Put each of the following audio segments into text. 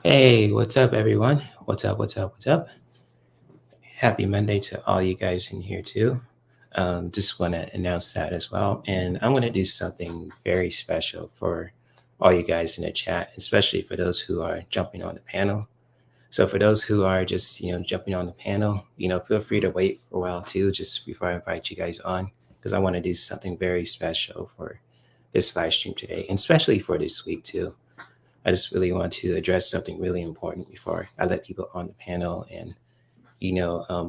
Hey, what's up, everyone? What's up? What's up? What's up? Happy Monday to all you guys in here, too. Just want to announce that as well. And I'm going to do something very special for all you guys in the chat, especially for those who are jumping on the panel. So, for those who are just, jumping on the panel, feel free to wait for a while, too, just before I invite you guys on, because I want to do something very special for this live stream today, and especially for this week, too. I just really want to address something really important before I let people on the panel and,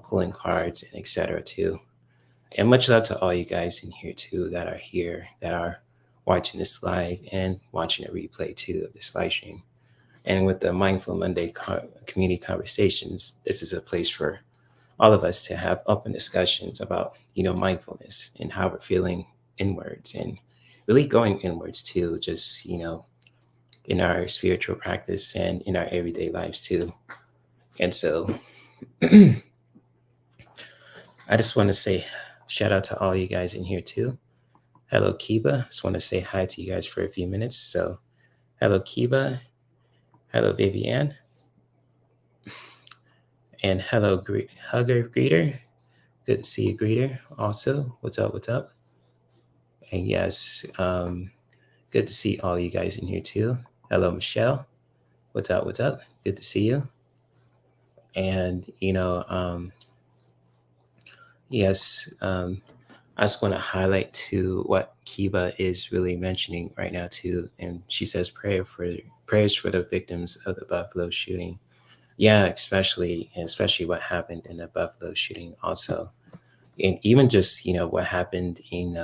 pulling cards and etc. too. And much love to all you guys in here too that are here, that are watching this live and watching a replay too of this live stream. And with the Mindful Monday community conversations, this is a place for all of us to have open discussions about, mindfulness and how we're feeling inwards and really going inwards too, just, in our spiritual practice and in our everyday lives too. And so I just want to say shout out to all you guys in here too. Hello, Kiba. Just want to say hi to you guys for a few minutes. So, hello, Kiba. Hello, Vivian. And hello, Hugger Greeter. Good to see you, Greeter. Also, what's up? What's up? And yes, good to see all you guys in here too. Hello, Michelle. What's up? What's up? Good to see you. And, yes, I just want to highlight to what Kiba is really mentioning right now too. And she says prayers for the victims of the Buffalo shooting. Yeah, especially what happened in the Buffalo shooting also. And even just, what happened in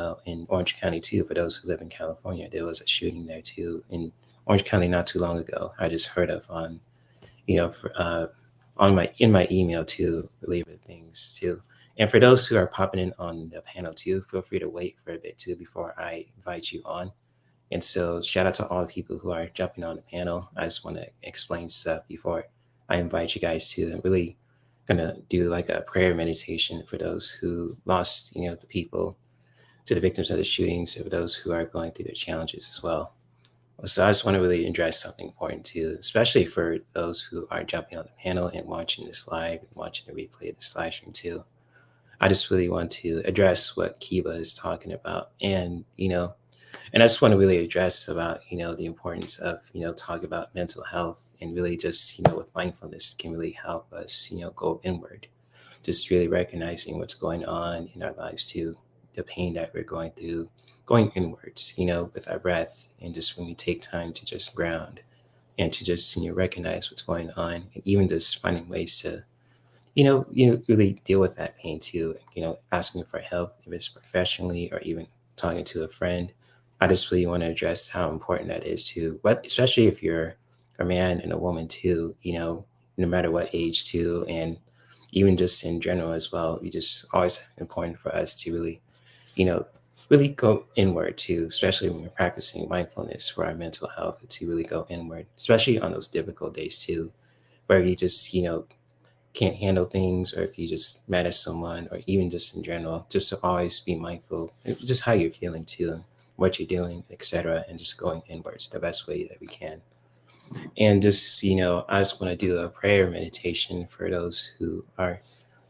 Orange County too, for those who live in California, there was a shooting there too in Orange County not too long ago. I just heard of on, in my email too, related things too. And for those who are popping in on the panel too, feel free to wait for a bit too before I invite you on. And so shout out to all the people who are jumping on the panel. I just want to explain stuff before I invite you guys to. I'm really gonna do like a prayer meditation for those who lost, the people, to the victims of the shootings, for those who are going through the challenges as well. So I just want to really address something important too, especially for those who are jumping on the panel and watching this live and watching the replay of this live stream too. I just really want to address what Kiba is talking about, and and I just want to really address about the importance of talk about mental health, and really just with mindfulness can really help us go inward, just really recognizing what's going on in our lives too, the pain that we're going through, going inwards, with our breath, and just when we take time to just ground and to just recognize what's going on, and even just finding ways to really deal with that pain too. Asking for help, if it's professionally or even talking to a friend. I just really want to address how important that is too. But especially if you're a man and a woman too, no matter what age too, and even just in general as well, we just always important for us to really, really go inward too, especially when we're practicing mindfulness for our mental health, to really go inward, especially on those difficult days too, where you just, can't handle things, or if you just mad at someone, or even just in general, just to always be mindful of just how you're feeling too, what you're doing, etc., and just going inwards the best way that we can. And just I just want to do a prayer meditation for those who are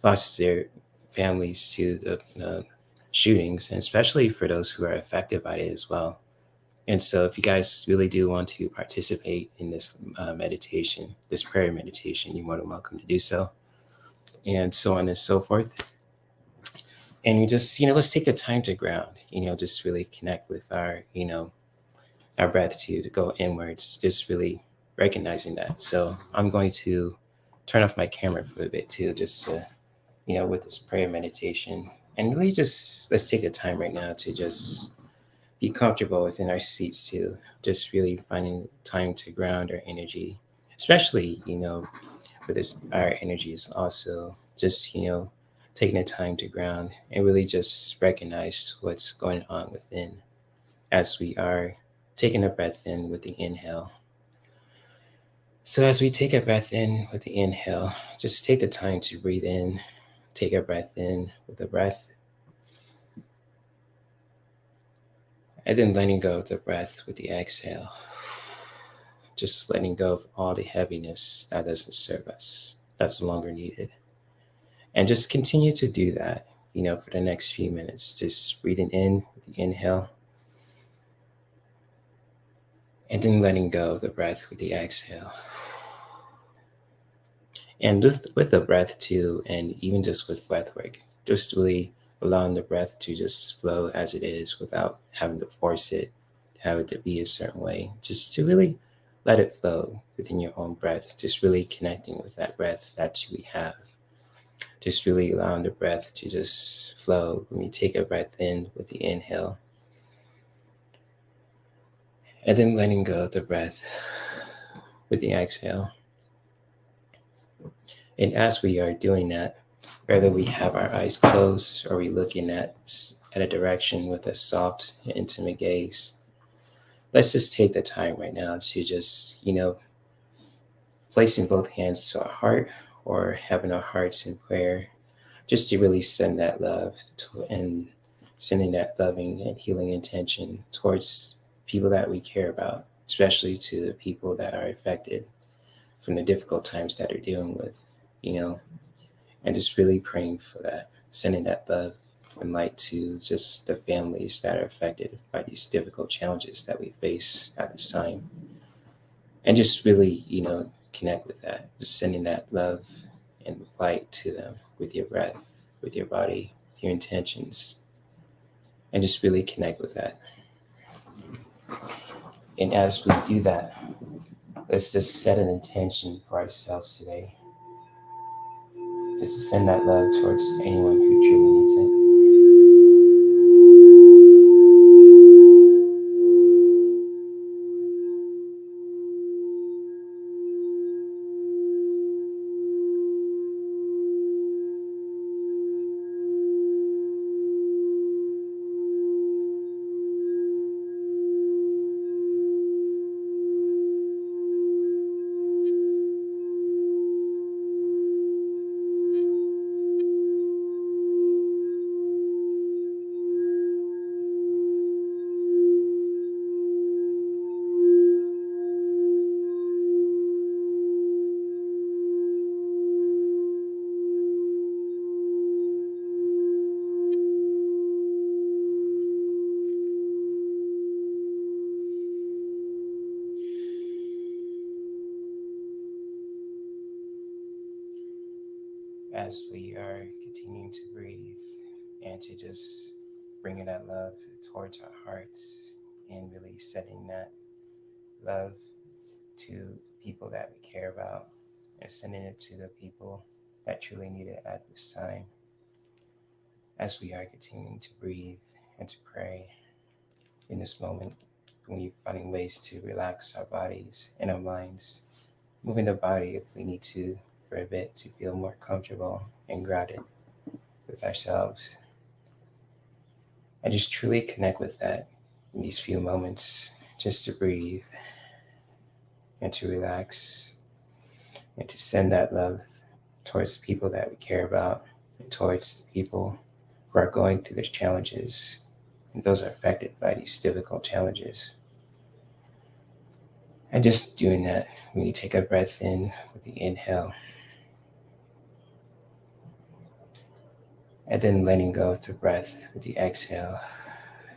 lost their families to the shootings, and especially for those who are affected by it as well. And so if you guys really do want to participate in this meditation, this prayer meditation, you're more than welcome to do so. And so on and so forth. And you just, let's take the time to ground, just really connect with our, our breath to go inwards, just really recognizing that. So I'm going to turn off my camera for a bit too, just to, with this prayer meditation. And really just, let's take the time right now to just be comfortable within our seats too, just really finding time to ground our energy, especially for this, our energy is also just taking the time to ground and really just recognize what's going on within, as we are taking a breath in with the inhale. So as we take a breath in with the inhale, just take the time to breathe in, take a breath in with the breath, and then letting go of the breath with the exhale. just letting go of all the heaviness that doesn't serve us, that's no longer needed. And just continue to do that, for the next few minutes. Just breathing in with the inhale, and then letting go of the breath with the exhale. And with the breath too, and even just with breath work, just really allowing the breath to just flow as it is without having to force it, to have it to be a certain way, just to really let it flow within your own breath, just really connecting with that breath that we have. Just really allowing the breath to just flow. When you take a breath in with the inhale, and then letting go of the breath with the exhale. And as we are doing that, whether we have our eyes closed or we're looking at a direction with a soft, intimate gaze, let's just take the time right now to just, placing both hands to our heart or having our hearts in prayer, just to really send that love and sending that loving and healing intention towards people that we care about, especially to the people that are affected from the difficult times that they're dealing with, and just really praying for that, sending that love and light to just the families that are affected by these difficult challenges that we face at this time. And just really, connect with that, just sending that love and light to them with your breath, with your body, with your intentions, and just really connect with that. And as we do that, let's just set an intention for ourselves today, just to send that love towards anyone who truly needs it. As we are continuing to breathe and to just bringing that love towards our hearts and really sending that love to people that we care about and sending it to the people that truly need it at this time. As we are continuing to breathe and to pray in this moment, we're finding ways to relax our bodies and our minds, moving the body if we need to for a bit to feel more comfortable and grounded with ourselves. And just truly connect with that in these few moments, just to breathe and to relax and to send that love towards the people that we care about and towards the people who are going through these challenges and those are affected by these difficult challenges. And just doing that, when you take a breath in with the inhale, and then letting go of the breath with the exhale,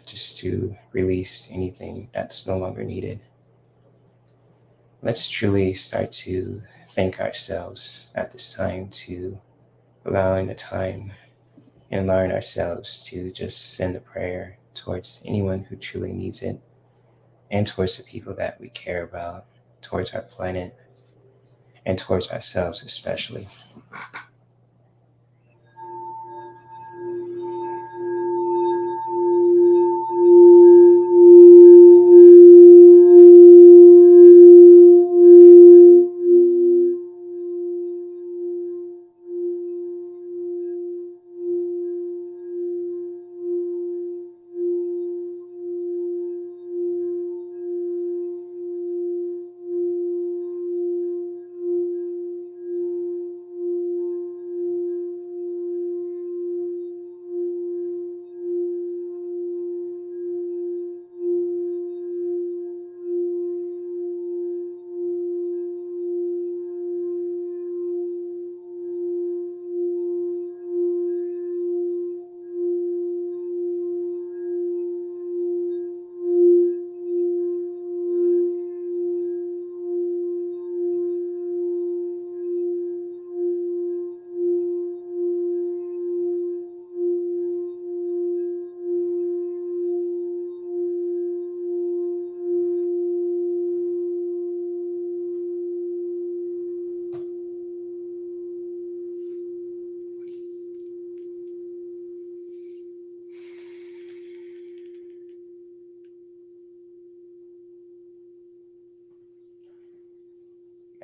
just to release anything that's no longer needed. Let's truly start to thank ourselves at this time, to allowing the time and allowing ourselves to just send a prayer towards anyone who truly needs it and towards the people that we care about, towards our planet, and towards ourselves especially.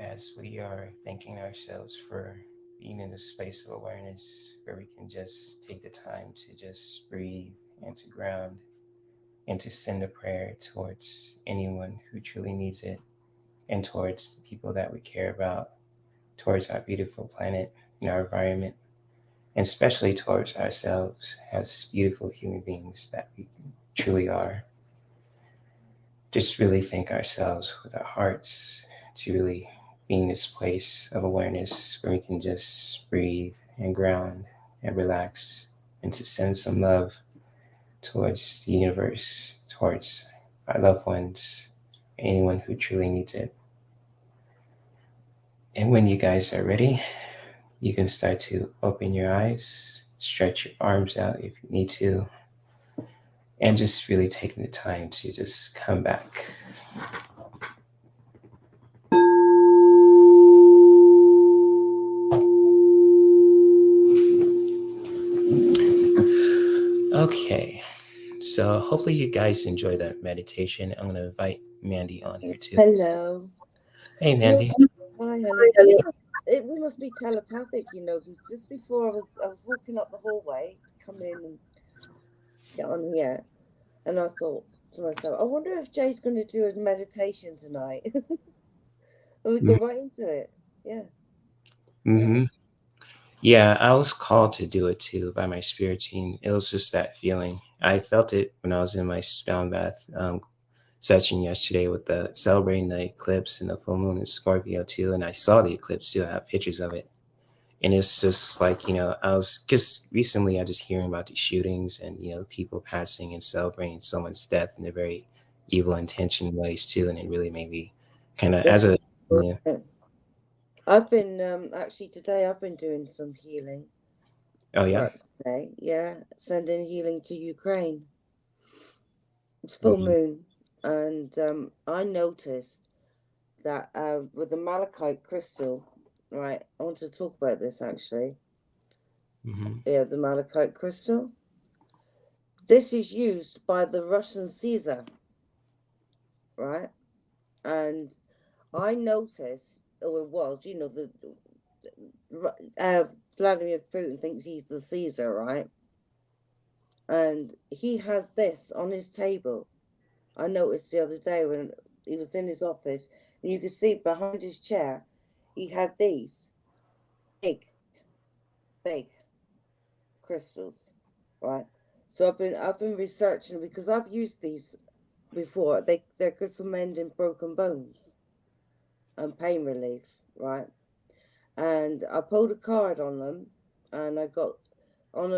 as we are thanking ourselves for being in a space of awareness where we can just take the time to just breathe and to ground and to send a prayer towards anyone who truly needs it and towards the people that we care about, towards our beautiful planet and our environment, and especially towards ourselves as beautiful human beings that we truly are. Just really thank ourselves with our hearts to really be in this place of awareness where we can just breathe and ground and relax and to send some love towards the universe, towards our loved ones, anyone who truly needs it. And when you guys are ready, you can start to open your eyes, stretch your arms out if you need to, and just really taking the time to just come back. Okay, so hopefully you guys enjoy that meditation. I'm going to invite Mandy on here too. Hello. Hey, Mandy. Hi, honey. We must be telepathic, because just before I was walking up the hallway to come in and get on here, and I thought to myself, I wonder if Jay's going to do a meditation tonight. And we go right into it. Yeah. Mm-hmm. Yeah, I was called to do it too by my spirit team. It was just that feeling. I felt it when I was in my sound bath session yesterday with the celebrating the eclipse and the full moon in Scorpio too. And I saw the eclipse too. I have pictures of it. And it's just like, I was just recently I just hearing about these shootings and, people passing and celebrating someone's death in a very evil intention ways too. And it really made me kind of as a, yeah. I've been actually today I've been doing some healing. Oh yeah. Today, yeah, sending healing to Ukraine. It's full moon, and I noticed that with the malachite crystal, right? I want to talk about this actually. Yeah, the malachite crystal. This is used by the Russian Caesar, right? And I noticed, or it was, Vladimir Putin thinks he's the Caesar, right? And he has this on his table. I noticed the other day when he was in his office, and you could see behind his chair, he had these big crystals, right? So I've been researching because I've used these before. They're good for mending broken bones and pain relief, right? And I pulled a card on them, and I got on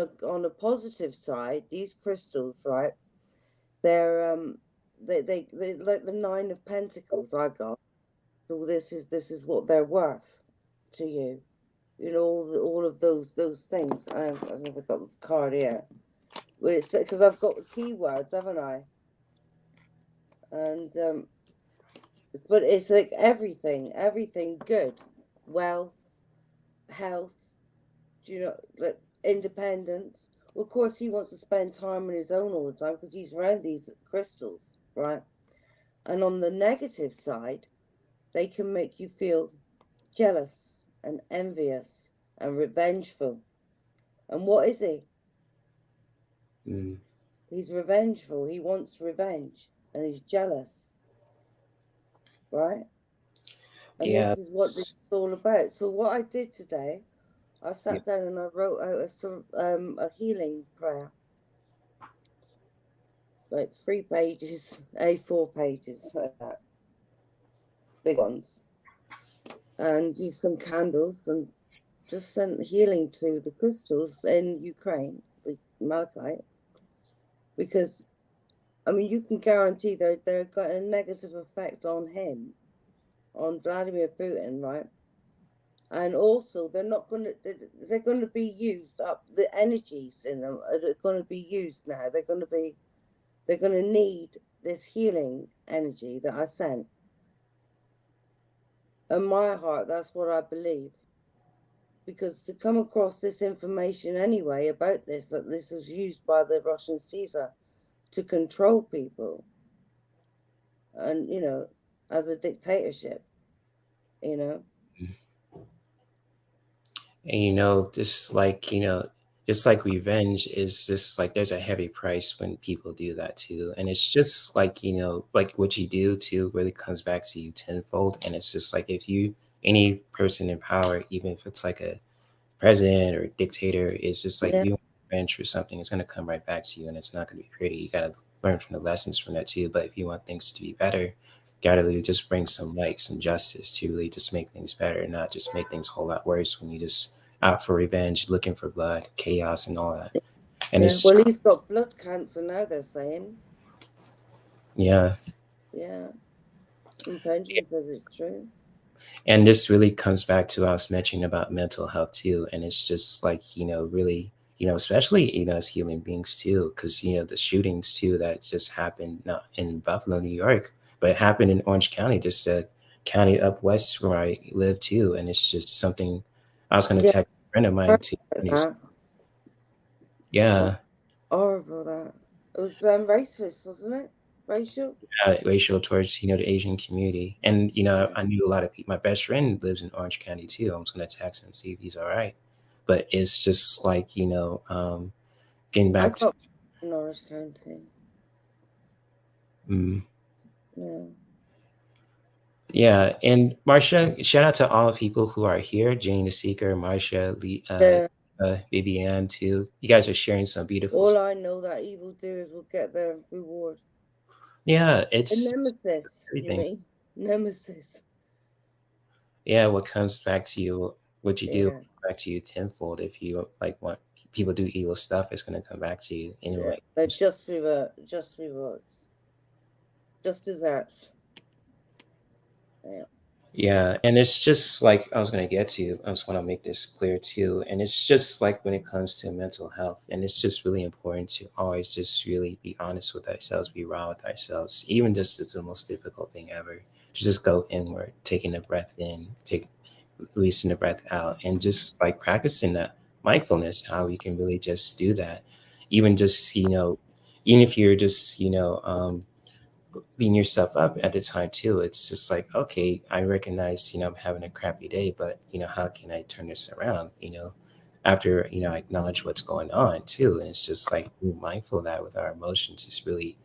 a positive side, these crystals, right? They're they like the 9 of Pentacles I got. So this is what they're worth to you. All of those things. I've never got the card here. Well, it's because I've got the keywords, haven't I? And but it's like everything good, wealth, health. Like independence. Well, of course, he wants to spend time on his own all the time because he's around these crystals, right? And on the negative side, they can make you feel jealous and envious and revengeful. And what is he? He's revengeful. He wants revenge and he's jealous, right? And this is what this is all about. So what I did today, I sat down and I wrote out a healing prayer, like 3 pages, A4 pages, like that, big ones, and used some candles and just sent healing to the crystals in Ukraine, the malachite, because you can guarantee they're got a negative effect on him, on Vladimir Putin, right? And also they're going to be used up. The energies in them are going to be used now. They're going to need this healing energy that I sent. In my heart, that's what I believe. Because to come across this information anyway about this, that this was used by the Russian Caesar to control people and, as a dictatorship, you know. And just like revenge is just like there's a heavy price when people do that too. And it's just like, like what you do too really comes back to you tenfold. And it's just like if you any person in power, even if it's like a president or a dictator, is just like Yeah, you want revenge for something, it's gonna come right back to you and it's not gonna be pretty. You gotta learn from the lessons from that too. But if you want things to be better, you gotta really just bring some light, some justice to really just make things better, not just make things a whole lot worse when you just out for revenge, looking for blood, chaos, and all that. And yeah. it's Well, he's got blood cancer now, they're saying. yeah, Yeah. And Benjamin says it's true. and this really comes back to what I was mentioning about mental health too. And it's just like really especially as human beings too, because the shootings too that just happened not in Buffalo, New York, but it happened in Orange County, just a county up west where I live too. And it's just something I was going to Yeah, text a friend of mine heard too. about that. Yeah. That's horrible, that. It was racist, wasn't it? Racial? Racial towards the Asian community, and Yeah. I knew a lot of people. My best friend lives in Orange County too. I'm just gonna text him, see if he's all right. But it's just like getting I back to. got in Orange County. mm, Yeah. yeah, and Marcia, shout out to all the people who are here: Jane the Seeker, Marcia, Lee, Yeah. Vivian too. You guys are sharing some beautiful. All I know that evildoers will get their reward. Yeah, A it's nemesis, you everything. mean? Nemesis. Yeah, what comes back to you, what you do Yeah. back to you tenfold. If you like want people do evil stuff, it's gonna come back to you Yeah. anyway. They're just rewards. Just desserts. Yeah. Yeah, and it's just like I was gonna get to. I just want to make this clear too. And it's just like when it comes to mental health, and it's just really important to always just really be honest with ourselves, be raw with ourselves. Even just it's the most difficult thing ever. To just go inward, taking a breath in, releasing the breath out, and just like practicing that mindfulness, how we can really just do that. Even just even if you're just beating yourself up at the time too. It's just like, okay, I recognize, I'm having a crappy day, but how can I turn this around? After I acknowledge what's going on too. And it's just like being mindful of that with our emotions is really,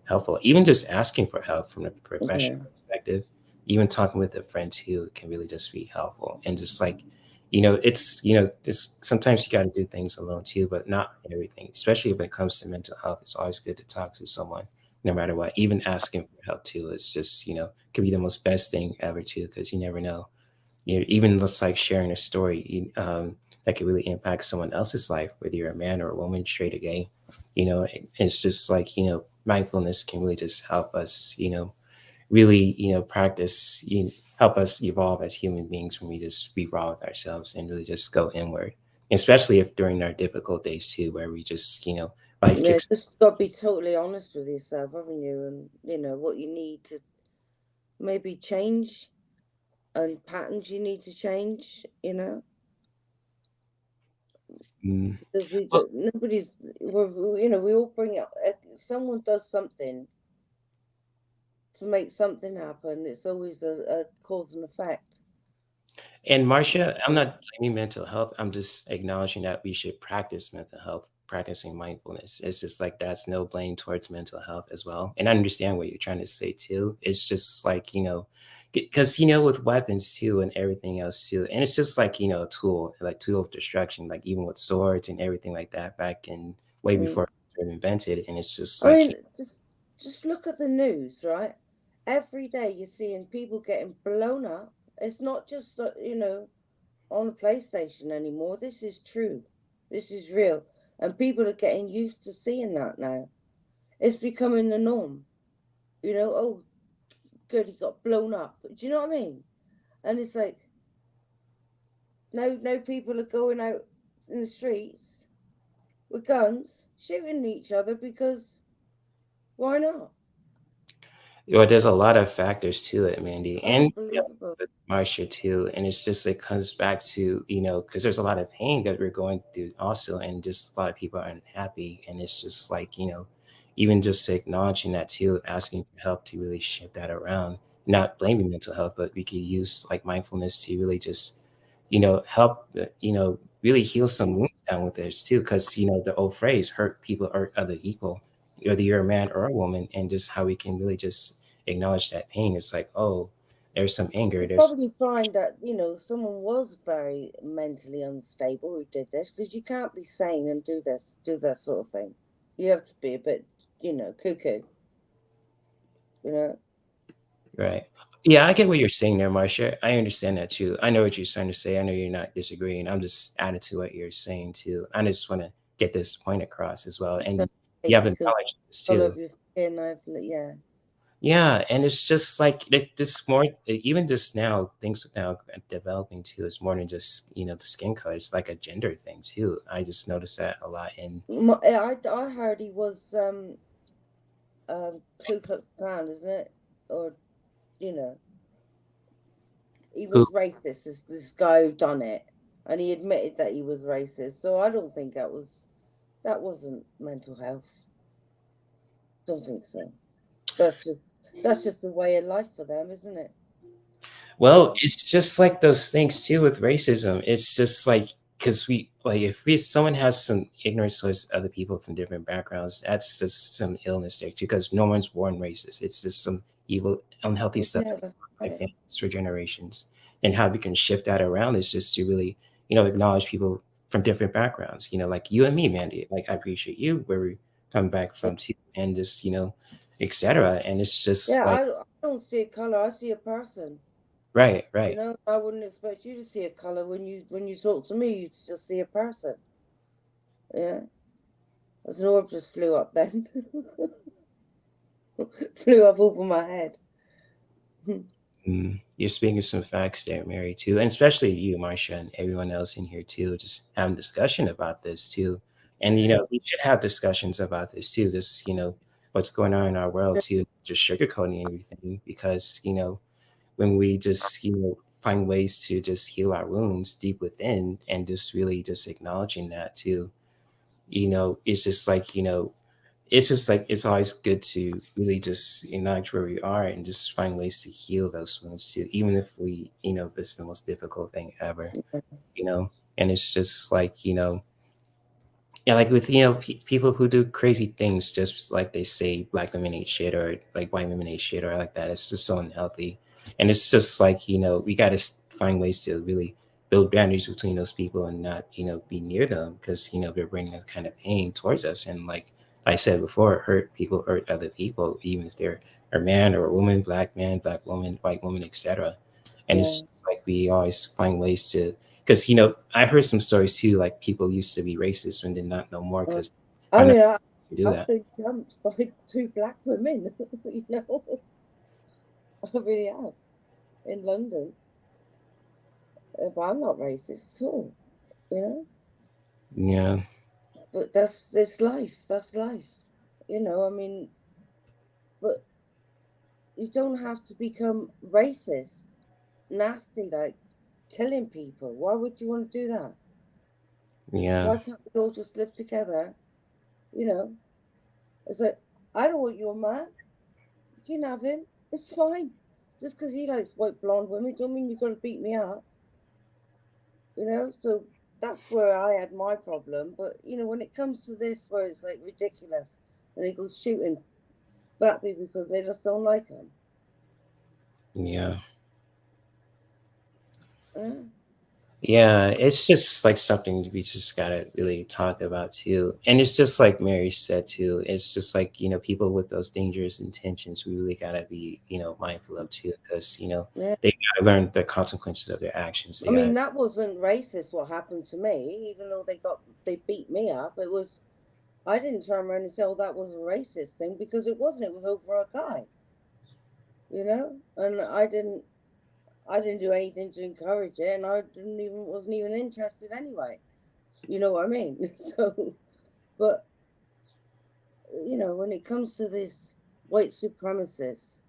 helpful. Even just asking for help from a Yeah. professional perspective, even talking with a friend too can really just be helpful. And just like, it's just sometimes you got to do things alone too, but not everything. Especially when it comes to mental health, it's always good to talk to someone no matter what. Even asking for help too is just could be the most best thing ever too, because you never know. Even looks like sharing a story that could really impact someone else's life, whether you're a man or a woman, straight or gay. It's just like mindfulness can really just help us really practice help us evolve as human beings when we just be raw with ourselves and really just go inward, especially if during our difficult days too, where we just life Yeah, kicks. just got to be totally honest with yourself, haven't you? And, what you need to maybe change and patterns you need to change, Mm. because Well, we all bring up, someone does something to make something happen. It's always a cause and effect. and Marcia, I'm not blaming mental health. I'm just acknowledging that we should practice mental health, practicing mindfulness. It's just like that's no blame towards mental health as well. And I understand what you're trying to say too. It's just like, because, with weapons too and everything else too. And it's just like, a tool, like tool of destruction, like even with swords and everything like that back in way Mm. before it was invented. And it's just I like, mean, just look at the news, right? Every day you're seeing people getting blown up. It's not just on a PlayStation anymore. This is true. This is real. And people are getting used to seeing that now. It's becoming the norm. Oh, good, he got blown up. Do you know what I mean? And it's like, no people are going out in the streets with guns, shooting each other because why not? there's a lot of factors to it, Mandy, and Unbelievable. with Marcia too. And it's just it comes back to because there's a lot of pain that we're going through also, and just a lot of people are unhappy, and it's just like even just acknowledging that too, asking for help to really shift that around, not blaming mental health, but we could use like mindfulness to really just, help, really heal some wounds down with this too. Because, the old phrase, hurt people hurt other people, whether you're a man or a woman, and just how we can really just acknowledge that pain. It's like, oh, there's some anger. You There's probably find that, someone was very mentally unstable who did this, because you can't be sane and do that sort of thing. You have to be a bit, cuckoo. right. Yeah, I get what you're saying there, Marcia. I understand that too. I know what you're trying to say. I know you're not disagreeing. I'm just adding to what you're saying too. I just want to get this point across as well. And you have Because acknowledged this color too. of your skin, yeah. Yeah, and it's just like this more, even just now things are now developing too. It's more than just the skin color. It's like a gender thing too. I just noticed that a lot. And I heard he was Ku Klux Klan, isn't it? Or he who, was racist. This guy who done it, and he admitted that he was racist. So I don't think that wasn't mental health. Don't think so. That's just a way of life for them, isn't it? well, it's just like those things too with racism. It's just like because if someone has some ignorance towards other people from different backgrounds, that's just some illness there too. Because no one's born racist. It's just some evil, unhealthy stuff Yeah, that's that's by right. families for generations. And how we can shift that around is just to really, acknowledge people from different backgrounds. Like you and me, Mandy. Like I appreciate you where we come back from too, and just etc. And it's just Yeah, like I don't see a color. I see a person. right, right. I wouldn't expect you to see a color when you talk to me. You just see a person. Yeah, as an orb just flew up then. Flew up over my head. You're speaking some facts there, Mary, too, and especially you, Marcia, and everyone else in here too. Just having discussion about this too, and we should have discussions about this too. Just what's going on in our world too, just sugarcoating everything because when we just find ways to just heal our wounds deep within and just really just acknowledging that too, it's just like it's just like it's always good to really just acknowledge where we are and just find ways to heal those wounds too, even if if it's the most difficult thing ever, you know. And it's just like yeah, like with people who do crazy things, just like they say black women ain't shit or like white women ain't shit or like that. It's just so unhealthy, and it's just like we got to find ways to really build boundaries between those people and not be near them because they're bringing this kind of pain towards us. And like I said before, hurt people hurt other people, even if they're a man or a woman, black man, black woman, white woman, etc. And it's Yeah. just like we always find ways to because I heard some stories too, like people used to be racist and did not know more because I mean, do I've that. been jumped by 2 black women. I really have in London. But I'm not racist at all. Yeah, But it's life. That's life. I mean, but you don't have to become racist, nasty, like killing people. Why would you want to do that? yeah, Why can't we all just live together? It's like, I don't want your man. You can have him. It's fine. Just because he likes white blonde women, don't mean you've got to beat me up. So that's where I had my problem. But when it comes to this, where it's like ridiculous, and they go shooting black people because they just don't like them. yeah. Yeah. Yeah, it's just like something we just gotta really talk about too. And it's just like Mary said too, it's just like, people with those dangerous intentions, we really gotta be, mindful of too, because, Yeah. they gotta learn the consequences of their actions. They I mean, gotta, that wasn't racist what happened to me, even though they beat me up. It was, I didn't turn around and say, oh, that was a racist thing, because it wasn't. It was over a guy, and I didn't do anything to encourage it, and I wasn't even interested anyway. You know what I mean? So, but when it comes to this white supremacists,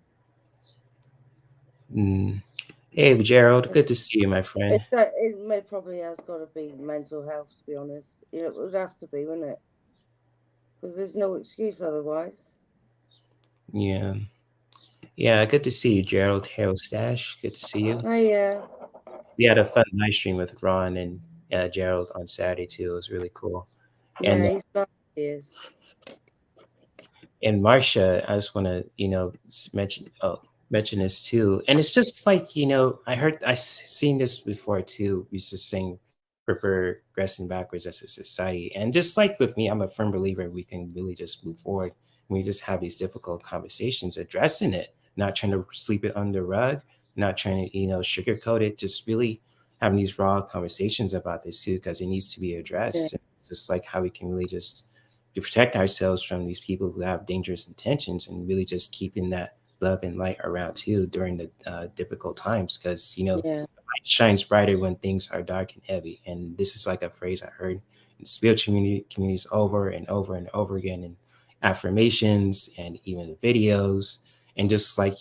Hey, Gerald, good to see you, my friend. it probably has got to be mental health, to be honest. It would have to be, wouldn't it? Because there's no excuse otherwise. Yeah. Yeah, good to see you, Gerald Tarot Stash. Good to see you. Oh yeah, We had a fun live stream with Ron and Gerald on Saturday too. It was really cool. And yeah, he's nice. He is. and Marcia, I just want to mention this too. And it's just like seen this before too. We just saying we're progressing backwards as a society, and just like with me, I'm a firm believer we can really just move forward. We just have these difficult conversations, addressing it, not trying to sweep it under the rug, not trying to sugarcoat it, just really having these raw conversations about this too, because it needs to be Yeah, addressed. It's just like how we can really just to protect ourselves from these people who have dangerous intentions, and really just keeping that love and light around too during the difficult times, because yeah, light shines brighter when things are dark and heavy. And this is like a phrase I heard in spiritual communities over and over and over again, in affirmations and even videos. And just like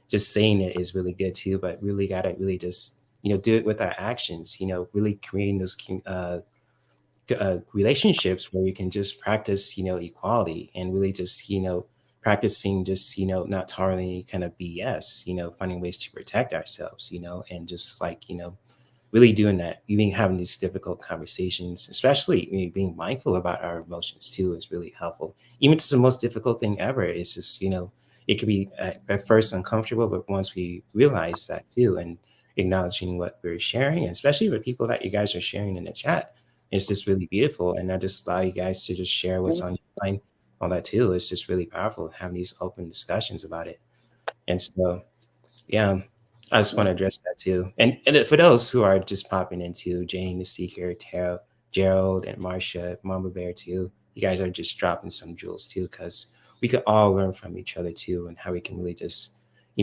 just saying it is really good too, but really gotta really just do it with our actions, really creating those relationships where you can just practice equality, and really just practicing just not tolerating any kind of BS, finding ways to protect ourselves, and just like really doing that, even having these difficult conversations, especially being mindful about our emotions too, is really helpful. Even if it's the most difficult thing ever, it's just it could be at first uncomfortable, but once we realize that too, and acknowledging what we're sharing, and especially with people that you guys are sharing in the chat, it's just really beautiful. And I just allow you guys to just share what's yeah, on your mind, all that too. It's just really powerful having these open discussions about it. And so, yeah, I just want yeah. to address that too. And for those who are just popping into, Jane the Seeker, Tara, Gerald, and Marcia, Mama Bear too, you guys are just dropping some jewels too, because we can all learn from each other too, and how we can really just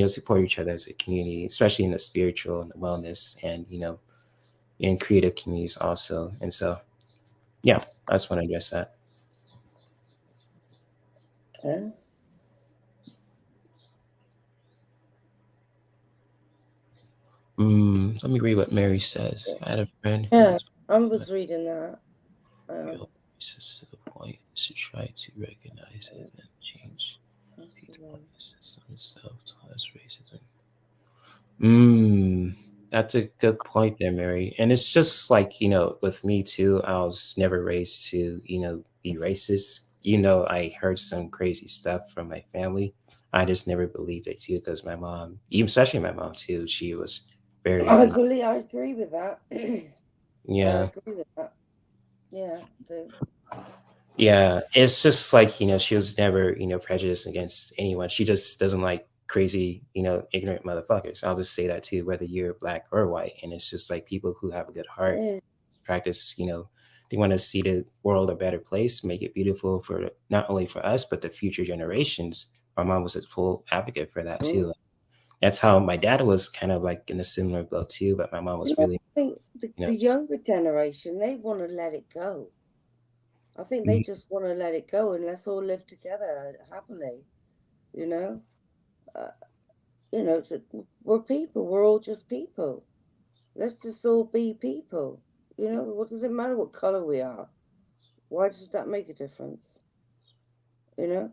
support each other as a community, especially in the spiritual and the wellness, and in creative communities also. And so, yeah, I just want to address that. Okay. Let me read what Mary says. I had a friend who Yeah, was I was reading that. real racist to the point to try to recognize it and change That's the people one. system self as racism. That's a good point there, Mary. And it's just like, with me too, I was never raised to, be racist. I heard some crazy stuff from my family. I just never believed it too, because my mom, even especially my mom too, she was very, I agree with that. I yeah. agree with that. Yeah, do. Yeah, it's just like, she was never, prejudiced against anyone. She just doesn't like crazy, ignorant motherfuckers. I'll just say that too, whether you're black or white. And it's just like people who have a good heart, Yeah. practice, they want to see the world a better place, make it beautiful for not only for us, but the future generations. My mom was a full advocate for that Mm. too. That's how my dad was kind of like in a similar boat too, but my mom was I really, think you know, the younger generation, they want to let it go. I think they mhm, just want to let it go and let's all live together happily, you know? Uh, we're people. We're all just people. Let's just all be people. What does it matter what color we are? Why does that make a difference? You know?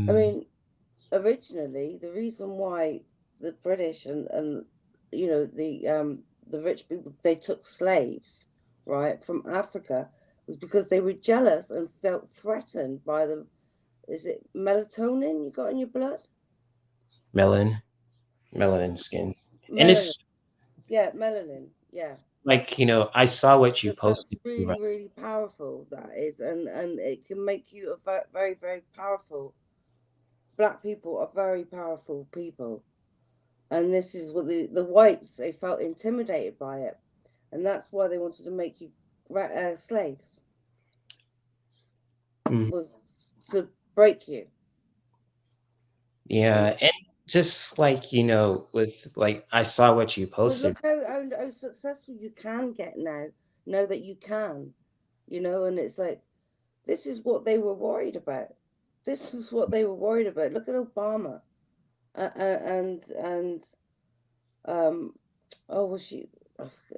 I mm, mean, originally, the reason why the British and the rich people, they took slaves, right, from Africa, was because they were jealous and felt threatened by the, is it melatonin you got in your blood? melanin, melanin skin. And Melanin. it's Yeah, melanin. Yeah. like, I saw what you That's posted. really, really powerful, that is, and it can make you a very, very powerful. Black people are very powerful people, and this is what the whites, they felt intimidated by it, and that's why they wanted to make you slaves, Mm, was to break you. yeah, and just like, with like I saw what you But posted. look how successful you can get now. Know that you can, and it's like, this is what they were worried about. This was what they were worried about. Look at Obama, and oh, was she?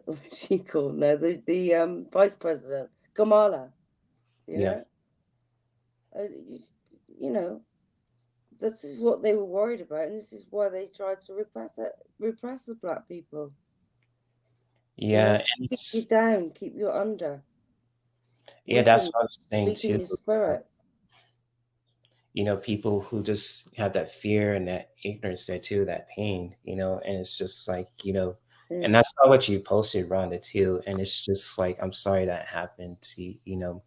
What's she called? No, the vice president, Kamala. You Yeah. know, uh, you, you know, this is what they were worried about, and this is why they tried to repress the black people. Yeah, and keep it's, you down, keep you under. yeah, that's what I was saying Weaken too. your spirit. You know, people who just have that fear and that ignorance there too, that pain, you know, and it's just like, you know, and that's not what you posted, Rhonda, too. And it's just like, I'm sorry that happened to you know,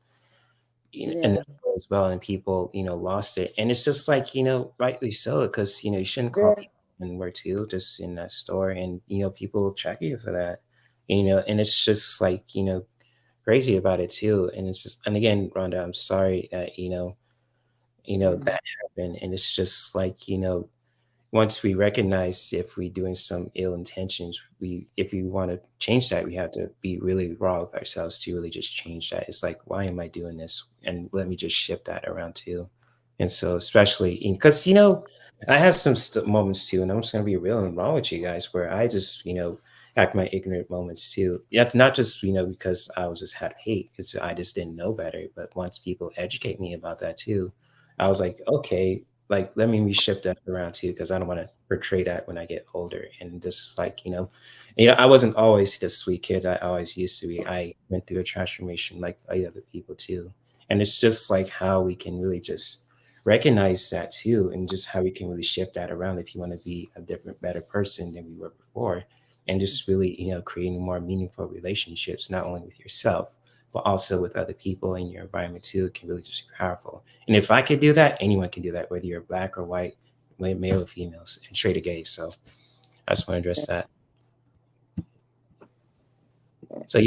and as well, and people, you know, lost it. And it's just like, you know, rightly so, because you know, you shouldn't call people and where to just in that store, and you know, people track you for that, you know, and it's just like, you know, crazy about it too. And it's just, and again, Rhonda, I'm sorry that, you know, that happened. And it's just like, you know, once we recognize if we're doing some ill intentions, if we want to change that, we have to be really raw with ourselves to really just change that. It's like, why am I doing this? And let me just shift that around too. And so, especially because, you know, I have some moments too, and I'm just going to be real and raw with you guys, where I just, you know, act my ignorant moments too. That's not just, you know, because I was just had hate, because I just didn't know better. But once people educate me about that too, I was like, okay, like let me reshift that around too, because I don't want to portray that when I get older. And just like, you know, I wasn't always the sweet kid I always used to be. I went through a transformation like other people too. And it's just like how we can really just recognize that too, and just how we can really shift that around if you want to be a different, better person than we were before. And just really, you know, creating more meaningful relationships, not only with yourself, but also with other people in your environment too. It can really just be powerful. And if I could do that, anyone can do that, whether you're black or white, male or females, and straight or gay. So I just want to address that. So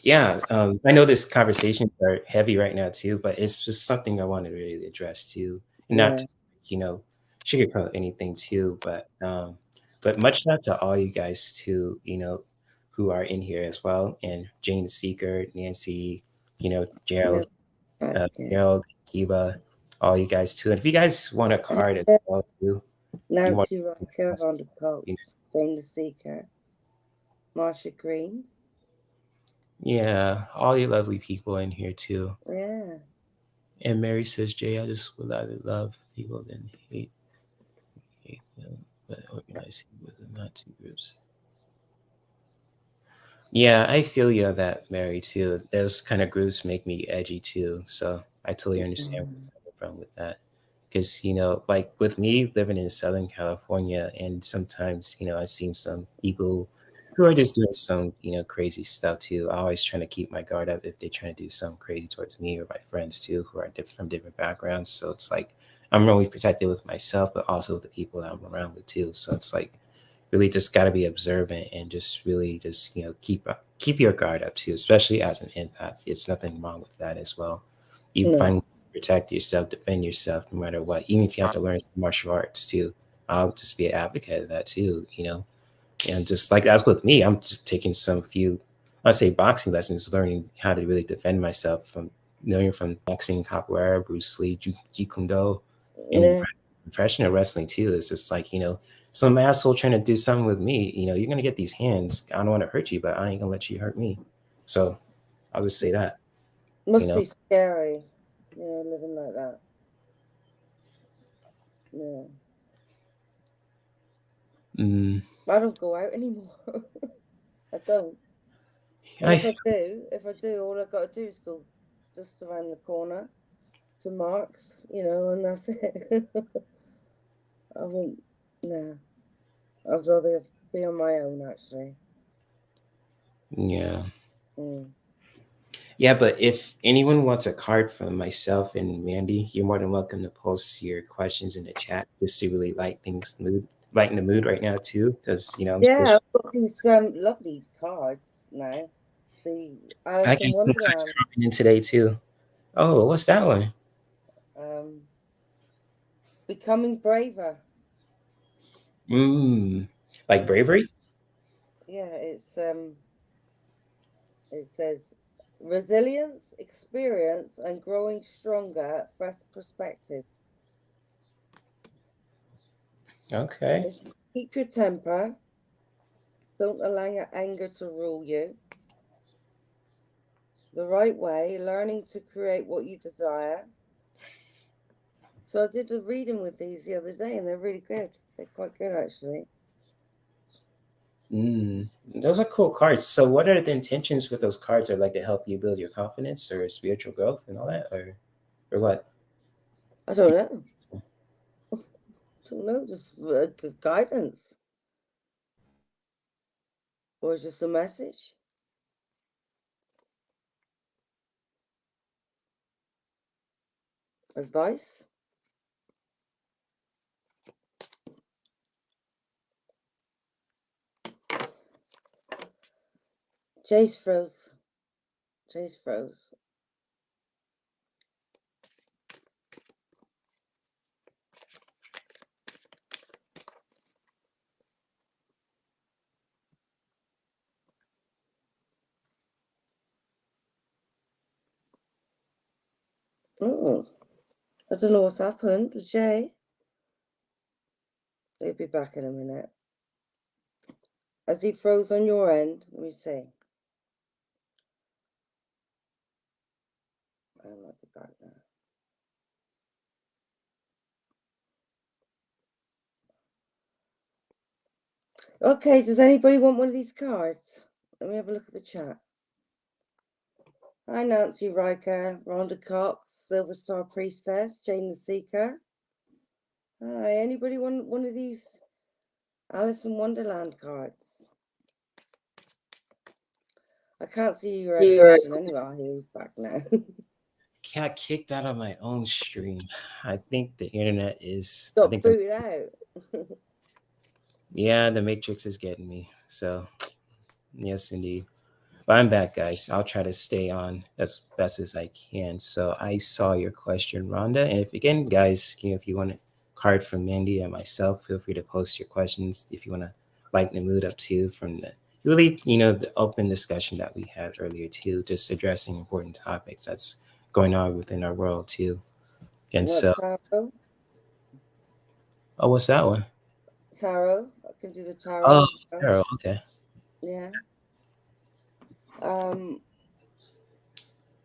I know this conversations are heavy right now too, but it's just something I wanted to really address too, and not just, you know, sugarcoat anything too. But much love to all you guys too, you know, who are in here as well, and Jane the Seeker, Nancy, you know, Gerald, Kiva, all you guys too. And if you guys want a card as well too, Nancy Riker, Rhonda you know, Coates, Jane the Seeker, Marsha Green. yeah, all you lovely people in here too. Yeah. And Mary says, Jay, I just would rather love people than hate them, but organize with the not two groups. Yeah, I feel you on that, Mary, too. Those kind of groups make me edgy too. So I totally understand where you're coming from with that. Because, you know, like with me living in Southern California, and sometimes, you know, I've seen some people who are just doing some, you know, crazy stuff too. I always trying to keep my guard up if they're trying to do something crazy towards me or my friends too, who are from different backgrounds. So it's like I'm really protected with myself, but also with the people that I'm around with too. So it's like really just got to be observant and just really just, you know, keep your guard up too, especially as an empath. It's nothing wrong with that as well. You find ways to protect yourself, defend yourself no matter what, even if you have to learn some martial arts too. I'll just be an advocate of that too, you know. And just like that's with me, I'm just taking some few, I say boxing lessons, learning how to really defend myself from learning from boxing, capoeira, Bruce Lee, Jeet Kune Do, and professional wrestling too. It's just like, you know, some asshole trying to do something with me, you know, you're gonna get these hands. I don't want to hurt you, but I ain't gonna let you hurt me. So I'll just say that. Must be scary, you know, living like that. Yeah. I don't go out anymore. I don't. And if I do, all I've got to do is go just around the corner to Mark's, you know, and that's it. I won't, no. I'd rather be on my own, actually. Yeah. Yeah, but if anyone wants a card from myself and Mandy, you're more than welcome to post your questions in the chat just to really lighten the mood right now too, because you know I've got these lovely cards now. The Alice in Wonderland in today too. Oh, what's that one? Becoming Braver. Like bravery? Yeah, it says resilience, experience, and growing stronger, fresh perspective. Okay. Keep your temper. Don't allow anger to rule you. The right way, learning to create what you desire. So I did a reading with these the other day, and they're really good. They're quite good, actually. Those are cool cards. So what are the intentions with those cards? Are like to help you build your confidence or spiritual growth and all that, or what? I don't know. I don't know, just good guidance. Or just a message. Advice. Jay's froze. Jay's froze. Oh, I don't know what's happened with Jay. He'll be back in a minute. As he froze on your end, let me see. I might be back now. Okay, does anybody want one of these cards? Let me have a look at the chat. Hi, Nancy Riker, Rhonda Cox, Silver Star Priestess, Jane the Seeker. Hi, anybody want one of these Alice in Wonderland cards? I can't see your question anyway. He's back now. Got kicked out of my own stream. I think the internet is. Got I think booted out. yeah, the Matrix is getting me. So yes, indeed. But I'm back, guys. I'll try to stay on as best as I can. So I saw your question, Rhonda. And if again, guys, if you want a card from Mandy and myself, feel free to post your questions. If you want to lighten the mood up too, from the really, the open discussion that we had earlier too, just addressing important topics that's going on within our world too. And so, Tarot? oh, what's that one? Tarot. I can do the tarot. Oh, tarot. Okay. Yeah.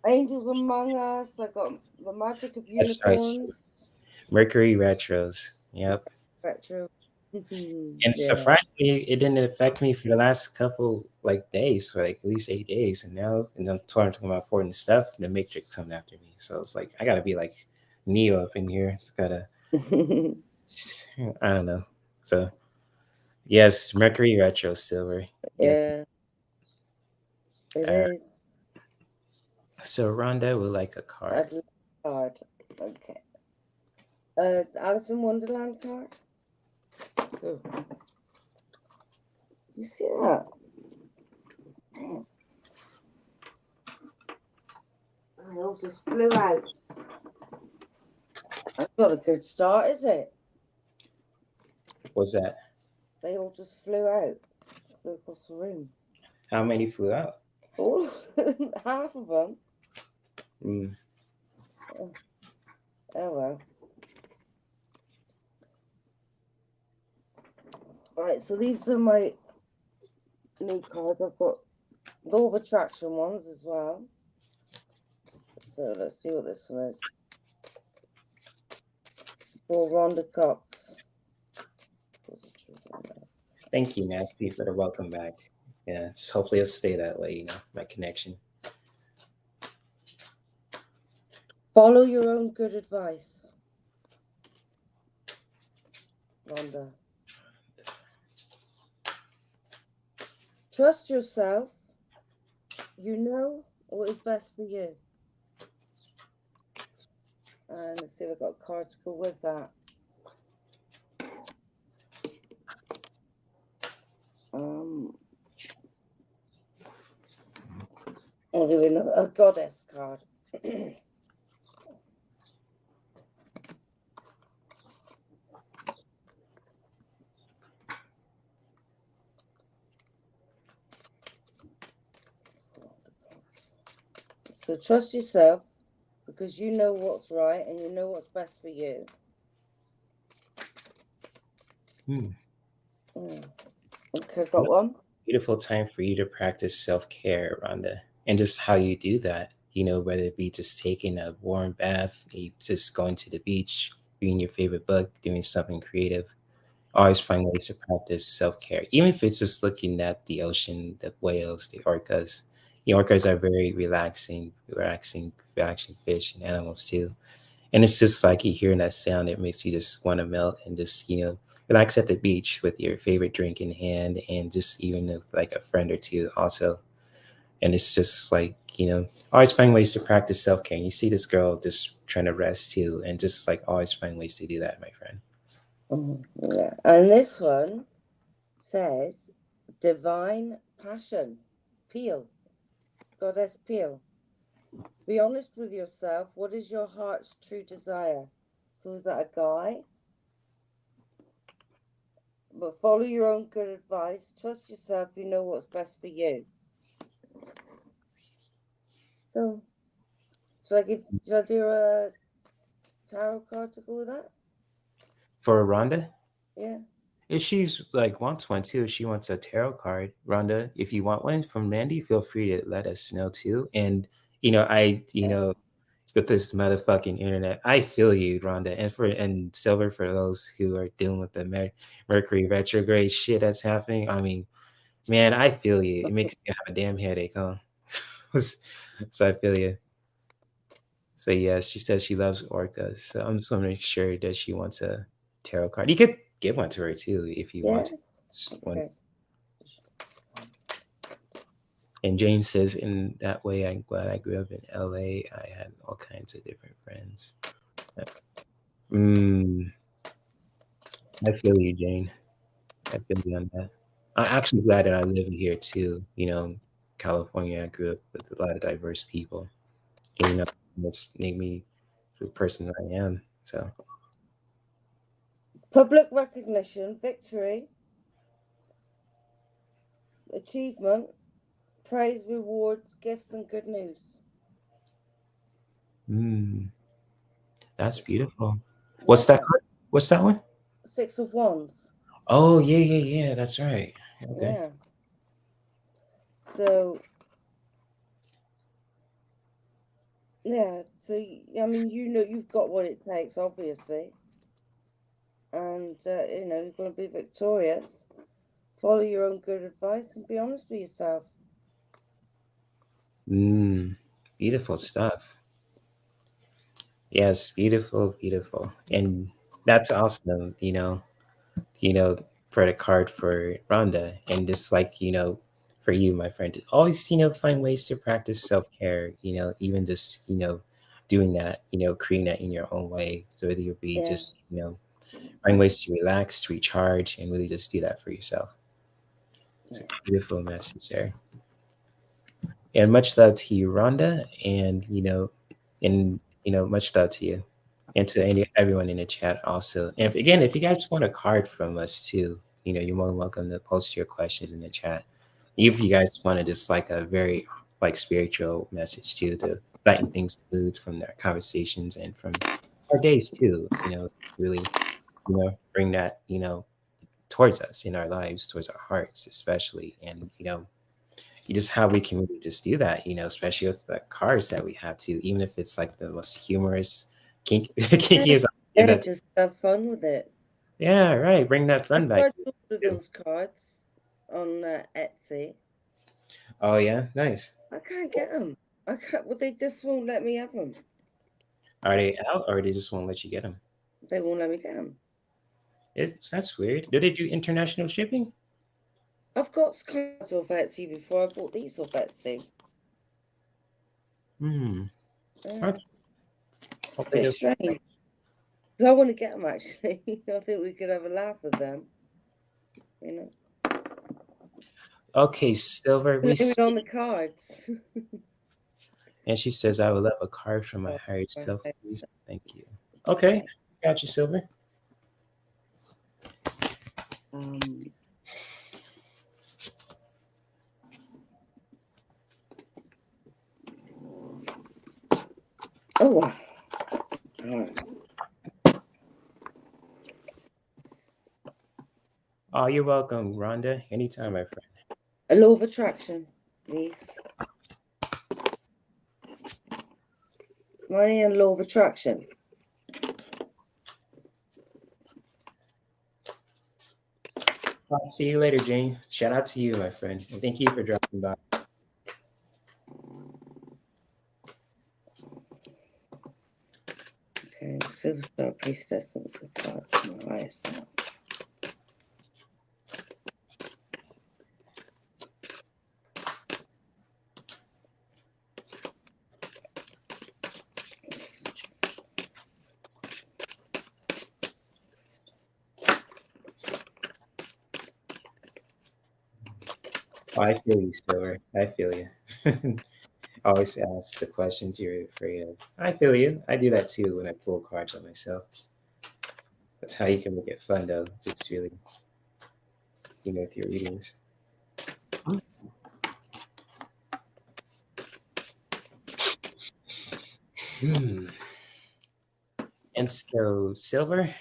Angels Among Us. I got the Magic of That's right. Unicorns. Mercury retros. Yep. Retro. And Yeah. surprisingly, it didn't affect me for the last couple days, for at least 8 days. And now, and I'm talking about important stuff. The Matrix coming after me, so it's like I gotta be like Neo up in here. It's gotta, I don't know. So yes, Mercury retro silver. Yeah. It is. So Rhonda would like a card. Card. Okay. Alice in Wonderland card. Oh. You see that? Damn. They all just flew out. That's not a good start, is it? What's that? They all just flew out. Flew across the room. How many flew out? All half of them. Oh well. Right, so these are my new cards. I've got law of attraction ones as well. So let's see what this one is. For Rhonda Cox. Thank you, Nasty, for the welcome back. Yeah, just hopefully it'll stay that way, my connection. Follow your own good advice. Rhonda. Trust yourself. You know what is best for you. And let's see if I've got a card to go with that. I'll give you a goddess card. So trust yourself, because you know what's right and you know what's best for you. Okay, got one. Beautiful time for you to practice self-care, Rhonda, and just how you do that. Whether it be just taking a warm bath, just going to the beach reading your favorite book, doing something creative. Always find ways to practice self-care, even if it's just looking at the ocean, the whales, the orcas. Orcas are very relaxing fish and animals too. And it's just like you hearing that sound, it makes you just want to melt and just, relax at the beach with your favorite drink in hand, and just even with like a friend or two also. And it's just like, always find ways to practice self-care. And you see this girl just trying to rest too, and just like always find ways to do that, my friend. Yeah. And this one says divine passion. Peel. Goddess Peel. Be honest with yourself. What is your heart's true desire? So is that a guy? But follow your own good advice. Trust yourself. You know what's best for you. So, should I do a tarot card to go with that? For Rhonda? Yeah. If she's like wants one too, if she wants a tarot card, Rhonda, if you want one from Mandy, feel free to let us know too. And with this motherfucking internet, I feel you, Rhonda, and Silver, for those who are dealing with the Mercury retrograde shit that's happening. I mean, man, I feel you. It makes me have a damn headache, huh? So I feel you. So yes, she says she loves orcas. So I'm just want to make sure that she wants a tarot card. You could give one to her too if you want. Okay. And Jane says, in that way, I'm glad I grew up in LA. I had all kinds of different friends. I feel you, Jane. I feel you on that. I'm actually glad that I live here too. California, I grew up with a lot of diverse people. And, that's made me the person that I am. So Public recognition, victory, achievement, praise, rewards, gifts, and good news. that's beautiful. What's that card? What's that one? 6 of Wands. Oh, yeah. That's right. Okay. Yeah. So, yeah. So, I mean, you've got what it takes, obviously. And, you're going to be victorious. Follow your own good advice and be honest with yourself. Beautiful stuff. Yes, beautiful. And that's awesome, for the card for Rhonda. And just like, for you, my friend, always, find ways to practice self-care, even just, doing that, creating that in your own way. So whether you be just, find ways to relax, recharge, and really just do that for yourself. It's a beautiful message there. And much love to you, Rhonda, and much love to you, and to everyone in the chat also. And if you guys want a card from us too, you're more than welcome to post your questions in the chat. If you guys want to just like a very like spiritual message too, to lighten things to mood from their conversations and from our days too, really, bring that, towards us in our lives, towards our hearts, especially, and just how we can really just do that, especially with the cards that we have too, even if it's like the most humorous, kinkiest. Yeah, just have fun with it. Yeah, right. Bring that fun back. I ordered those cards on Etsy. Oh yeah, nice. I can't get them. I can't. Well, they just won't let me have them. Are they out, or they just won't let you get them? They won't let me get them. That's weird. Do they do international shipping? I've got cards off Etsy before. I bought these off Etsy. Yeah. It's a bit strange. I want to get them actually. I think we could have a laugh with them. Okay, Silver. Blame it on the cards. And she says, "I would love a card from my higher self, please. Thank you." Okay, got you, Silver. Oh, all right. Oh, you're welcome, Rhonda. Anytime, my friend. A law of attraction, please. Money and law of attraction. I'll see you later, Jane. Shout out to you, my friend. And thank you for dropping by. Okay, Superstar Priestess and support my higher self. Oh, I feel you, Silver. I feel you. Always ask the questions you're afraid of. I feel you. I do that too when I pull cards on myself. That's how you can make it fun, though. Just really, with your readings. Hmm. And so, Silver,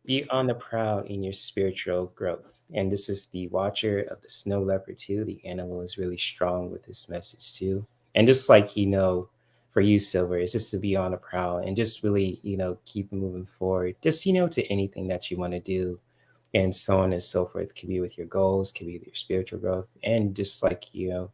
be on the prowl in your spiritual growth. And this is the Watcher of the Snow Leopard, too. The animal is really strong with this message, too. And just like, for you, Silver, it's just to be on the prowl and just really, keep moving forward. Just, to anything that you want to do and so on and so forth. Could be with your goals, could be with your spiritual growth, and just like, your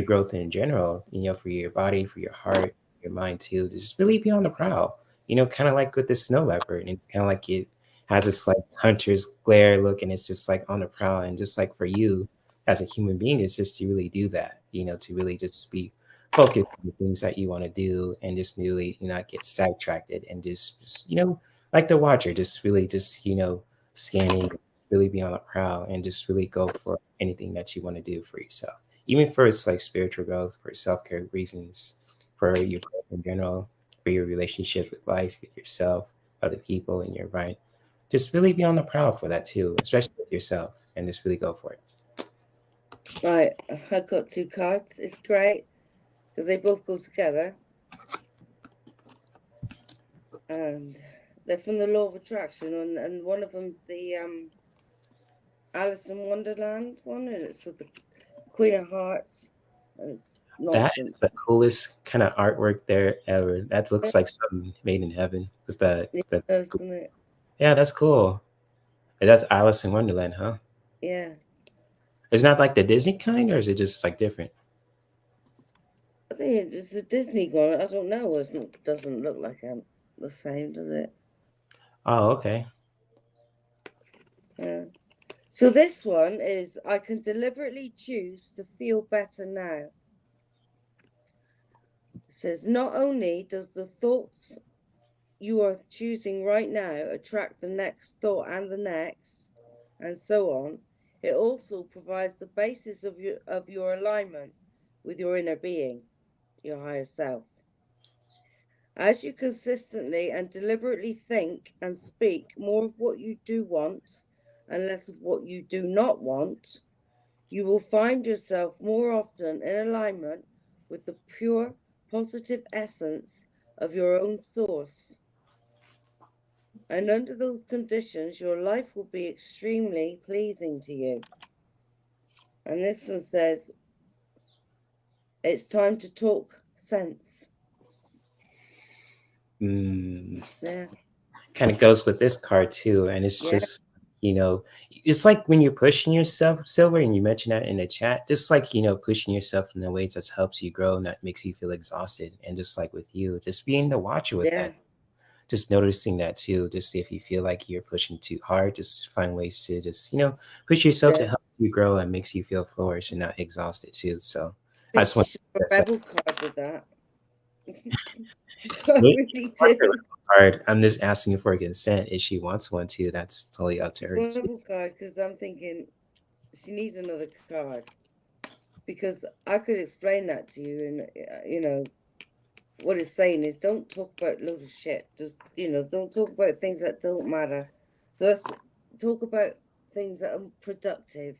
growth in general, for your body, for your heart, your mind, too. To just really be on the prowl, kind of like with the snow leopard. And it's kind of like it has this like hunter's glare look, and it's just like on the prowl. And just like for you as a human being, it's just to really do that, to really just be focused on the things that you want to do and just really not get sidetracked and just like the watcher, just really just scanning, really be on the prowl and just really go for anything that you want to do for yourself, even for it's like spiritual growth, for self-care reasons, for your growth in general, for your relationship with life, with yourself, other people, and your environment. Just really be on the prowl for that too, especially with yourself, and just really go for it. Right, I got 2 cards. It's great because they both go together. And they're from the Law of Attraction, and one of them's the Alice in Wonderland one, and it's with the Queen of Hearts, and it's That nonsense. is the coolest kind of artwork there ever. That looks like something made in heaven with the, It the does, doesn't it? yeah, that's cool. That's Alice in Wonderland, huh? Yeah. It's not like the Disney kind, or is it just like different? I think it's a Disney one. I don't know. It doesn't look like the same, does it? Oh, okay. Yeah. So this one is, I can deliberately choose to feel better now. It says, not only does the thoughts you are choosing right now attract the next thought and the next, and so on, it also provides the basis of your alignment with your inner being, your higher self. As you consistently and deliberately think and speak more of what you do want and less of what you do not want, you will find yourself more often in alignment with the pure, positive essence of your own source. And under those conditions, your life will be extremely pleasing to you. And this one says, it's time to talk sense. Yeah. Kind of goes with this card too, and it's just it's like when you're pushing yourself, Silver, and you mentioned that in the chat, just like pushing yourself in the ways that helps you grow and that makes you feel exhausted, and just like with you, just being the watcher with that, just noticing that too. Just if you feel like you're pushing too hard, just find ways to just push yourself to help you grow and makes you feel flourished and not exhausted too. So I just want a rebel card with that. I really do. Card. I'm just asking for consent. If she wants one too, that's totally up to her. Rebel card, because I'm thinking she needs another card. Because I could explain that to you, and what it's saying is, don't talk about loads of shit. Just don't talk about things that don't matter. So let's talk about things that are productive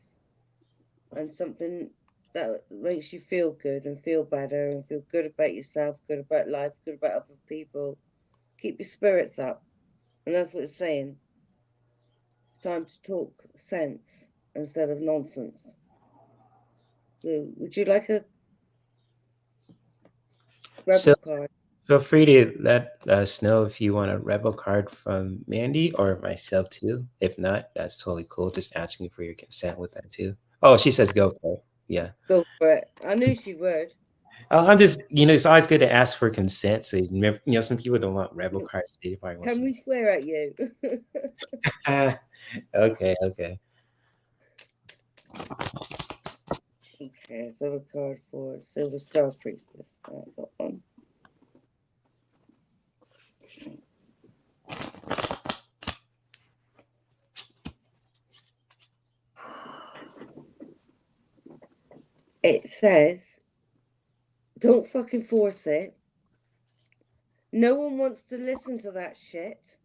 and something that makes you feel good and feel better and feel good about yourself, good about life, good about other people. Keep your spirits up. And that's what it's saying. It's time to talk sense instead of nonsense. So would you like a rebel card? Feel free to let us know if you want a rebel card from Mandy or myself too. If not, that's totally cool. Just asking for your consent with that too. Oh, she says go for it. Yeah. Go for it. I knew she would. I'm just, it's always good to ask for consent. So, you remember, some people don't want rebel cards. They probably want Can some. we swear at you? Ah, okay, okay. Okay, so a card for Silver Star Priestess. I got one. It says, don't fucking force it. No one wants to listen to that shit.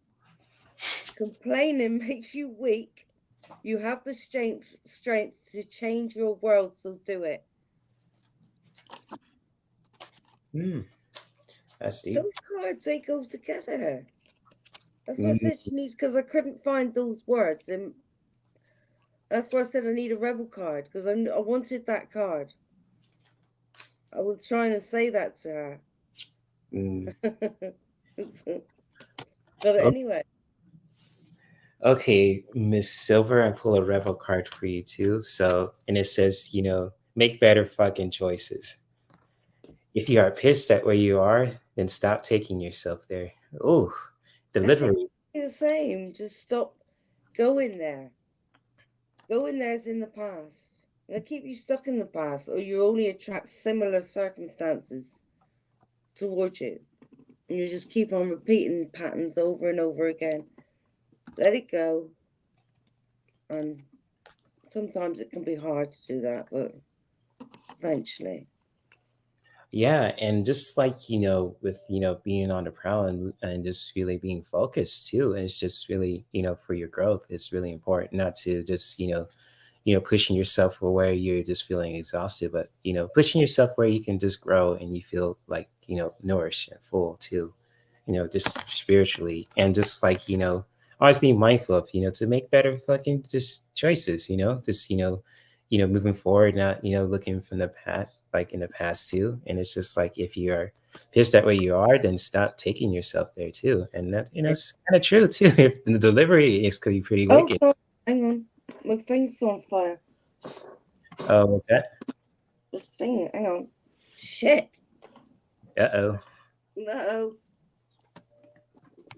Complaining makes you weak. You have the strength to change your world, so do it. That's deep. Those cards, they go together. That's what I said she needs, because I couldn't find those words. And that's why I said I need a rebel card, because I wanted that card. I was trying to say that to her. But anyway. Okay, Miss Silver, I pull a rebel card for you too. So, and it says, make better fucking choices. If you are pissed at where you are, then stop taking yourself there. Oh, delivery. That's the same. Just stop going there. Going there's in the past. It'll keep you stuck in the past, or you only attract similar circumstances towards you. And you just keep on repeating patterns over and over again. Let it go. And sometimes it can be hard to do that, but eventually. Yeah, and just like with being on the prowl and just really being focused too, and it's just really for your growth, it's really important not to just pushing yourself where you're just feeling exhausted, but pushing yourself where you can just grow and you feel like nourished and full too, just spiritually, and just like always being mindful of to make better fucking just choices, just moving forward, not looking from the past, like in the past too. And it's just like if you are pissed at where you are, then stop taking yourself there too. And that it's kind of true too. If the delivery is could be pretty wicked. Oh, hang on. My thing's on fire. Oh, what's that? This thing, hang on. Shit. Uh-oh. No.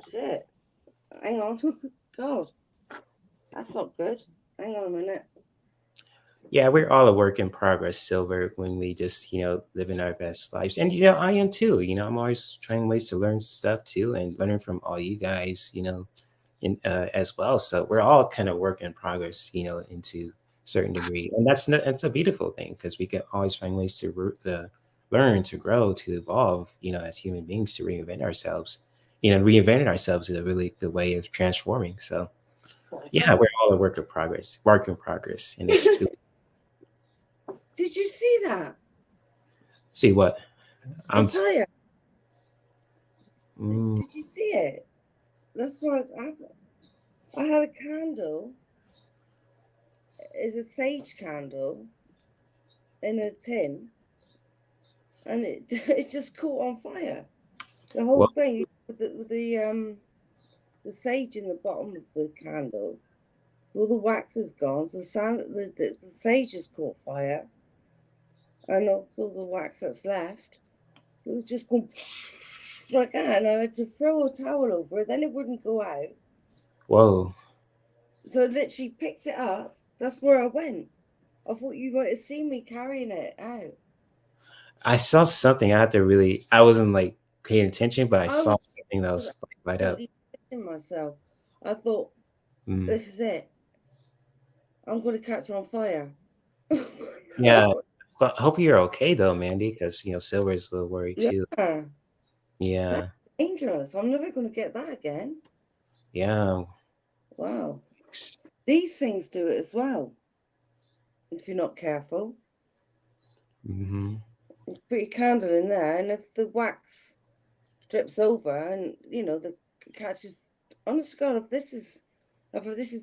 Shit. Hang on. God. That's not good. Hang on a minute. Yeah, we're all a work in progress, Silver, when we just, living our best lives. And, I am too. I'm always trying ways to learn stuff too and learning from all you guys, as well. So we're all kind of work in progress, into a certain degree. And that's a beautiful thing because we can always find ways to learn, to grow, to evolve, as human beings, to reinvent ourselves. Reinventing ourselves is a really good way of transforming. So, yeah, we're all a work in progress. And it's Did you see that? See what? The fire. Did you see it? That's what I had a candle. It's a sage candle in a tin, and it just caught on fire. The whole thing with the sage in the bottom of the candle. So all the wax is gone. So the sage has caught fire, and also the wax that's left. It was just going like that, and I had to throw a towel over it. Then it wouldn't go out. Whoa. So I literally picked it up. That's where I went. I thought you might have seen me carrying it out. I saw something. I wasn't like paying attention, but I saw something that was like light up. Myself. I thought, this is it. I'm going to catch on fire. Yeah. I hope you're okay though, Mandy, because Silver is a little worried too. Yeah. That's dangerous. I'm never going to get that again. Yeah. Wow. These things do it as well. If you're not careful. Put your candle in there, and if the wax drips over and the catches, honest God, if this is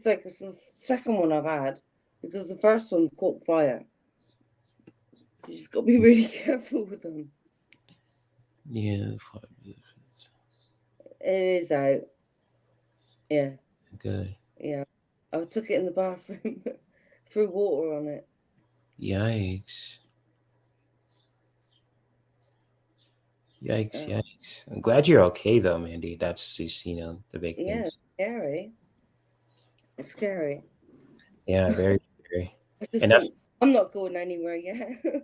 like the second one I've had, because the first one caught fire. So you just got to be really careful with them. Yeah. It is out. Yeah. Good. Yeah. I took it in the bathroom. Threw water on it. Yikes. Yikes, yikes. I'm glad you're okay though, Mandy. That's just, the big Yeah, things. scary. It's scary. Yeah, very scary. I just And think that's I'm not going anywhere yet. I'm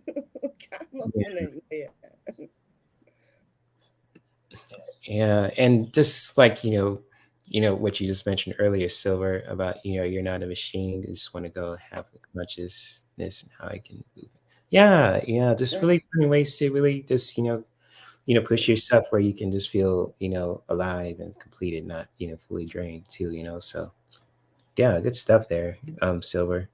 not yeah, going anywhere yet. yeah. And just like, what you just mentioned earlier, Silver, about, you're not a machine. You just want to go have the consciousness and how I can move. Yeah, yeah. Just really finding ways to really just, push yourself where you can just feel, alive and completed, not, fully drained too, So yeah, good stuff there, Silver.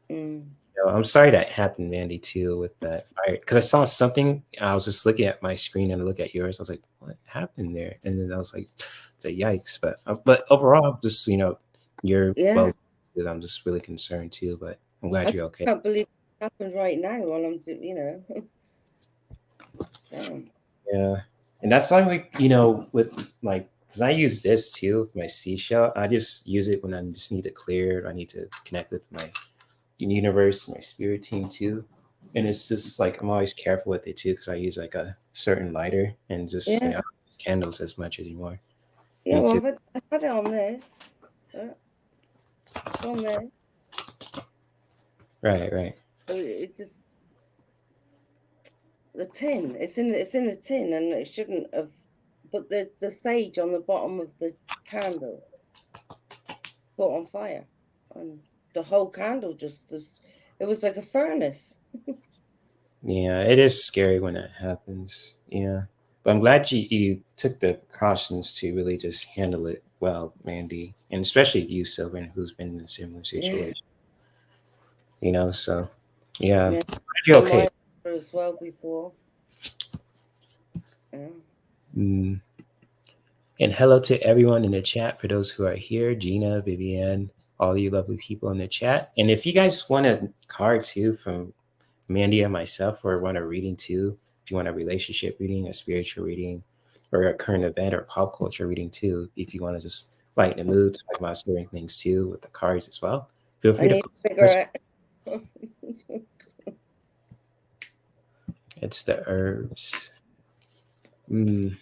Mm. I'm sorry that happened, Mandy, too, with that fire. Because I saw something. I was just looking at my screen and I look at yours. I was like, "What happened there?" And then I was like, "It's a yikes!" But overall, just you're Yeah. well. I'm just really concerned too. But I'm glad I you're just okay. can't believe it happened right now while I'm doing. Damn. Yeah, and that's like with like because I use this too with my seashell. I just use it when I just need to clear. I need to connect with my universe, my spirit team too. And it's just like I'm always careful with it too because I use like a certain lighter and just Yeah. candles as much as you want. Yeah, Me well, too. I've had it on this. It's on there. Right, right. So it just the tin. It's in a tin, and it shouldn't have. But the sage on the bottom of the candle caught on fire, and the whole candle just this. It was like a furnace. Yeah, it is scary when that happens. Yeah. But I'm glad you took the precautions to really just handle it well, Mandy. And especially you, Sylvan, who's been in a similar Yeah, situation. So yeah. yeah. Glad you're And okay. my as well before. Yeah. Mm. And hello to everyone in the chat for those who are here, Gina, Vivienne, all you lovely people in the chat. And if you guys want a card too from Mandy and myself, or want a reading too, if you want a relationship reading, a spiritual reading, or a current event or pop culture reading too, if you want to just lighten the mood, talk about certain things too with the cards as well, feel I free to need post a the question. cigarette. It's the herbs. Mm.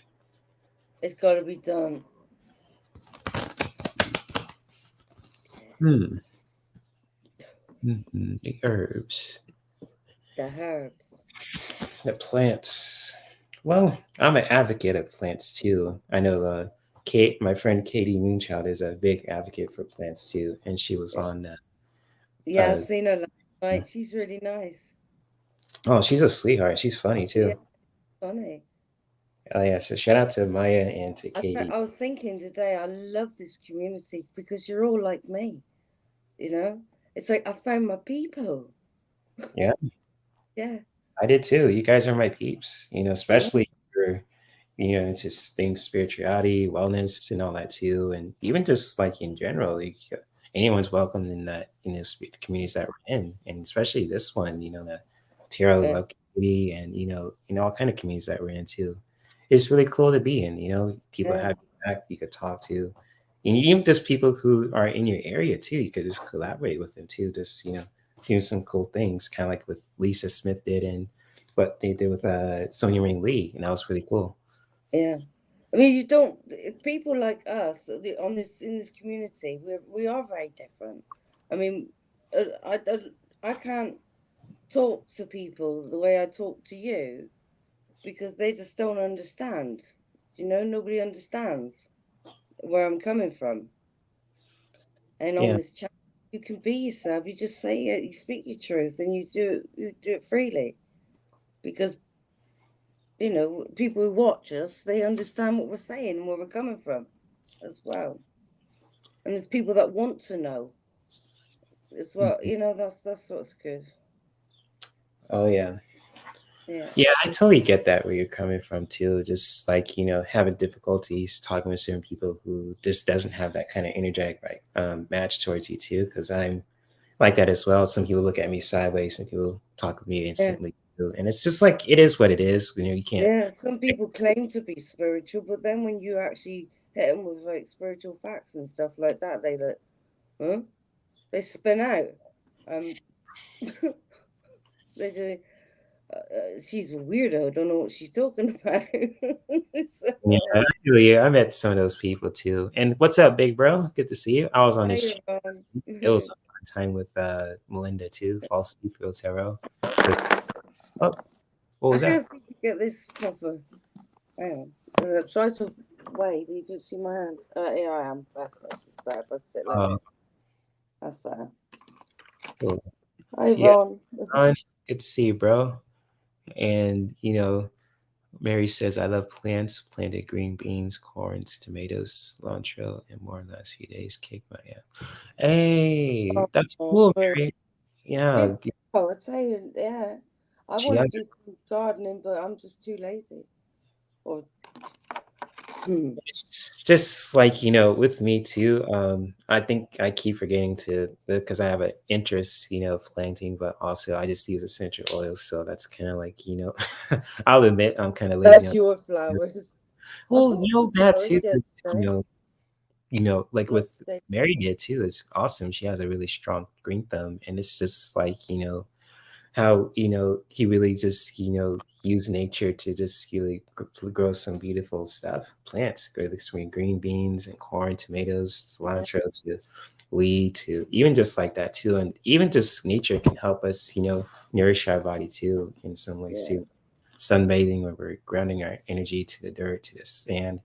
It's got to be done. Hmm. The herbs. The herbs. The plants. Well, I'm an advocate of plants too. I know Kate, my friend Katie Moonchild, is a big advocate for plants too, and she was on that. Yeah, I've seen her last night. She's really nice. Oh, she's a sweetheart. She's funny Yeah, too. funny. Oh yeah. So shout out to Maya and to Katie. I was thinking today, I love this community because you're all like me, you know? It's like I found my people. Yeah, Yeah, I did too. You guys are my peeps. yeah, Especially for it's just things spirituality, wellness, and all that too, and even just like in general, like, anyone's welcome in that communities that we're in, and especially this one. The Tarot yeah, Love community, and all kind of communities that we're in too. It's really cool to be in. People yeah, have your back, you could talk to, and even just people who are in your area too. You could just collaborate with them too. Just do some cool things, kind of like what Lisa Smith did and what they did with Sonja Rayne Lee, and that was really cool. yeah. I mean, you don't, people like us on this, in this community, we are very different. I mean, I can't talk to people the way I talk to you because they just don't understand. Nobody understands where I'm coming from. And on Yeah. this channel, you can be yourself. You just say it. You speak your truth, and you do it freely, because people who watch us, they understand what we're saying and where we're coming from, as well. And there's people that want to know as well. That's what's good. Oh yeah. Yeah, Yeah, I totally get that where you're coming from too. Just like, having difficulties talking with certain people who just doesn't have that kind of energetic match towards you too. Cause I'm like that as well. Some people look at me sideways, some people talk with me yeah, instantly. And it's just like, it is what it is. You know, you can't. Yeah, some people claim to be spiritual, but then when you actually hit them with like spiritual facts and stuff like that, they look, huh? They spin out. They do. She's a weirdo. Don't know what she's talking about. So, Yeah, I met some of those people too. And what's up, big bro? Good to see you. I was on this. hey, It was a fun time with Melinda too. False Field Tarot. Oh, what was I can't that? seem to get this proper. Hang on. I try to wave. You can see my hand. Here I am. This is better. If I sit like this. That's better. Cool. Hi, Yes, Ron. good to see you, bro. And you know, Mary says, I love plants, planted green beans, corns, tomatoes, cilantro, and more in the last few days. Cake my Hey, that's cool, Mary. Yeah. Oh, I tell you, yeah. I She want has to do some gardening, but I'm just too lazy. Or It's just like, you know, with me too. I think I keep forgetting to, because I have an interest, you know, of planting, but also I just use essential oils. So that's kind of like, you know, I'll admit I'm kind of lazy that's on. your flowers. I Well, bought you know some that flowers too. 'Cause, yesterday. like with Yesterday. Mary did too. It's awesome. She has a really strong green thumb, and it's just like, you know, how, you know, he really just, you know, use nature to just really grow some beautiful stuff, plants, grow this green beans and corn, tomatoes, cilantro, to weed, to even just like that too. And even just nature can help us, you know, nourish our body too in some ways Yeah. too. Sunbathing, where we're grounding our energy to the dirt, to the sand,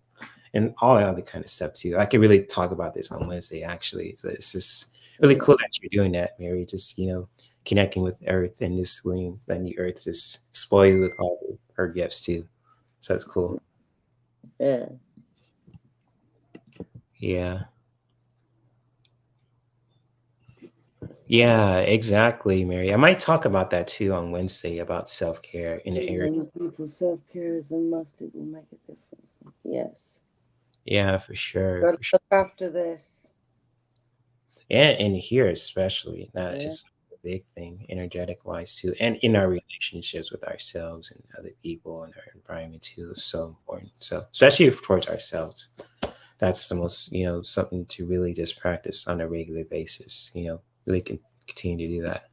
and all that other kind of stuff too. I could really talk about this on Wednesday actually. So it's just really cool that you're doing that, Mary. Just, you know, connecting with Earth and just letting the Earth just spoil you with all her gifts too. So it's cool. Yeah. Yeah. Yeah, exactly, Mary. I might talk about that too on Wednesday about self-care in the area. People, self-care is a must. It will make a difference. Yes. Yeah, for sure. Gotta For sure. look after this. And here especially, that Yeah. is a big thing, energetic wise too, and in our relationships with ourselves and other people and our environment too is so important. So especially towards ourselves, that's the most, you know, something to really just practice on a regular basis. You know, really can continue to do that.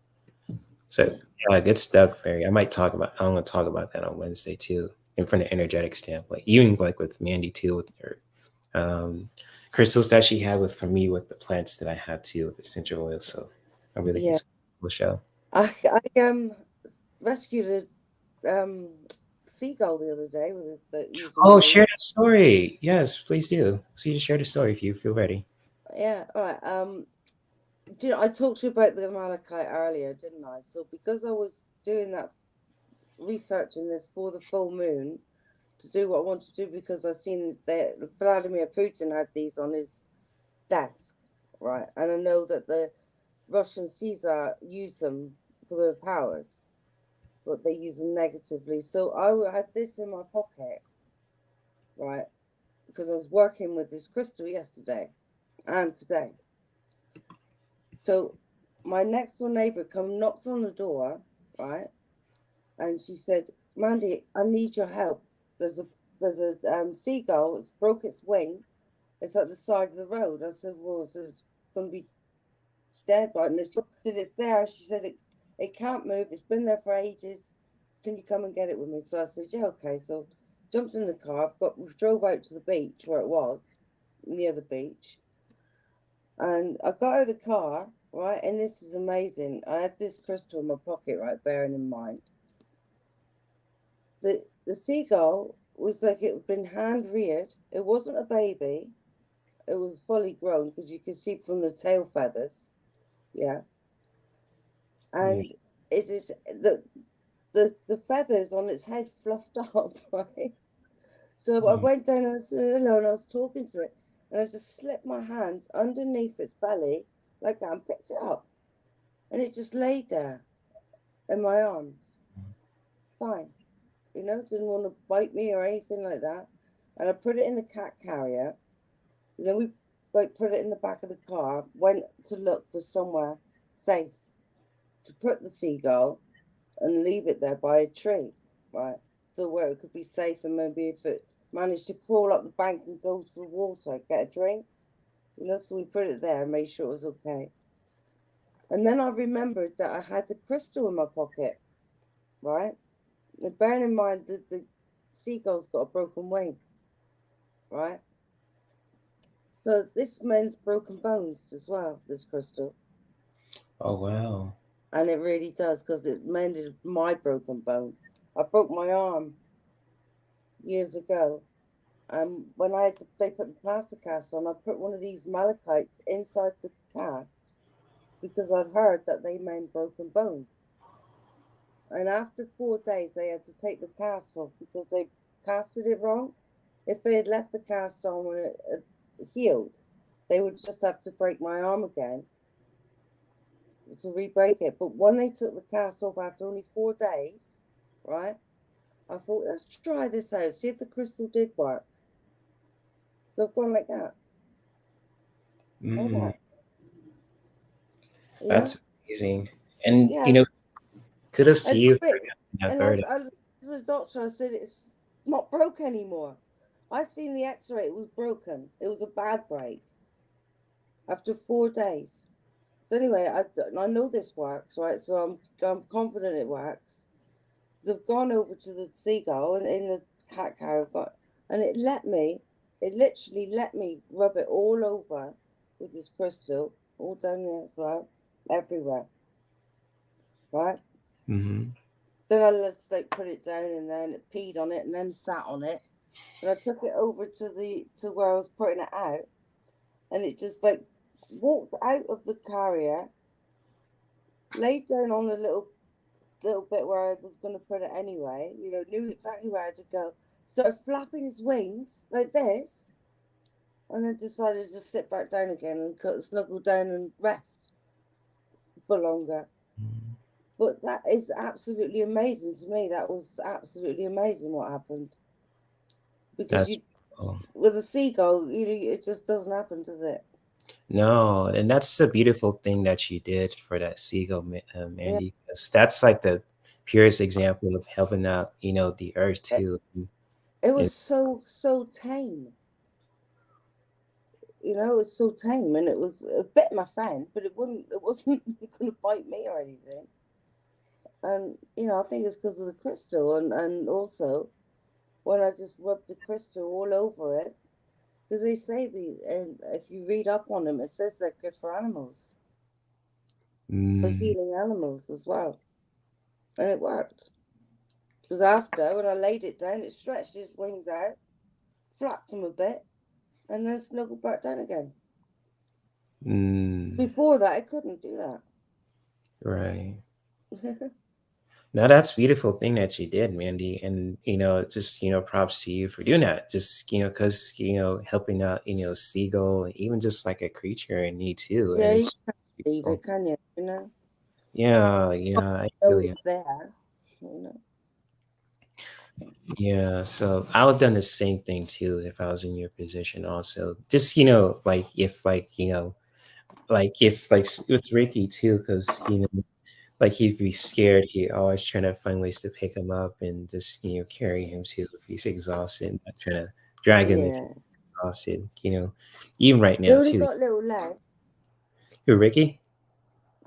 So yeah, good stuff, Mary. I'm gonna talk about that on Wednesday too, and from the energetic standpoint, even like with Mandy too, with her um, crystals that she had with for me with the plants that I have too with essential oils. So I really think Yeah. it's a cool show. I rescued a seagull the other day with using Oh, share rings. that story. Yes, please do. So you just share the story if you feel ready. Yeah. All right. Do you know, I talked to you about the Malachite earlier, didn't I? So because I was doing that researching this for the full moon to do what I wanted to do, because I seen that Vladimir Putin had these on his desk, right? And I know that the Russian Caesar use them for their powers, but they use them negatively. So I had this in my pocket, right? Because I was working with this crystal yesterday and today. So my next door neighbor knocks on the door, right? And she said, Mandy, I need your help. There's a seagull. It's broke its wing. It's at the side of the road. I said, well, so it's going to be dead right now. She said, it's there. She said, it can't move. It's been there for ages. Can you come and get it with me? So I said, yeah, okay. So jumped in the car. We drove out to the beach where it was, near the beach. And I got out of the car, right? And this is amazing. I had this crystal in my pocket, right? Bearing in mind. The seagull was like it had been hand reared. It wasn't a baby. It was fully grown because you could see from the tail feathers. Yeah. Yeah. And it is the feathers on its head fluffed up, right? So I went down and I said hello and I was talking to it. And I just slipped my hands underneath its belly like that and picked it up. And it just laid there in my arms. Fine. You know, didn't want to bite me or anything like that. And I put it in the cat carrier. You know, we put it in the back of the car, went to look for somewhere safe to put the seagull. and leave it there by a tree, right? So where it could be safe, and maybe if it managed to crawl up the bank and go to the water, get a drink, you know, so we put it there and made sure it was okay. And then I remembered that I had the crystal in my pocket, right? And bearing in mind that the seagull's got a broken wing, right? So this mends broken bones as well, this crystal. Oh, wow. And it really does, because it mended my broken bone. I broke my arm years ago. And when they put the plaster cast on, I put one of these malachites inside the cast because I'd heard that they mend broken bones. And after 4 days, they had to take the cast off because they casted it wrong. If they had left the cast on when it healed, they would just have to break my arm again to re-break it. But when they took the cast off after only 4 days, right, I thought, let's try this out, see if the crystal did work. So I've gone like that. Like that. That's amazing. And, yeah. you know, kudos to you. And I to the doctor, I said, it's not broke anymore. I seen the x-ray, it was broken. It was a bad break after 4 days. So anyway, I know this works, right? So I'm confident it works. So I've gone over to the seagull and in the cat cow, and it literally let me rub it all over with this crystal, all down there as well, everywhere. Right? Mm-hmm. Then I just put it down in there, and it peed on it and then sat on it. And I took it over to where I was putting it out, and it just walked out of the carrier, laid down on the little bit where I was going to put it anyway, you know, knew exactly where to go, started flapping his wings like this, and then decided to sit back down again and snuggle down and rest for longer. Mm-hmm. But that is absolutely amazing to me. That was absolutely amazing what happened. Because with a seagull, it just doesn't happen, does it? No, and that's a beautiful thing that you did for that seagull, Mandy. Yeah. That's like the purest example of helping out, you know, the earth too. It was so tame. You know, it was so tame, and it bit my friend, but it wasn't going to bite me or anything. And you know, I think it's because of the crystal, and also when I just rubbed the crystal all over it. Because they say and if you read up on them, it says they're good for animals, for healing animals as well. And it worked. Because after, when I laid it down, it stretched its wings out, flapped them a bit, and then snuggled back down again. Before that, I couldn't do that. Right. Now that's a beautiful thing that you did, Mandy. And, you know, just, you know, props to you for doing that. Just, you know, because, you know, helping out, you know, seagull, and even just like a creature in need too. Yeah, and you can't leave it, can you? You know? Yeah, I know it's there, you know? Yeah, so I would have done the same thing too if I was in your position also. Just, you know, like if you know, like if with Ricky too, because you know, like he'd be scared, he always trying to find ways to pick him up and just, you know, carry him too if he's exhausted, not trying to drag him if he's exhausted, you know. Even right now he only too. got little legs. Who, Ricky?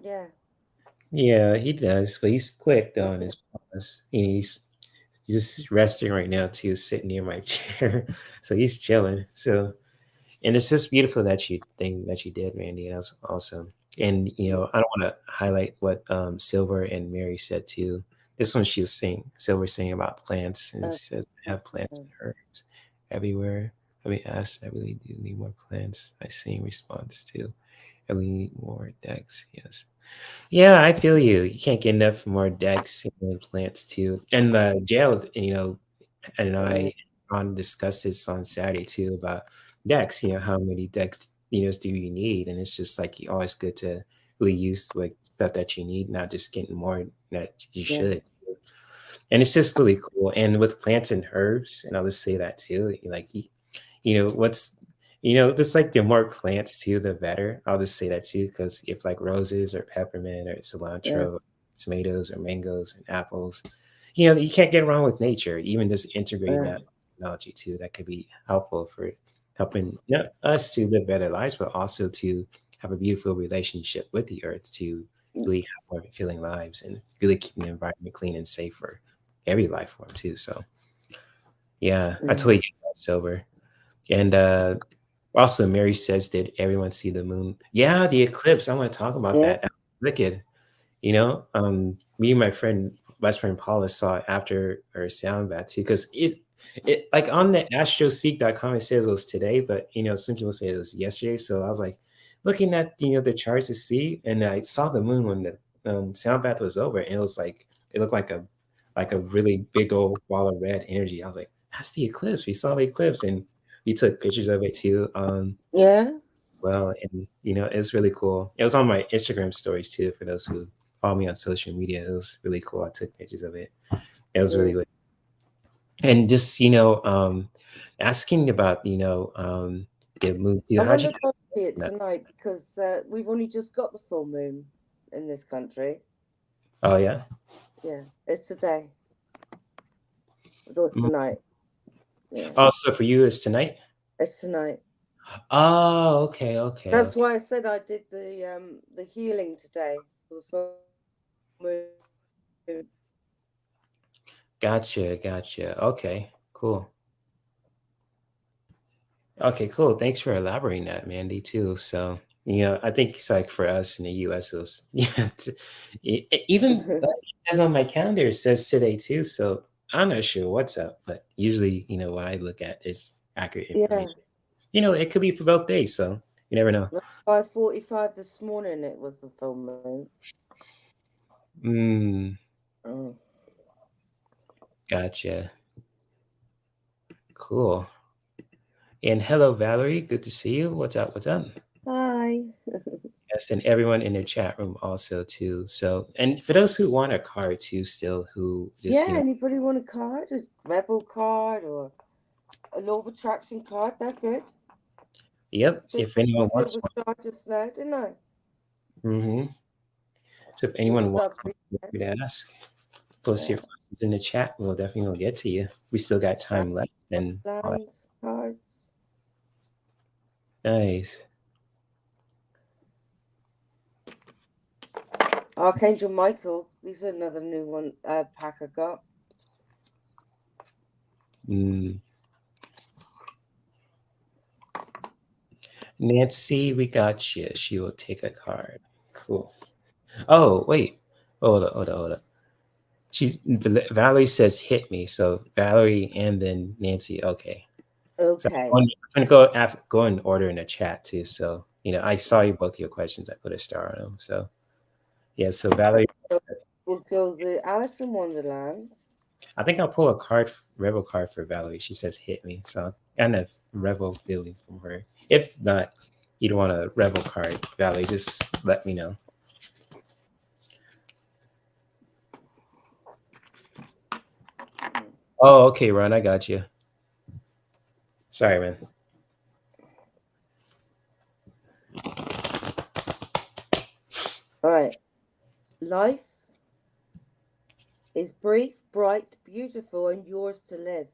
Yeah. Yeah, he does, but he's quick though on his paws. He's just resting right now too, sitting near my chair. So he's chilling. So, and it's just beautiful that you did, Randy. And that's awesome. And you know, I don't want to highlight what Silver and Mary said too. This one she was saying, Silver saying about plants, and she says, "I have plants and herbs everywhere. I mean, I really do need more plants." I sing response to, "I really need more decks." Yes. Yeah, I feel you. You can't get enough more decks and plants too. And the jail, you know, and I discussed this on Saturday too about decks, you know, how many decks, you know, do you need? And it's just like always good to really use like stuff that you need, not just getting more that you should. And it's just really cool. And with plants and herbs, and I'll just say that too, like you know, just like the more plants too, the better. I'll just say that too, because if like roses or peppermint or cilantro, tomatoes or mangoes and apples. You can't get wrong with nature. Even just integrating that technology too, that could be helpful for helping us to live better lives, but also to have a beautiful relationship with the earth to really have more fulfilling lives and really keeping the environment clean and safe for every life form too. So yeah, I totally get that, Silver. And also, Mary says, "Did everyone see the moon?" Yeah, the eclipse. I want to talk about that. That was wicked. Me and my best friend Paula saw it after our sound bath too, because it like on the astroseek.com it says it was today, but some people say it was yesterday. So I was like looking at the charts to see, and I saw the moon when the sound bath was over, and it looked like a really big old ball of red energy. I was like, that's the eclipse. We saw the eclipse, and we took pictures of it too. Well, and it's really cool. It was on my Instagram stories too. For those who follow me on social media, it was really cool. I took pictures of it. It was really good. And just asking about the moon too. I'm How'd you going to see it tonight because we've only just got the full moon in this country. Oh yeah. Yeah, it's today. Or tonight. Yeah. Oh, so for you, it's tonight. It's tonight. Oh, okay. That's why I said I did the healing today for the full moon. Gotcha. Okay, cool. Okay, cool. Thanks for elaborating that, Mandy, too. So, I think it's like for us in the US, it was, even it says on my calendar, it says today too. So I'm not sure what's up, but usually, what I look at is accurate information. It could be for both days. So you never know. 5:45 this morning, it was the full moon. Gotcha. Cool. And hello, Valerie. Good to see you. What's up? Hi. Yes, and everyone in the chat room also too. So, and for those who want a card too, still who just anybody want a card, a rebel card or a law of attraction card? They're good. Yep. If anyone wants one, just now, didn't I? So if anyone wants me to ask, post your questions in the chat. We'll definitely get to you. We still got time left. And cards. Nice. Archangel Michael. These are another new one pack I got. Nancy, we got you. She will take a card. Cool. Oh, wait. Hold up. Valerie says hit me. So Valerie and then Nancy. Okay. So I'm going to go in order in the chat too. So, I saw you both your questions. I put a star on them. So, yeah. So Valerie. We'll go the Alice in Wonderland. I think I'll pull a rebel card for Valerie. She says hit me. So kind of rebel feeling from her. If not, you don't want a rebel card, Valerie, just let me know. Oh, okay, Ron, I got you. Sorry, man. All right. Life is brief, bright, beautiful, and yours to live.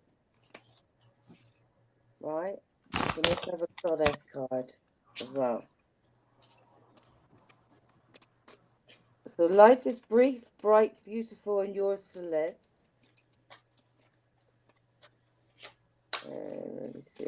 Right? So let's have a goddess card as well. So life is brief, bright, beautiful, and yours to live. Let me see.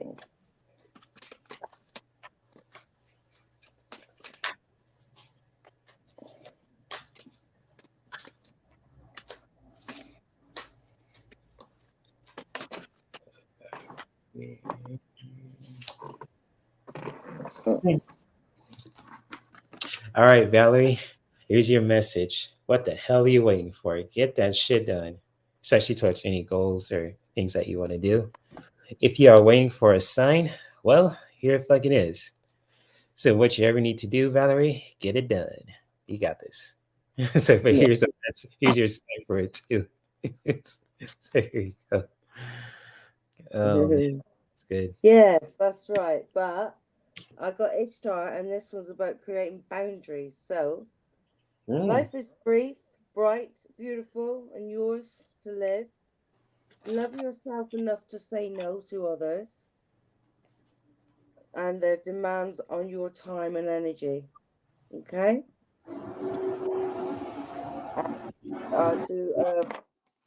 All right, Valerie, here's your message. What the hell are you waiting for? Get that shit done, especially towards any goals or things that you want to do. If you are waiting for a sign, well, here it fucking is. So what you ever need to do, Valerie, get it done. You got this. So but here's your sign for it too. So here you go. Oh man, it's good. Yes, that's right. But I got Ishtar, and this was about creating boundaries. So life is brief, bright, beautiful, and yours to live. Love yourself enough to say no to others and their demands on your time and energy. Okay?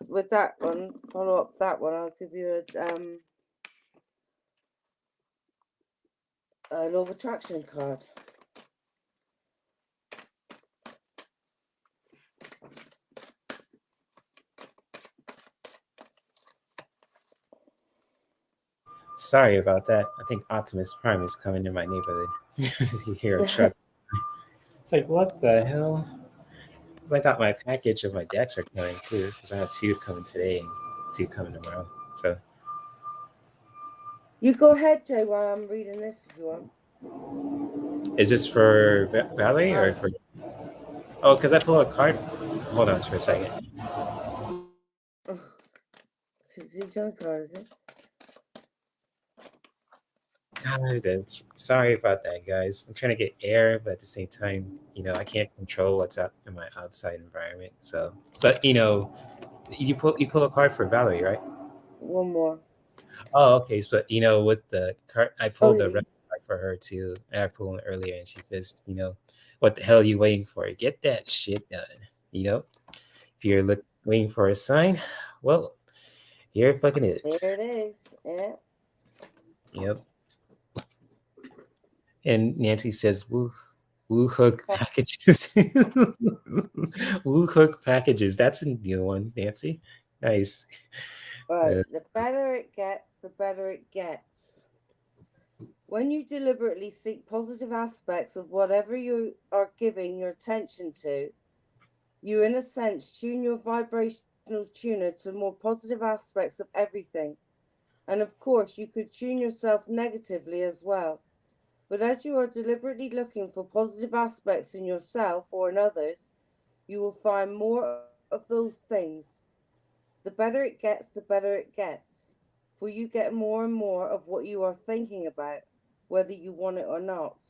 With that one, follow up that one, I'll give you a law of attraction card. Sorry about that. I think Optimus Prime is coming in my neighborhood. You hear a truck. It's like, what the hell? Because I thought my package of my decks are coming too. Because I have 2 coming today and 2 coming tomorrow. So You go ahead, Jay, while I'm reading this if you want. is this for Valerie or for? Oh, because I pull a card. Hold on for a second. It's a card, is it? God, sorry about that, guys. I'm trying to get air, but at the same time, I can't control what's up in my outside environment. So, but you pull a card for Valerie, right? One more. Oh, okay. So, with the card, I pulled the yeah. red card for her too. And I pulled it earlier, and she says, what the hell are you waiting for? Get that shit done. If you're waiting for a sign, well, here it fucking is. There it is. Yeah. Yep. And Nancy says, woo hook packages. Woo hook packages. That's a new one, Nancy. Nice. Right. The better it gets, the better it gets. When you deliberately seek positive aspects of whatever you are giving your attention to, you, in a sense, tune your vibrational tuner to more positive aspects of everything. And of course, you could tune yourself negatively as well. But as you are deliberately looking for positive aspects in yourself or in others, you will find more of those things. The better it gets, the better it gets. For you get more and more of what you are thinking about, whether you want it or not.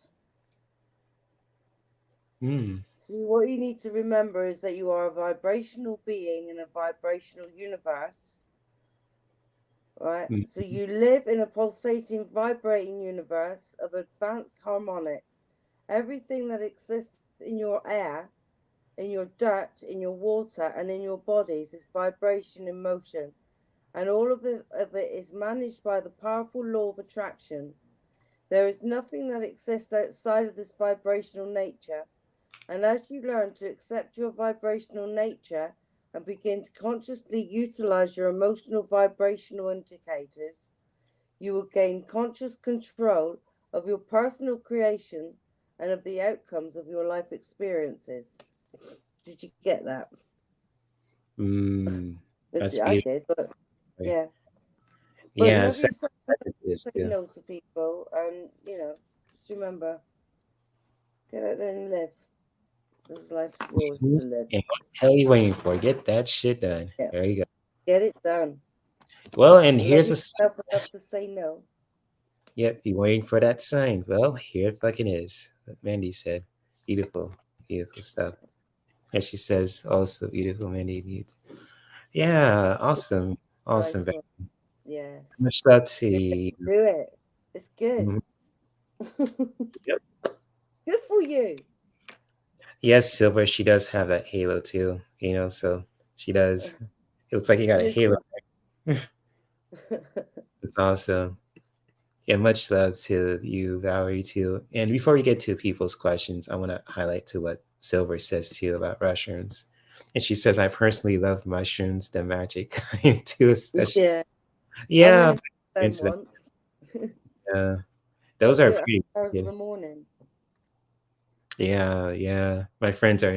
See, what you need to remember is that you are a vibrational being in a vibrational universe. Right? So you live in a pulsating, vibrating universe of advanced harmonics. Everything that exists in your air, in your dirt, in your water, and in your bodies is vibration in motion. And all of it is managed by the powerful law of attraction. There is nothing that exists outside of this vibrational nature. And as you learn to accept your vibrational nature and begin to consciously utilize your emotional vibrational indicators, you will gain conscious control of your personal creation and of the outcomes of your life experiences. Did you get that? That's I beautiful. did, but yeah. But Yeah, love yourself, say too. no to people, and just remember, get out there and live. Because life's yours to live. And what the hell are you waiting for? Get that shit done. Yeah. There you go. Get it done. Well, and Love here's a yourself enough to say no. Yep, you waiting for that sign. Well, here it fucking is. What Mandy said. Beautiful, beautiful stuff. And she says also beautiful, Mandy. Yeah, awesome. Awesome. Nice one. Yes. Much love to Do you. it. It's good. Yep. Good for you. Yes, Silver, she does have that halo too, so she does. It looks like you got a halo. It's awesome. Yeah, much love to you, Valerie, too. And before we get to people's questions, I want to highlight to what Silver says too about mushrooms. And she says, I personally love mushrooms, the magic kind too, especially. Yeah. Yeah. I went them once. Yeah. Those are pretty hours good. in the morning. Yeah, yeah. My friends are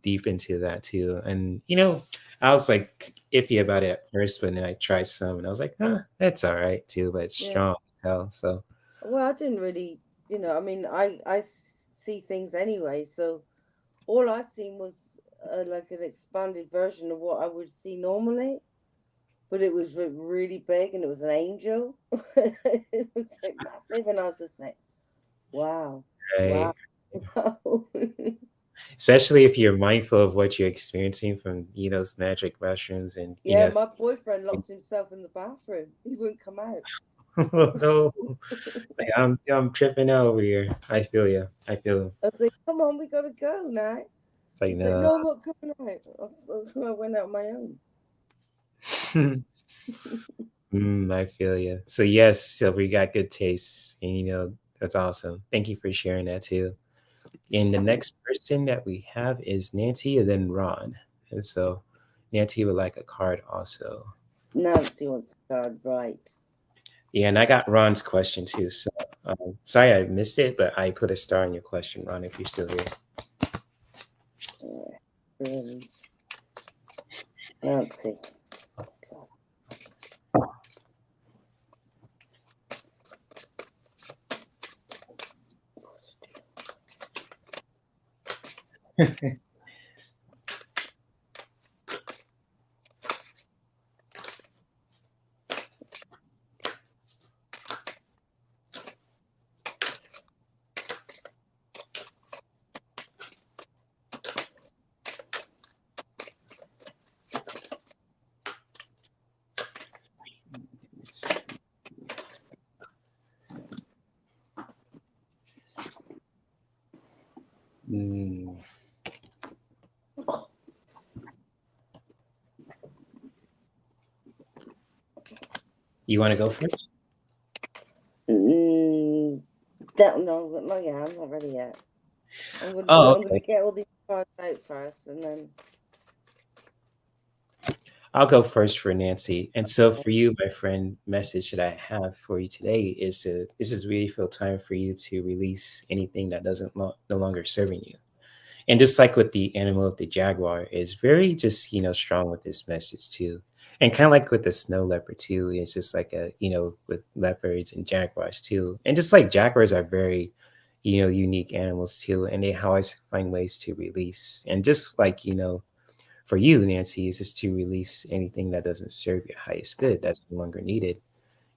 deep into that too. And I was like iffy about it at first, but then I tried some and I was like, that's all right too, but it's strong as hell. So well, I didn't really, I see things anyway, so all I seen was like an expanded version of what I would see normally, but it was really big and it was an angel. It was like massive, and I was just like, wow, right. wow. especially if you're mindful of what you're experiencing from, those magic mushrooms and, Yeah, my boyfriend locked himself in the bathroom. He wouldn't come out. no, like I'm tripping out over here. I feel you. I feel him. I was like, come on, we got to go now. It's like, He's no. like, no, I'm not coming out. So I went out on my own. I feel you. So yes, Silver, you got good taste, and that's awesome. Thank you for sharing that too. And the next person that we have is Nancy and then Ron. And so Nancy would like a card also. Nancy wants a card, right? Yeah, and I got Ron's question too. So sorry I missed it, but I put a star on your question, Ron, if you're still here. Nancy. You want to go first? No, not yet. I'm not ready yet. I'm going to get all these cards out first, and then I'll go first for Nancy. And so for you, my friend, message that I have for you today is this is really feel time for you to release anything that doesn't no longer serving you. And just like with the animal of the jaguar is very just, strong with this message too. And kind of like with the snow leopard too, it's just like with leopards and jaguars too. And just like jaguars are very, unique animals too. And they always find ways to release. And just like, for you, Nancy, is just to release anything that doesn't serve your highest good, that's no longer needed.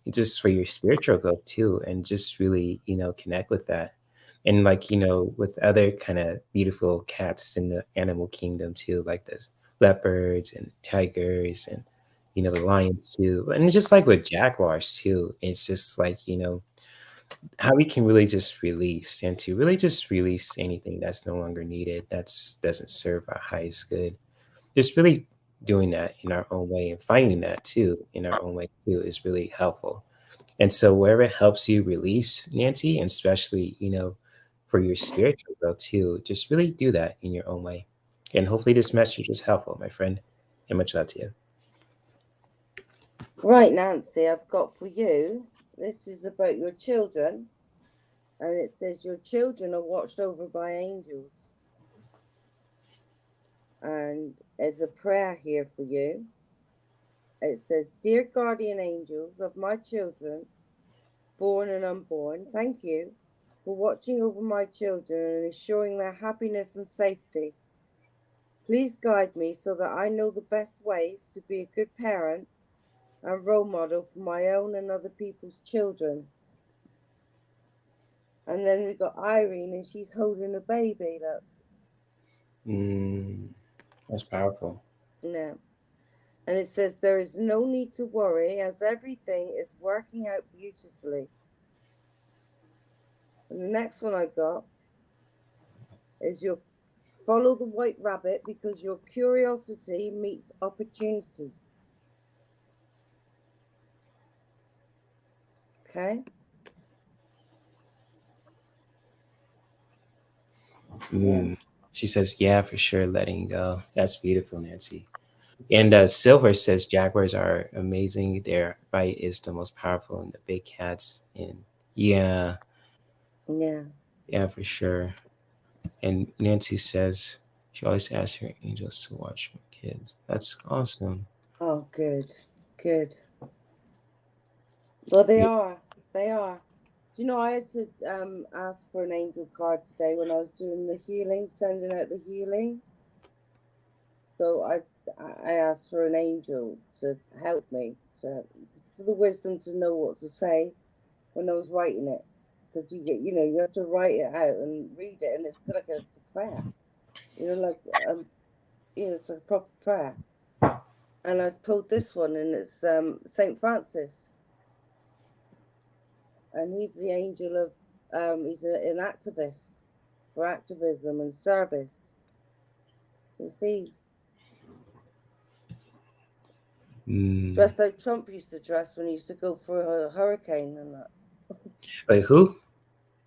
And just for your spiritual growth too. And just really, connect with that. And like, with other kind of beautiful cats in the animal kingdom too, like the leopards and tigers and, the lions too. And just like with jaguars too, it's just like, how we can really just release and to really just release anything that's no longer needed, that's doesn't serve our highest good. Just really doing that in our own way and finding that too in our own way too is really helpful. And so wherever it helps you release, Nancy, and especially, for your spiritual growth too, just really do that in your own way. And hopefully this message was helpful, my friend. And much love to you. Right, Nancy, I've got for you. This is about your children. And it says your children are watched over by angels. And there's a prayer here for you. It says, Dear guardian angels of my children, born and unborn, thank you for watching over my children and ensuring their happiness and safety. Please guide me so that I know the best ways to be a good parent and role model for my own and other people's children. And then we've got Irene, and she's holding a baby, look. That's powerful. Yeah. And it says, there is no need to worry as everything is working out beautifully. And the next one I got is your follow the white rabbit because your curiosity meets opportunity. Okay. Yeah. She says, yeah, for sure, letting go. That's beautiful, Nancy. And Silver says jaguars are amazing. Their bite is the most powerful in the big cats. And yeah, for sure. And Nancy says she always asks her angels to watch her kids. That's awesome. Oh, good. Well, they are. Do you know, I had to ask for an angel card today when I was doing the healing, sending out the healing. So I asked for an angel to help me, for the wisdom to know what to say when I was writing it. Because you have to write it out and read it, and it's like a prayer. like it's a proper prayer. And I pulled this one, and it's Saint Francis, and he's the angel of he's an activist for activism and service. You see, dressed like Trump used to dress when he used to go for a hurricane and that. Like who?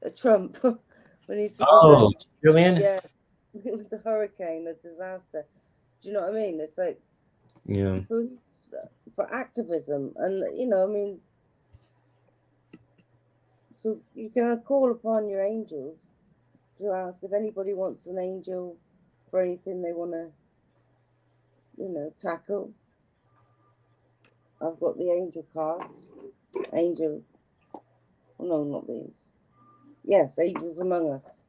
A Trump when he used to Oh, dress, Julian? yeah, with the hurricane, a disaster. Do you know what I mean? It's like, Yeah. so it's for activism, and I mean, so you can call upon your angels to ask if anybody wants an angel for anything they want to, tackle. I've got the angel cards. Angel, no, not these. Yes, angels among us.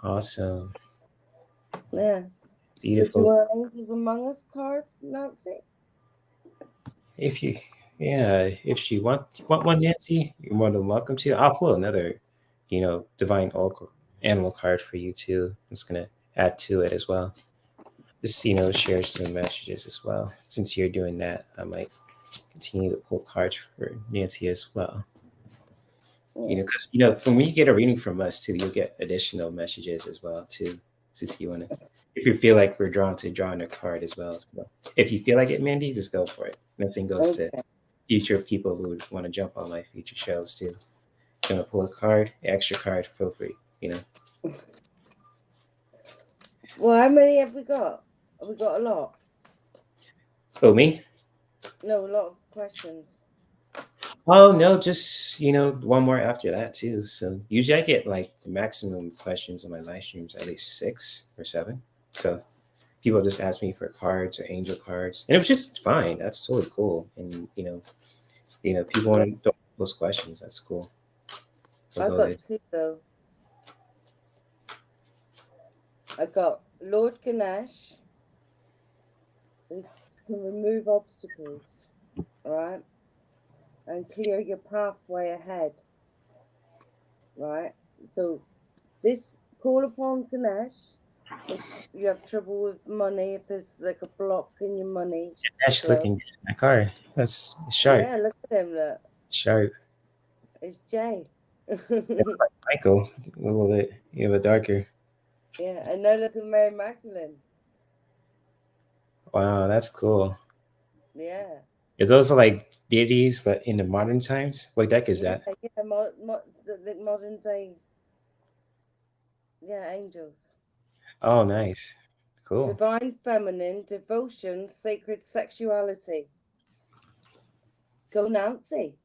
Awesome. Yeah. Beautiful. So do you want an angels among us card, Nancy? If you want one, Nancy, you're more than welcome to. I'll pull another, divine animal card for you too. I'm just gonna add to it as well. Just share some messages as well. Since you're doing that, I might continue to pull cards for Nancy as well. Because when you get a reading from us too, you'll get additional messages as well too. Since you want to, if you feel like we're drawn to drawing a card as well. So if you feel like it, Mandy, just go for it. Nothing goes to future people who would want to jump on my future shows too. If you want to pull a card, extra card, feel free. Well, how many have we got? Have we got a lot? Oh, me? No, a lot of questions. Oh no, just one more after that too. So usually I get like the maximum questions on my live streams, at least 6 or 7. So people just ask me for cards or angel cards, and it was just fine. That's totally cool. And people want to those questions. That's cool. I got 2 though. I got Lord Ganesh, who can remove obstacles, right, and clear your pathway ahead, right? So this call upon Ganesh. If you have trouble with money, if there's like a block in your money. Ganesh looking good in that card. That's sharp. Yeah, look at him. Look. Sharp. It's Jay. Like Michael, a little bit. You have a darker. Yeah, and now look at Mary Magdalene. Wow, that's cool. Yeah. Is those like deities, but in the modern times? What deck is that? Yeah, the modern day. Yeah, angels. Oh, nice. Cool. Divine feminine, devotion, sacred sexuality. Go Nancy.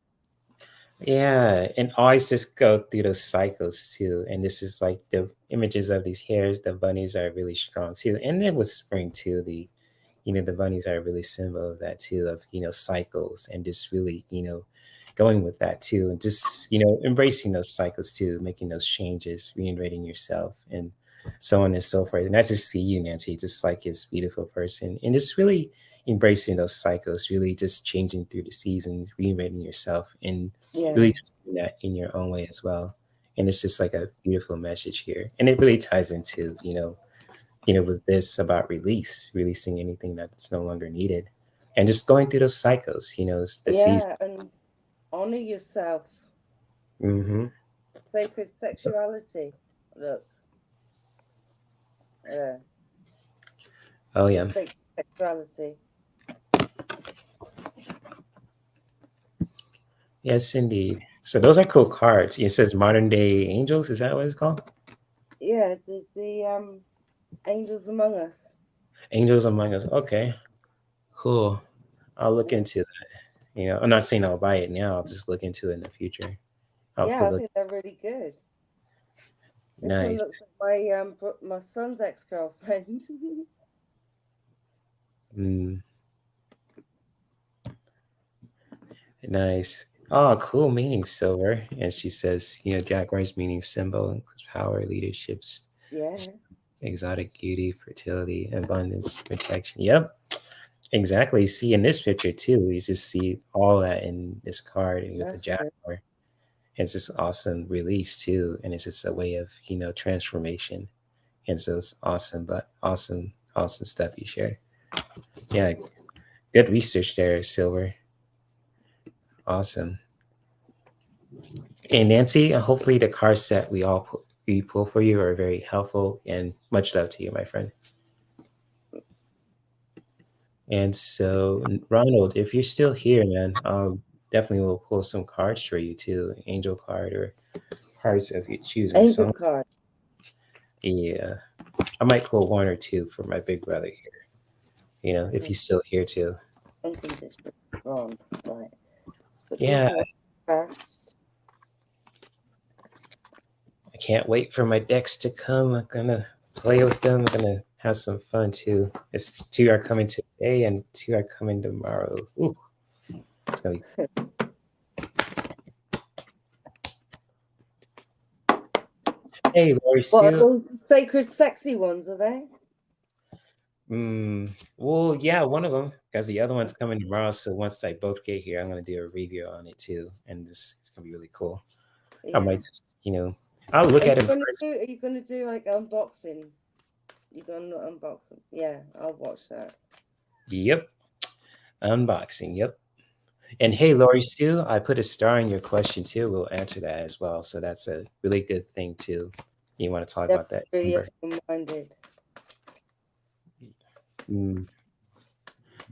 Yeah, and always just go through those cycles too. And this is like the images of these hairs. The bunnies are really strong too. And then with spring too, the bunnies are really symbol of that too, of cycles, and just really going with that too, and just embracing those cycles too, making those changes, reinventing yourself, and so on and so forth. And nice to see you, Nancy, just like this beautiful person, and just really embracing those cycles, really just changing through the seasons, reinventing yourself, and really just doing that in your own way as well. And it's just like a beautiful message here, and it really ties into with this about releasing anything that's no longer needed, and just going through those cycles. And honor yourself. Mm-hmm. Sacred sexuality. Look. Yeah. Oh yeah. Sacred sexuality. Yes, indeed. So those are cool cards. It says modern day angels. Is that what it's called? Yeah, the angels among us. Angels among us. Okay. Cool. I'll look into that. I'm not saying I'll buy it now. I'll just look into it in the future. I think they're really good. This one looks like my son's ex-girlfriend. Nice. Oh, cool. Meaning silver. And she says, Jaguar's meaning symbol, power, leadership, exotic beauty, fertility, abundance, protection. Yep. Exactly. See in this picture too, you just see all that in this card with the Jaguar. It's this awesome release too, and it's just a way of transformation. And so it's awesome, but awesome stuff you shared. Yeah, good research there, Silver. Awesome. And Nancy, hopefully the card set we pull for you are very helpful, and much love to you, my friend. And so, Ronald, if you're still here, man, definitely will pull some cards for you too, angel card or cards of your choosing. Angel card. Yeah, I might pull one or two for my big brother here. If he's still here too. Unconditional. Wrong. Right. Yeah. First. I can't wait for my decks to come. I'm gonna play with them. I'm gonna have some fun too. It's 2 are coming today and 2 are coming tomorrow. Ooh, it's gonna be. Hey, Lori Sue. What, those sacred, sexy ones, are they? Well, yeah, one of them, because the other one's coming tomorrow. So once they both get here, I'm gonna do a review on it too, and it's gonna be really cool. Yeah. I might just, I'll look at it first. Are you gonna do like unboxing? You gonna unbox them? Yeah, I'll watch that. Yep, unboxing. Yep. And hey, Lori Sue, I put a star in your question too. We'll answer that as well. So that's a really good thing too. You want to talk about that? Really open-minded.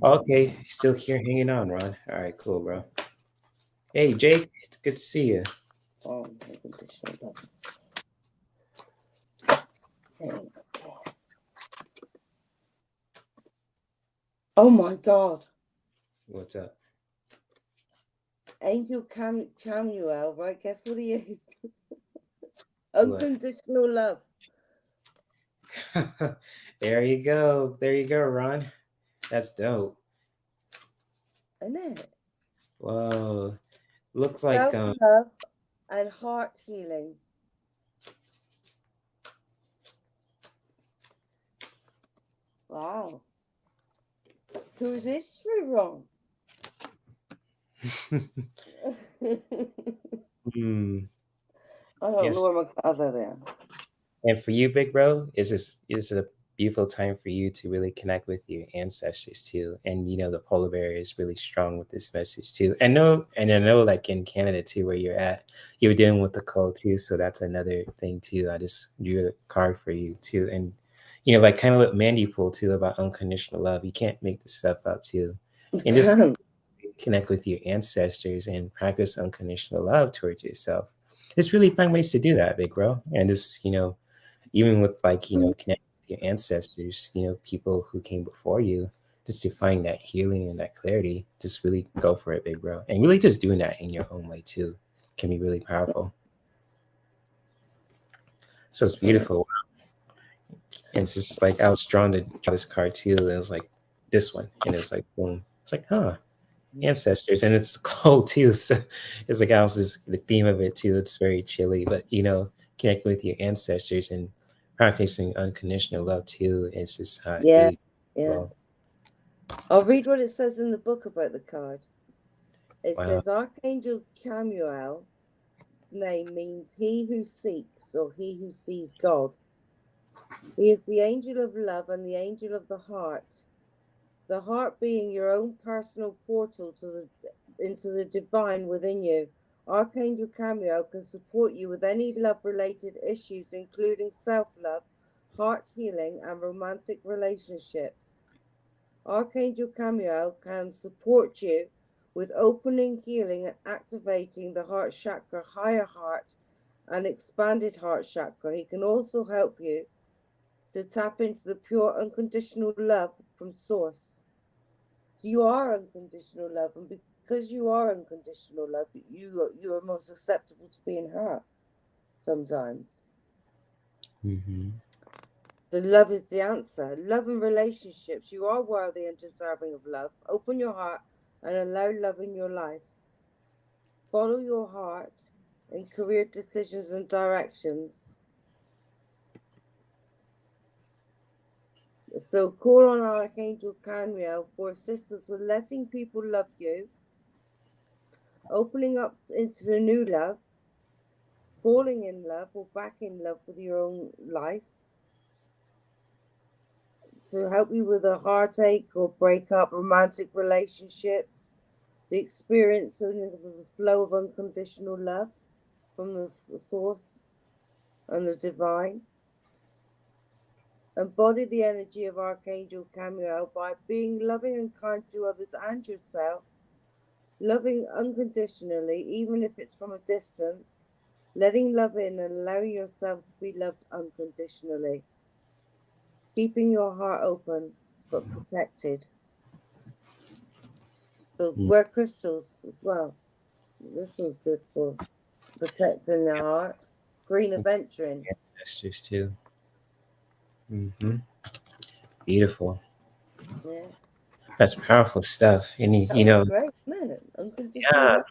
Okay, still here hanging on, Ron. All right, cool, bro. Hey, Jake, it's good to see you. Oh my God. What's up? Angel Camuel, right? Guess what he is? Unconditional love. There you go, Ron. That's dope. Isn't it? Whoa, looks like self-love and heart healing. Wow. So is history wrong? I don't know where my cards are there. And for you, big bro, is a beautiful time for you to really connect with your ancestors too. And the polar bear is really strong with this message too. I know like in Canada too, where you're at, you're dealing with the cold too. So that's another thing too. I just drew a card for you too. And like kind of what Mandy pulled too about unconditional love. You can't make this stuff up too. And just connect with your ancestors and practice unconditional love towards yourself. It's really fun ways to do that, big bro. And just, even with like, connecting with your ancestors, people who came before you, just to find that healing and that clarity, just really go for it, big bro. And really just doing that in your own way too can be really powerful. So it's beautiful. And it's just like, I was drawn to draw this card too. And it was like this one. And it's like, boom. It's like, ancestors. And it's cold too. So it's like, the theme of it too. It's very chilly, but connecting with your ancestors and practicing unconditional love too. It's just really well. I'll read what it says in the book about the card. It says Archangel Camuel's name means he who seeks or he who sees God. He is the angel of love and the angel of the heart. The heart being your own personal portal into the divine within you. Archangel Camuel can support you with any love-related issues, including self-love, heart healing, and romantic relationships. Archangel Camuel can support you with opening, healing, and activating the heart chakra, higher heart, and expanded heart chakra. He can also help you to tap into the pure unconditional love from source. So you are unconditional love, and because you are unconditional love, you are most susceptible to being hurt sometimes. So love is the answer. Love and relationships. You are worthy and deserving of love. Open your heart and allow love in your life. Follow your heart in career decisions and directions. So call on Archangel Camuel for assistance with letting people love you, opening up into the new love, falling in love or back in love with your own life, to help you with a heartache or breakup, romantic relationships, the experience of the flow of unconditional love from the source and the divine. Embody the energy of Archangel Camuel by being loving and kind to others and yourself, loving unconditionally, even if it's from a distance, letting love in and allowing yourself to be loved unconditionally. Keeping your heart open, but protected. So wear crystals as well. This one's good for protecting the heart. Green aventurine. Ancestors too. Beautiful. Yeah. That's powerful stuff. And you know, great, man. Unconditional.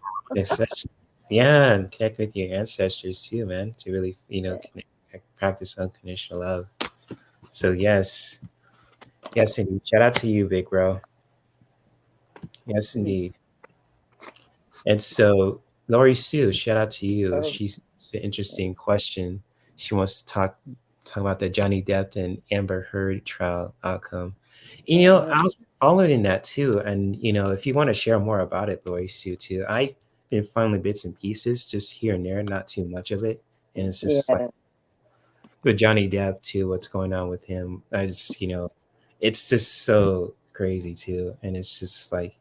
Yeah, and connect with your ancestors too, man. To really, practice unconditional love. So yes, indeed. Shout out to you, big bro. Yes, indeed. And so, Lori Sue, shout out to you. She's an interesting question. She wants to talk about the Johnny Depp and Amber Heard trial outcome. I was following that too. And if you want to share more about it, Lori Sue, too, I've been finding bits and pieces just here and there, not too much of it. And it's just like with Johnny Depp too, what's going on with him. I just, it's just so crazy too. And it's just like,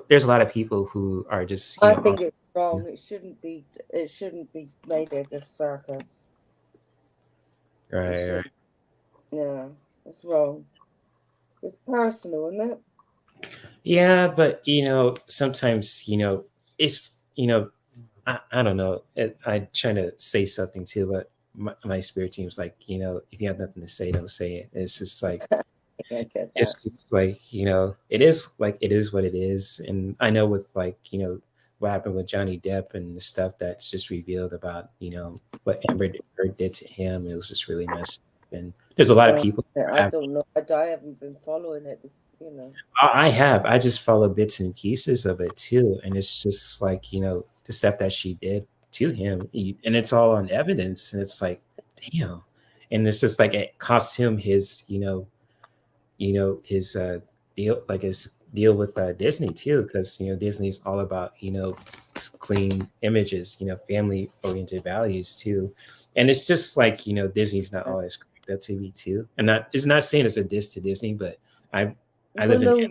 there's a lot of people who are just. I think it's wrong. It shouldn't be made as a circus. Right. Yeah, it's wrong. It's personal, isn't it? Yeah, but sometimes it's I don't know. I'm trying to say something too, but my spirit team's like, if you have nothing to say, don't say it. It's just like. It's like it is what it is, and I know with what happened with Johnny Depp and the stuff that's just revealed about what Amber Heard did to him, it was just really messed up. And there's a lot of people. I don't know. I haven't been following it. I have. I just follow bits and pieces of it too, and it's just like the stuff that she did to him, and it's all on evidence, and it's like, damn, and it's just like it cost him his his deal with Disney too, because Disney's all about clean images, family oriented values too, and it's just like Disney's not always cracked up to be too, and it's not saying it's a diss to Disney, but I live in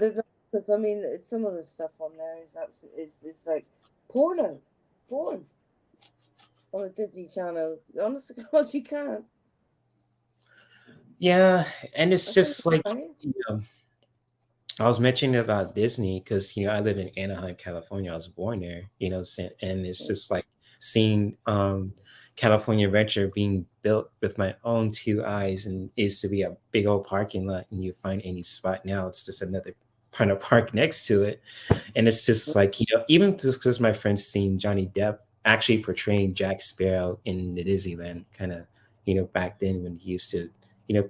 because I mean some of the stuff on there is like porn on a Disney Channel. Honest to God, you can't. Yeah, and it's just like I was mentioning about Disney because I live in Anaheim, California. I was born there, and it's just like seeing California Adventure being built with my own two eyes, and it used to be a big old parking lot, and you find any spot now, it's just another kind of park next to it, and it's just like even just because my friends seen Johnny Depp actually portraying Jack Sparrow in the Disneyland kind of back then when he used to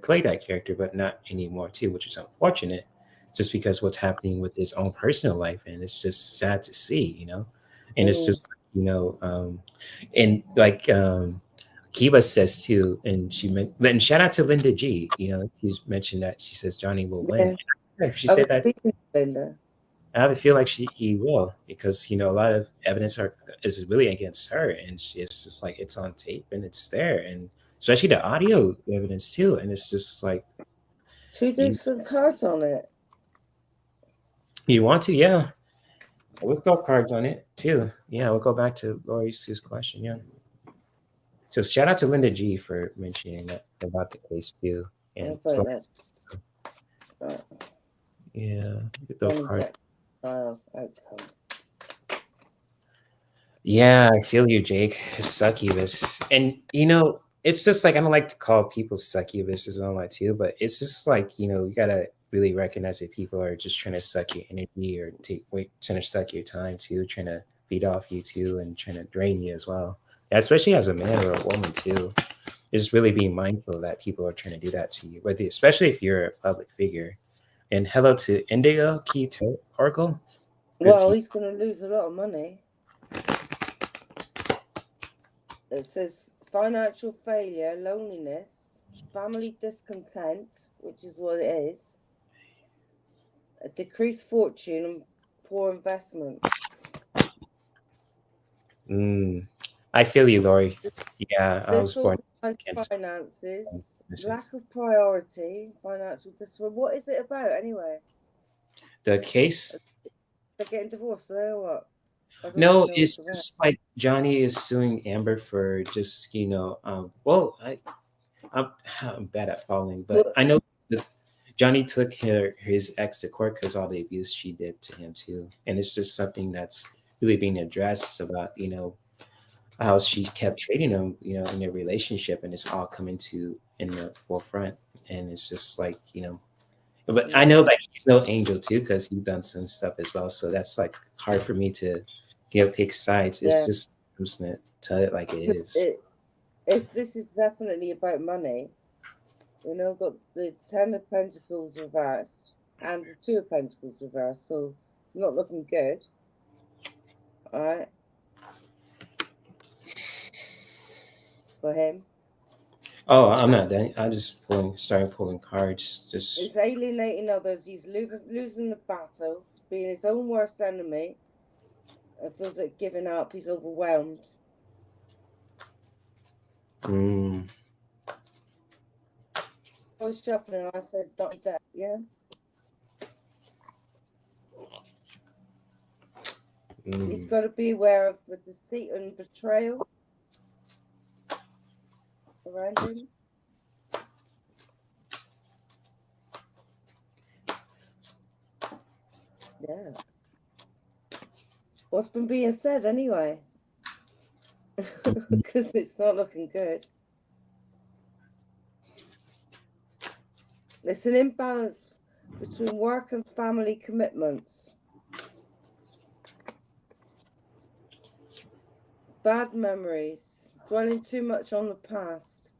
play that character, but not anymore too, which is unfortunate, just because what's happening with his own personal life, and it's just sad to see, and it's just and like Kiba says too, and and shout out to Linda G, she's mentioned that she says Johnny will win. She said that. Linda. I feel like he will, because a lot of evidence is really against her, and it's just like it's on tape and it's there, and especially the audio evidence too, and it's just like she did some cards on it. You want to, yeah. We'll go cards on it too. Yeah, we'll go back to Lori's question. Yeah. So shout out to Linda G for mentioning that about the case too. And yeah, yeah, I feel you, Jake. Succubus, and it's just like I don't like to call people succubuses and all that too, but it's just like you gotta really recognize that people are just trying to suck your energy or trying to suck your time too, trying to feed off you too, and trying to drain you as well. Yeah, especially as a man or a woman too. Is really being mindful that people are trying to do that to you, especially if you're a public figure. And hello to Indigo Key Oracle. Well, he's going to lose a lot of money. It says financial failure, loneliness, family discontent, which is what it is, a decreased fortune, and poor investment. I feel you, Lori. Yeah, I was born Disorganized against finances, lack of priority, financial discipline. What is it about anyway? the case. They're getting divorced, so they're what? I don't No, even know it's what's the just like Johnny is suing Amber for just well, I'm bad at following, but But I know that Johnny took his ex to court because all the abuse she did to him too, and it's just something that's really being addressed about how she kept treating him in their relationship, and it's all coming to in the forefront, and it's just like but I know like he's no angel too because he's done some stuff as well, so that's like hard for me to pick sides. It's just I'm just gonna tell it like it is. this is definitely about money. Got the 10 of Pentacles reversed and the 2 of Pentacles reversed, so not looking good. All right. For him. Oh, I'm not done. I just starting pulling cards. He's alienating others. He's losing the battle, being his own worst enemy. It feels like giving up. He's overwhelmed. I was shuffling and I said, "Not dead." Yeah. He's got to be aware of the deceit and betrayal around him. Yeah. What's been being said anyway? Because it's not looking good. There's an imbalance between work and family commitments. Bad memories. Dwelling too much on the past.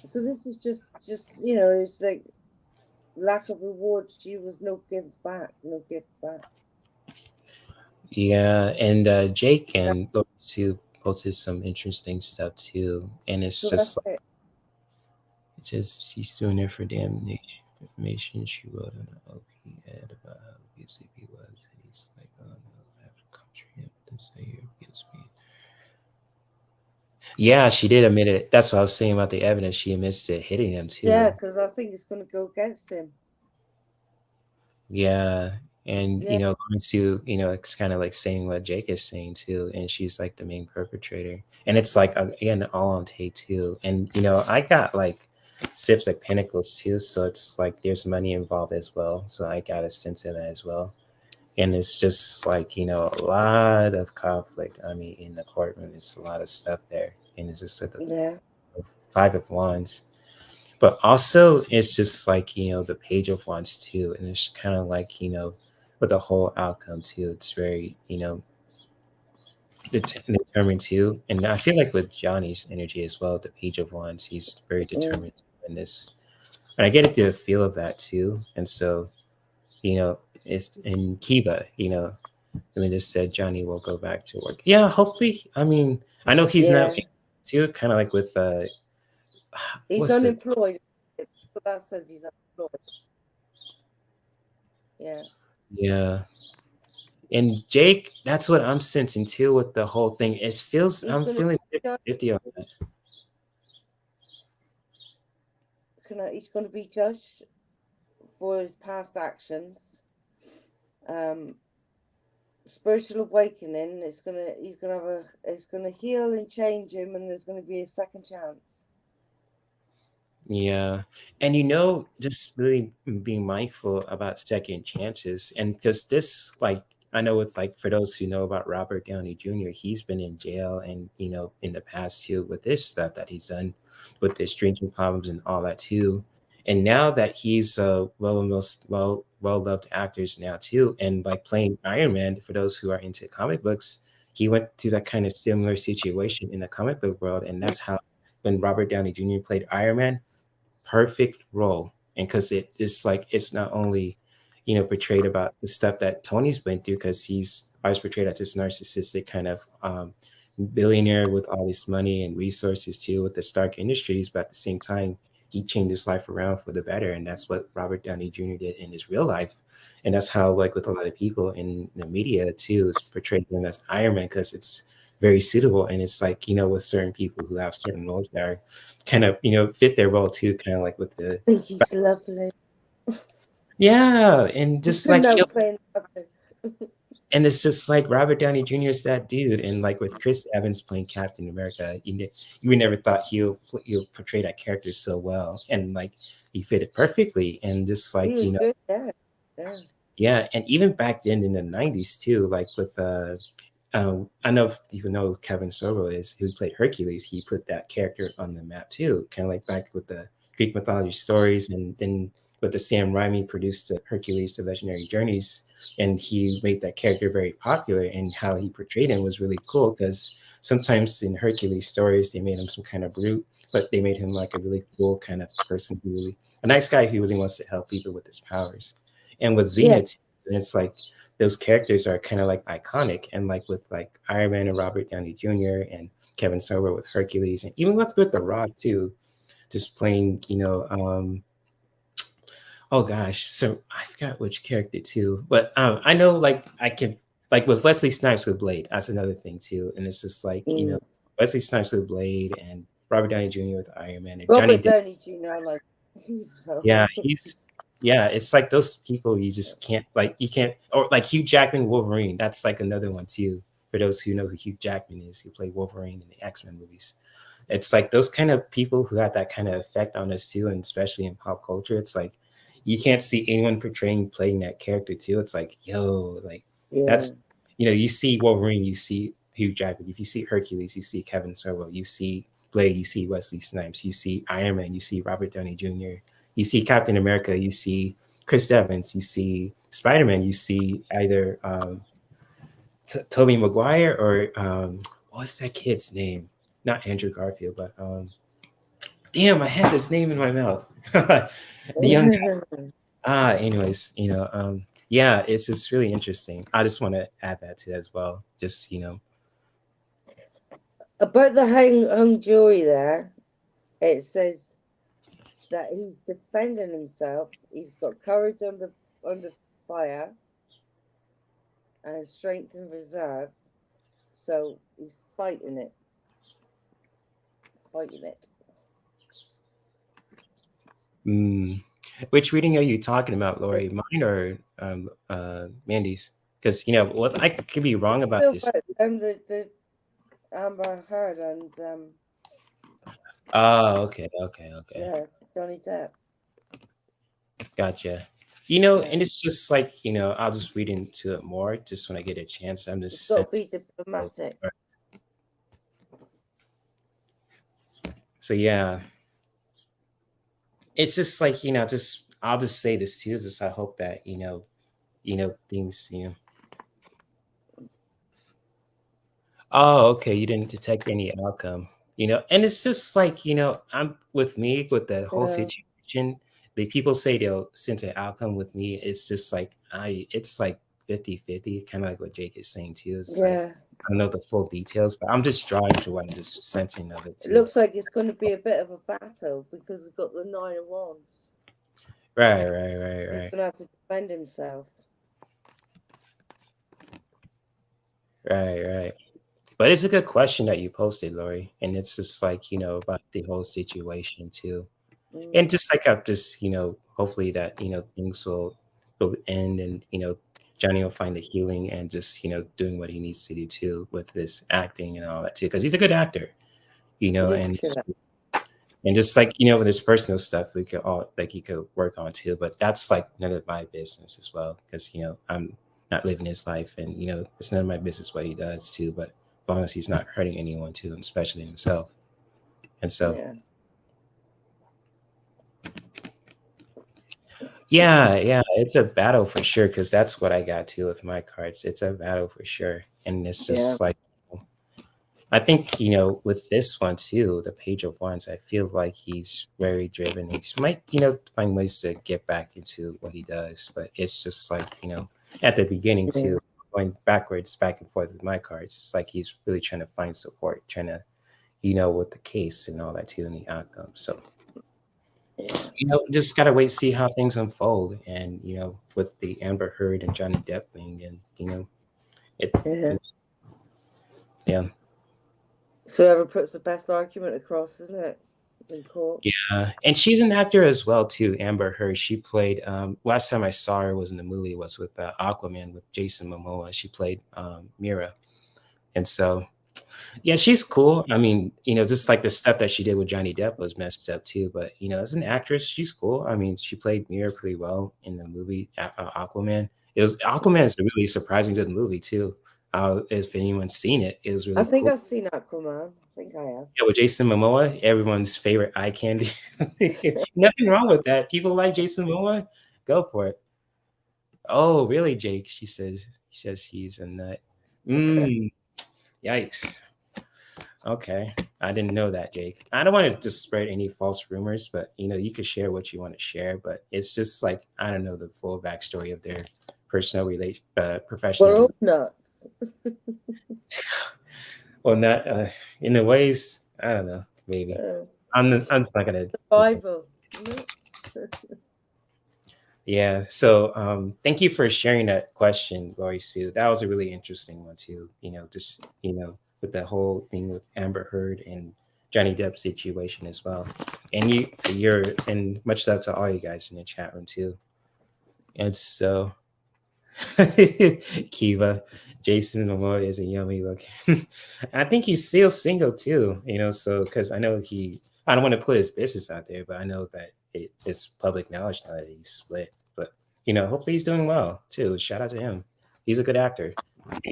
So this is just it's like lack of reward. She was no give back. Yeah, and Jake and Lord too posted some interesting stuff too, and it's So just that's like, it says she's suing her for damnation information she wrote on an OP ad about how abusive he was. And he's like, "Oh no, I have to country him to say you abused me." Yeah, she did admit it. That's what I was saying about the evidence. She admits to hitting him too. Yeah, because I think it's going to go against him. Yeah, and going to it's kind of like saying what Jake is saying too, and she's like the main perpetrator, and it's like again all on tape too, and I got like Six of Pentacles too, so it's like there's money involved as well, so I got a sense of that as well, and it's just like a lot of conflict. I mean, in the courtroom, it's a lot of stuff there, and it's just like the Five of Wands. But also, it's just like, the Page of Wands too. And it's kind of like, with the whole outcome too, it's very, determined too. And I feel like with Johnny's energy as well, the Page of Wands, he's very determined in this. And I get the feel of that too. And so, it's in Kiba, I mean, just said Johnny will go back to work. Yeah, hopefully. I mean, I know he's not too, kind of like with he's unemployed. But that says he's unemployed. Yeah. Yeah. And Jake, that's what I'm sensing too with the whole thing. It feels I'm feeling 50 on that. He's going to be judged for his past actions. Spiritual awakening. He's gonna heal and change him, and there's going to be a second chance. Yeah. And just really being mindful about second chances. And because this, like, I know with like for those who know about Robert Downey Jr., he's been in jail and in the past too with this stuff that he's done with his drinking problems and all that too. And now that he's well loved actors now too, and like playing Iron Man, for those who are into comic books, he went through that kind of similar situation in the comic book world, and that's how when Robert Downey Jr. played Iron Man, perfect role. And because it's like it's not only portrayed about the stuff that Tony's been through, because he's always portrayed as this narcissistic kind of billionaire with all this money and resources too, with the Stark Industries, but at the same time, he changed his life around for the better, and that's what Robert Downey Jr. did in his real life. And that's how, like with a lot of people in the media too, is portrayed him as Iron Man because it's very suitable. And it's like, with certain people who have certain roles that are kind of, fit their role too, kind of like with the. I think he's lovely. Yeah, and just like and it's just like Robert Downey Jr. is that dude, and like with Chris Evans playing Captain America, you never thought he'll portray that character so well, and like he fit it perfectly, and just like good, yeah, and even back then in the '90s too, like with I know if you know who Kevin Sorbo is, who played Hercules. He put that character on the map too, kind of like back with the Greek mythology stories, and then with the Sam Raimi produced the Hercules: The Legendary Journeys, and he made that character very popular. And how he portrayed him was really cool because sometimes in Hercules stories they made him some kind of brute, but they made him like a really cool kind of person, a nice guy who really wants to help people with his powers. And with Zenith, it's like those characters are kind of like iconic, and like with like Iron Man and Robert Downey Jr. and Kevin Sorbo with Hercules, and even with The Rock too, just playing, oh gosh, so I forgot which character too, but I know like I can like with Wesley Snipes with Blade. That's another thing too, and it's just like Wesley Snipes with Blade and Robert Downey Jr. with Iron Man and Robert Downey Jr. I like. Yeah, it's like those people you just can't or like Hugh Jackman Wolverine. That's like another one too. For those who know who Hugh Jackman is, he played Wolverine in the X-Men movies. It's like those kind of people who had that kind of effect on us too, and especially in pop culture. It's like you can't see anyone playing that character too. It's like, that's you see Wolverine, you see Hugh Jackman. If you see Hercules, you see Kevin Sorbo. You see Blade, you see Wesley Snipes. You see Iron Man, you see Robert Downey Jr. You see Captain America, you see Chris Evans, you see Spider-Man, you see either Tobey Maguire or what's that kid's name? Not Andrew Garfield, but damn, I had his name in my mouth. The young guy. Anyways, yeah, it's just really interesting. I just want to add that to it as well. Just about the hung jury there, it says that he's defending himself. He's got courage under fire and strength in reserve. So he's fighting it. Which reading are you talking about, Lori? Mine or Mandy's? Because I could be wrong about this. The Amber Heard and oh, okay. Yeah, Johnny Depp. Gotcha. And it's just like, I'll just read into it more just when I get a chance. I'm just got to be diplomatic. So yeah. It's just like, I'll just say this too, just I hope that, things, Oh, okay. You didn't detect any outcome, and it's just like, I'm with the whole situation. The people say they'll sense an outcome with me. It's just like, it's like 50-50, kind of like what Jake is saying too. It's like, I don't know the full details, but I'm just drawing to what I'm just sensing of it too. It looks like it's going to be a bit of a battle because we've got the 9 of Wands. Right. He's going to have to defend himself. Right. But it's a good question that you posted, Lori. And it's just like, about the whole situation too. And just like I'm just, hopefully that, things will end and, Johnny will find the healing and just, doing what he needs to do too with this acting and all that too. Because he's a good actor, and just like, with his personal stuff, we could all like he could work on too. But that's like none of my business as well. Because, I'm not living his life and, it's none of my business what he does too. But as long as he's not hurting anyone too, and especially himself. And so, yeah, it's a battle for sure. Because that's what I got too with my cards. It's a battle for sure. And it's just like, I think, with this one too, the Page of Wands, I feel like he's very driven. He might, find ways to get back into what he does. But it's just like, at the beginning too, going backwards, back and forth with my cards. It's like he's really trying to find support, trying to, you know, with the case and all that too, and the outcome. So, you know, just gotta wait, see how things unfold, and you know, with the Amber Heard and Johnny Depp thing, and you know, it, yeah. So whoever puts the best argument across, isn't it, in court? Yeah, and she's an actor as well too. Amber Heard. She played. Last time I saw her was in the movie was with Aquaman with Jason Momoa. She played Mira, and so yeah, she's cool. I mean, you know, just like the stuff that she did with Johnny Depp was messed up too. But you know, as an actress, she's cool. I mean, she played Mira pretty well in the movie Aquaman. It was Aquaman is a really surprising good movie too. If anyone's seen it, it was I really think cool. I've seen Aquaman. I think I have. Yeah, with Jason Momoa, everyone's favorite eye candy. Nothing wrong with that. People like Jason Momoa. Go for it. Oh, really, Jake? She says he's a nut. Yikes. Okay. I didn't know that, Jake. I don't want to just spread any false rumors, but you know, you could share what you want to share, but it's just like I don't know the full backstory of their personal relation professional. We're all nuts. Well, not in the ways, I don't know, maybe. I'm just not gonna survival. Yeah. So thank you for sharing that question, Lori Sue. That was a really interesting one too. You know, just you know, with the whole thing with Amber Heard and Johnny Depp situation as well. And you're and much love to all you guys in the chat room too. And so Kiva, Jason Momoa is a yummy look. I think he's still single too, you know, so because I know I don't want to put his business out there, but I know that it's public knowledge now that he's split. But, you know, hopefully he's doing well too. Shout out to him. He's a good actor.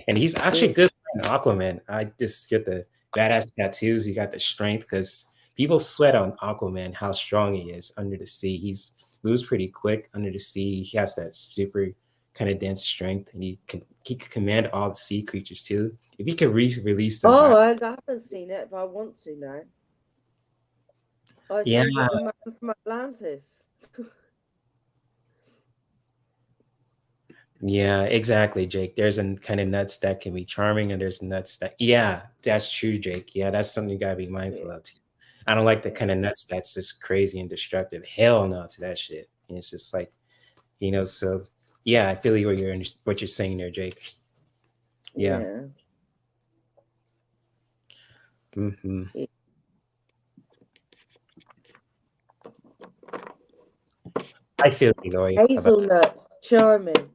And he's actually good in Aquaman. I just get the badass tattoos. He got the strength because people sweat on Aquaman, how strong he is under the sea. He's moves pretty quick under the sea. He has that super kind of dense strength, and he can command all the sea creatures too. If he could release them. Oh, I haven't seen it, but I want to now. Oh, it sounds like the man from Atlantis. Yeah, exactly, Jake. There's a kind of nuts that can be charming, and there's nuts that that's true, Jake. Yeah, that's something you gotta be mindful of too. I don't like the kind of nuts that's just crazy and destructive. Hell no to that shit. And it's just like, you know, so yeah, I feel what you're saying there, Jake. Yeah. Mm-hmm. I feel you, Lori. Hazelnuts, charming.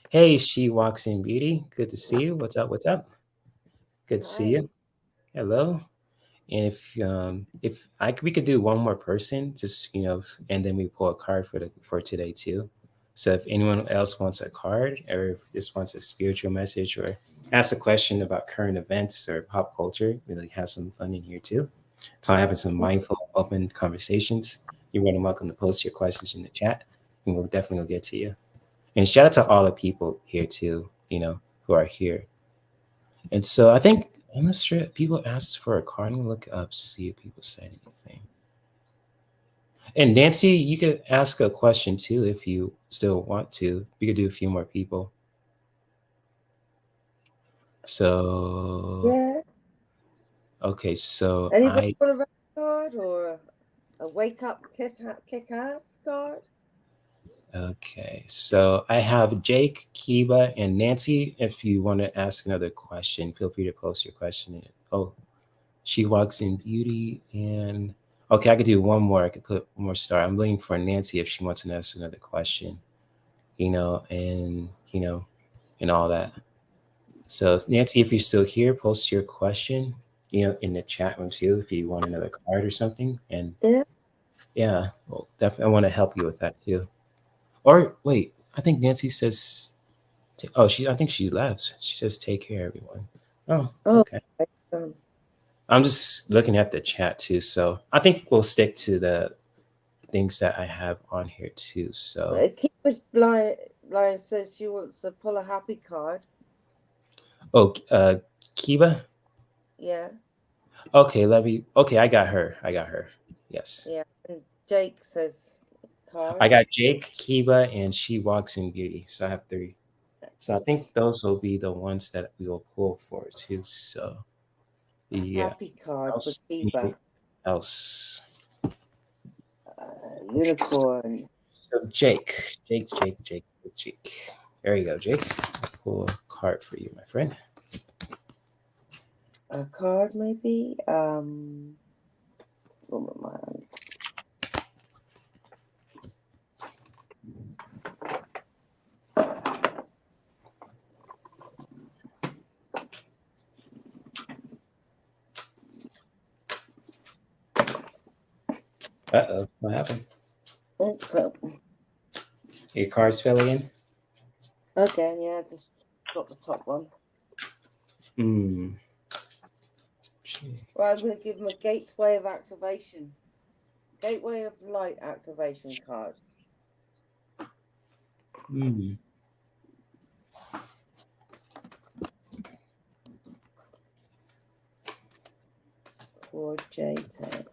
Hey, she walks in beauty. Good to see you. What's up? What's up? Good to see you. Hello. And if we could do one more person, just you know, and then we pull a card for today too. So if anyone else wants a card, or if just wants a spiritual message, or ask a question about current events or pop culture, really have some fun in here too. So having some mindful, open conversations. You're more than welcome to post your questions in the chat, and we'll definitely get to you. And shout out to all the people here too, you know, who are here. And so I think I'm not sure people asked for a card. I'm gonna look up, see if people said anything. And Nancy, you could ask a question too if you still want to. We could do a few more people. So okay, so Anybody want a red card or a wake up kick ass card? Okay, so I have Jake, Kiba, and Nancy. If you want to ask another question, feel free to post your question. Oh, she walks in beauty, and okay, I could do one more. I could put one more star. I'm waiting for Nancy if she wants to ask another question, you know, and all that. So Nancy, if you're still here, post your question, you know, in the chat room too, if you want another card or something. And yeah, well, definitely, I want to help you with that too. Or wait, I think Nancy says, I think she left. She says, take care, everyone. Oh, okay. I'm just looking at the chat too. So I think we'll stick to the things that I have on here too. So Kiba's Lion says she wants to pull a happy card. Oh, Kiba? Yeah. Okay, I got her. Yes. Yeah. And Jake says card? I got Jake, Kiba, and She Walks in Beauty. So I have 3. So I think those will be the ones that we will pull for too. So yeah. Happy card for Anything Kiba. else? Unicorn. So Jake. There you go, Jake. I'll pull a card for you, my friend. A card, maybe? What am I on? Uh-oh, what happened? Okay. Your card's filling in? Okay, yeah, just got the top one. Right, I'm going to give him a Gateway of Activation. Gateway of Light activation card. For J-Tech.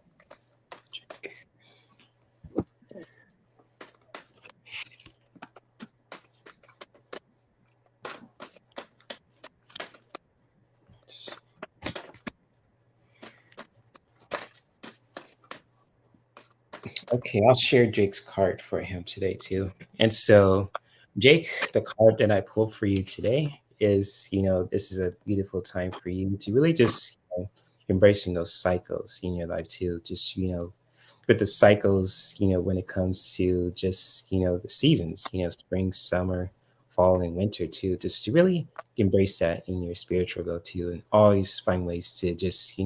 Okay, I'll share Jake's card for him today too. And so, Jake, the card that I pulled for you today is, this is a beautiful time for you to really just embracing those cycles in your life too. Just, with the cycles, when it comes to just, the seasons, spring, summer, fall, and winter too, just to really embrace that in your spiritual growth too, and always find ways to just,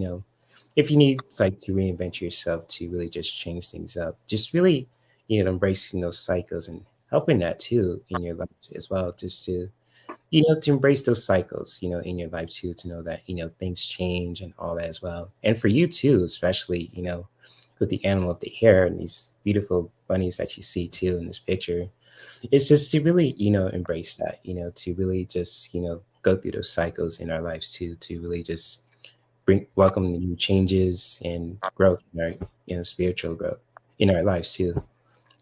if you need like to reinvent yourself to really just change things up, just really, embracing those cycles and helping that too in your life as well, just to, to embrace those cycles, in your life too, to know that, things change and all that as well. And for you too, especially, with the animal of the hair and these beautiful bunnies that you see too in this picture, it's just to really, embrace that, to really just, go through those cycles in our lives too, to really just welcome the new changes and growth in our, spiritual growth in our lives too.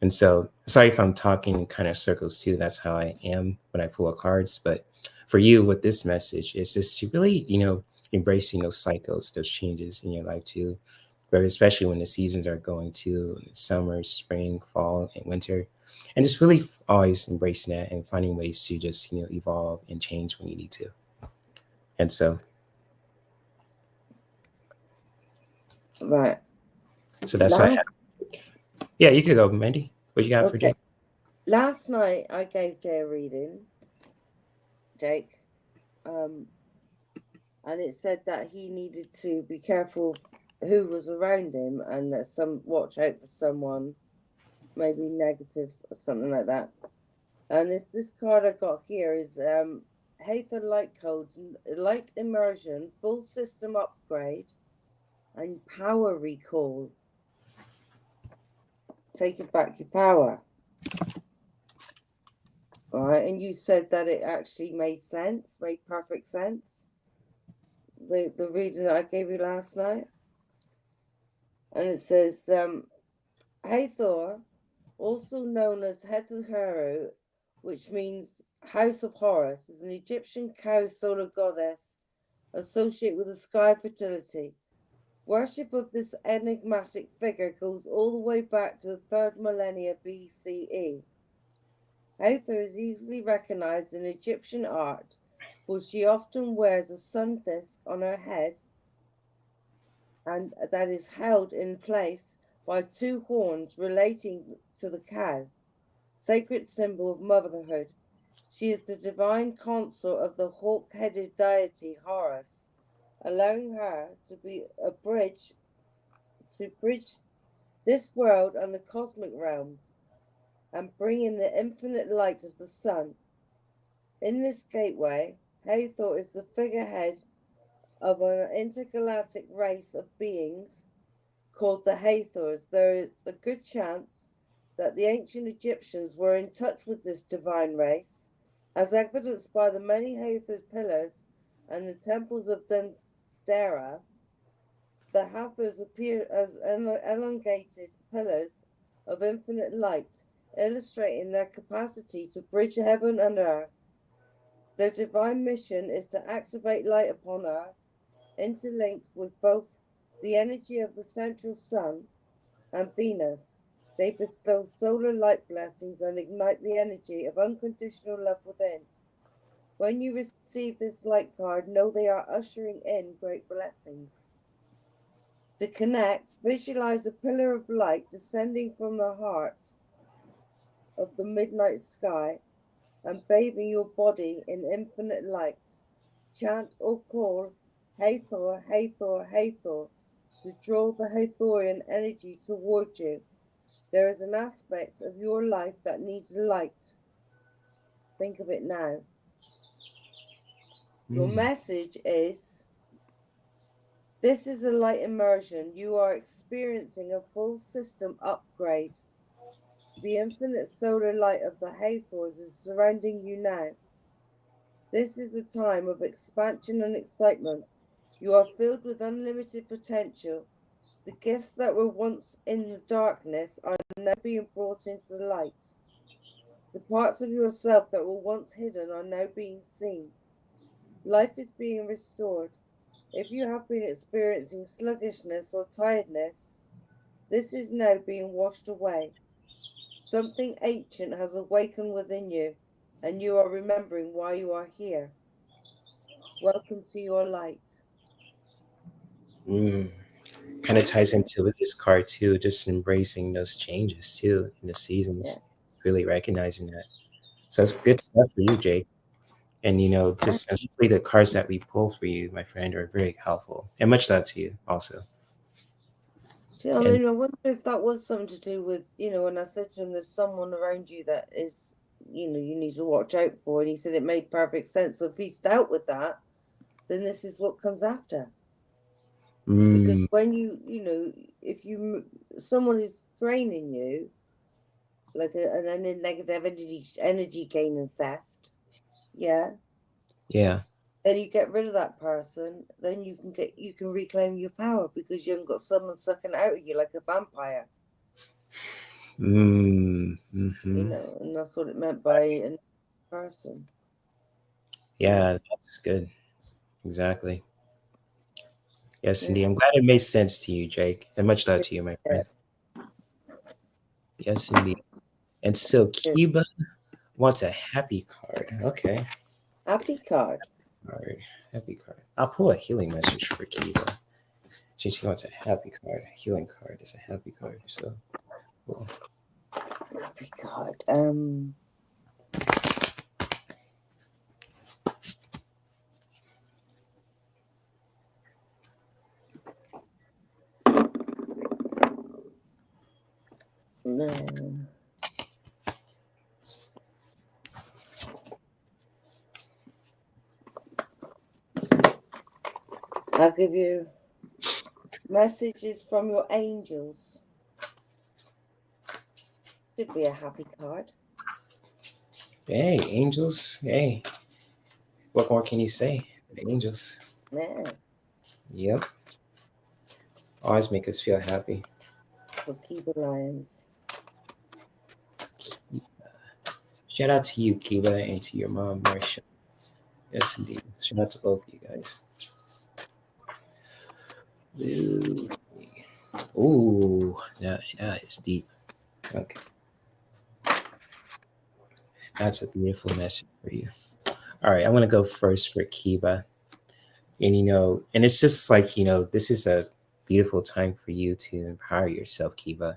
And so, sorry if I'm talking in kind of circles too. That's how I am when I pull out cards. But for you, with this message, is just to really, embracing those cycles, those changes in your life too, where especially when the seasons are going to summer, spring, fall, and winter, and just really always embracing that and finding ways to just, evolve and change when you need to. And so, right. So that's why I had. Yeah, you could go, Mandy. What you got for Jake? Last night I gave Jay a reading, Jake, and it said that he needed to be careful who was around him and that watch out for someone maybe negative or something like that. And this card I got here is Hathor Light Codes, Light Immersion, Full System Upgrade, and Power Recall. Taking back your power. All right, and you said that it actually made perfect sense. The reading that I gave you last night. And it says, Hathor, also known as Heteru, which means House of Horus, is an Egyptian cow solar goddess associated with the sky fertility. Worship of this enigmatic figure goes all the way back to the 3rd millennia BCE. Hathor is easily recognized in Egyptian art, for she often wears a sun disk on her head, and that is held in place by 2 horns relating to the cow, sacred symbol of motherhood. She is the divine consort of the hawk-headed deity Horus, allowing her to be a bridge this world and the cosmic realms, and bring in the infinite light of the sun. In this gateway, Hathor is the figurehead of an intergalactic race of beings called the Hathors. There is a good chance that the ancient Egyptians were in touch with this divine race, as evidenced by the many Hathor pillars and the temples of Dendera. The Hathors appear as elongated pillars of infinite light, illustrating their capacity to bridge heaven and earth. Their divine mission is to activate light upon earth, interlinked with both the energy of the central sun and Venus. They bestow solar light blessings and ignite the energy of unconditional love within. When you receive this light card, know they are ushering in great blessings. To connect, visualize a pillar of light descending from the heart of the midnight sky and bathing your body in infinite light. Chant or call Hathor, Hathor, Hathor to draw the Hathorian energy toward you. There is an aspect of your life that needs light. Think of it now. Your message is, this is a light immersion. You are experiencing a full system upgrade. The infinite solar light of the Hathors is surrounding you now. This is a time of expansion and excitement. You are filled with unlimited potential. The gifts that were once in the darkness are now being brought into the light. The parts of yourself that were once hidden are now being seen. Life is being restored. If you have been experiencing sluggishness or tiredness, this is now being washed away. Something ancient has awakened within you, and you are remembering why you are here. Welcome to your light. Kind of ties into with this card too, just embracing those changes too in the seasons, really recognizing that. So it's good stuff for you, Jake. And just hopefully the cards that we pull for you, my friend, are very helpful. And much love to you also. I mean, I wonder if that was something to do with, when I said to him, there's someone around you that is, you need to watch out for. And he said it made perfect sense. So if he's dealt with that, then this is what comes after. Because when if someone is draining you, like an negative energy gain and theft, yeah, then you get rid of that person, then you can reclaim your power because you haven't got someone sucking out of you like a vampire. And that's what it meant by a person. Yeah, that's good. Exactly. Yes, indeed. I'm glad it made sense to you, Jake. And much love to you, my friend. Yes, indeed. And so Kiba wants a happy card. Okay. Happy card. All right. Happy card. I'll pull a healing message for Kiba. She wants a happy card. A healing card is a happy card. So cool. Happy card. No. I'll give you messages from your angels. Should be a happy card. Hey, angels. Hey. What more can you say? The angels. Yeah. Yep. Always make us feel happy. For Kiba Lions. Shout out to you, Kiba, and to your mom, Marsha. Yes, indeed. Shout out to both of you guys. Ooh, that is deep. Okay. That's a beautiful message for you. All right, I want to go first for Kiba. And, and it's just like, this is a beautiful time for you to empower yourself, Kiba.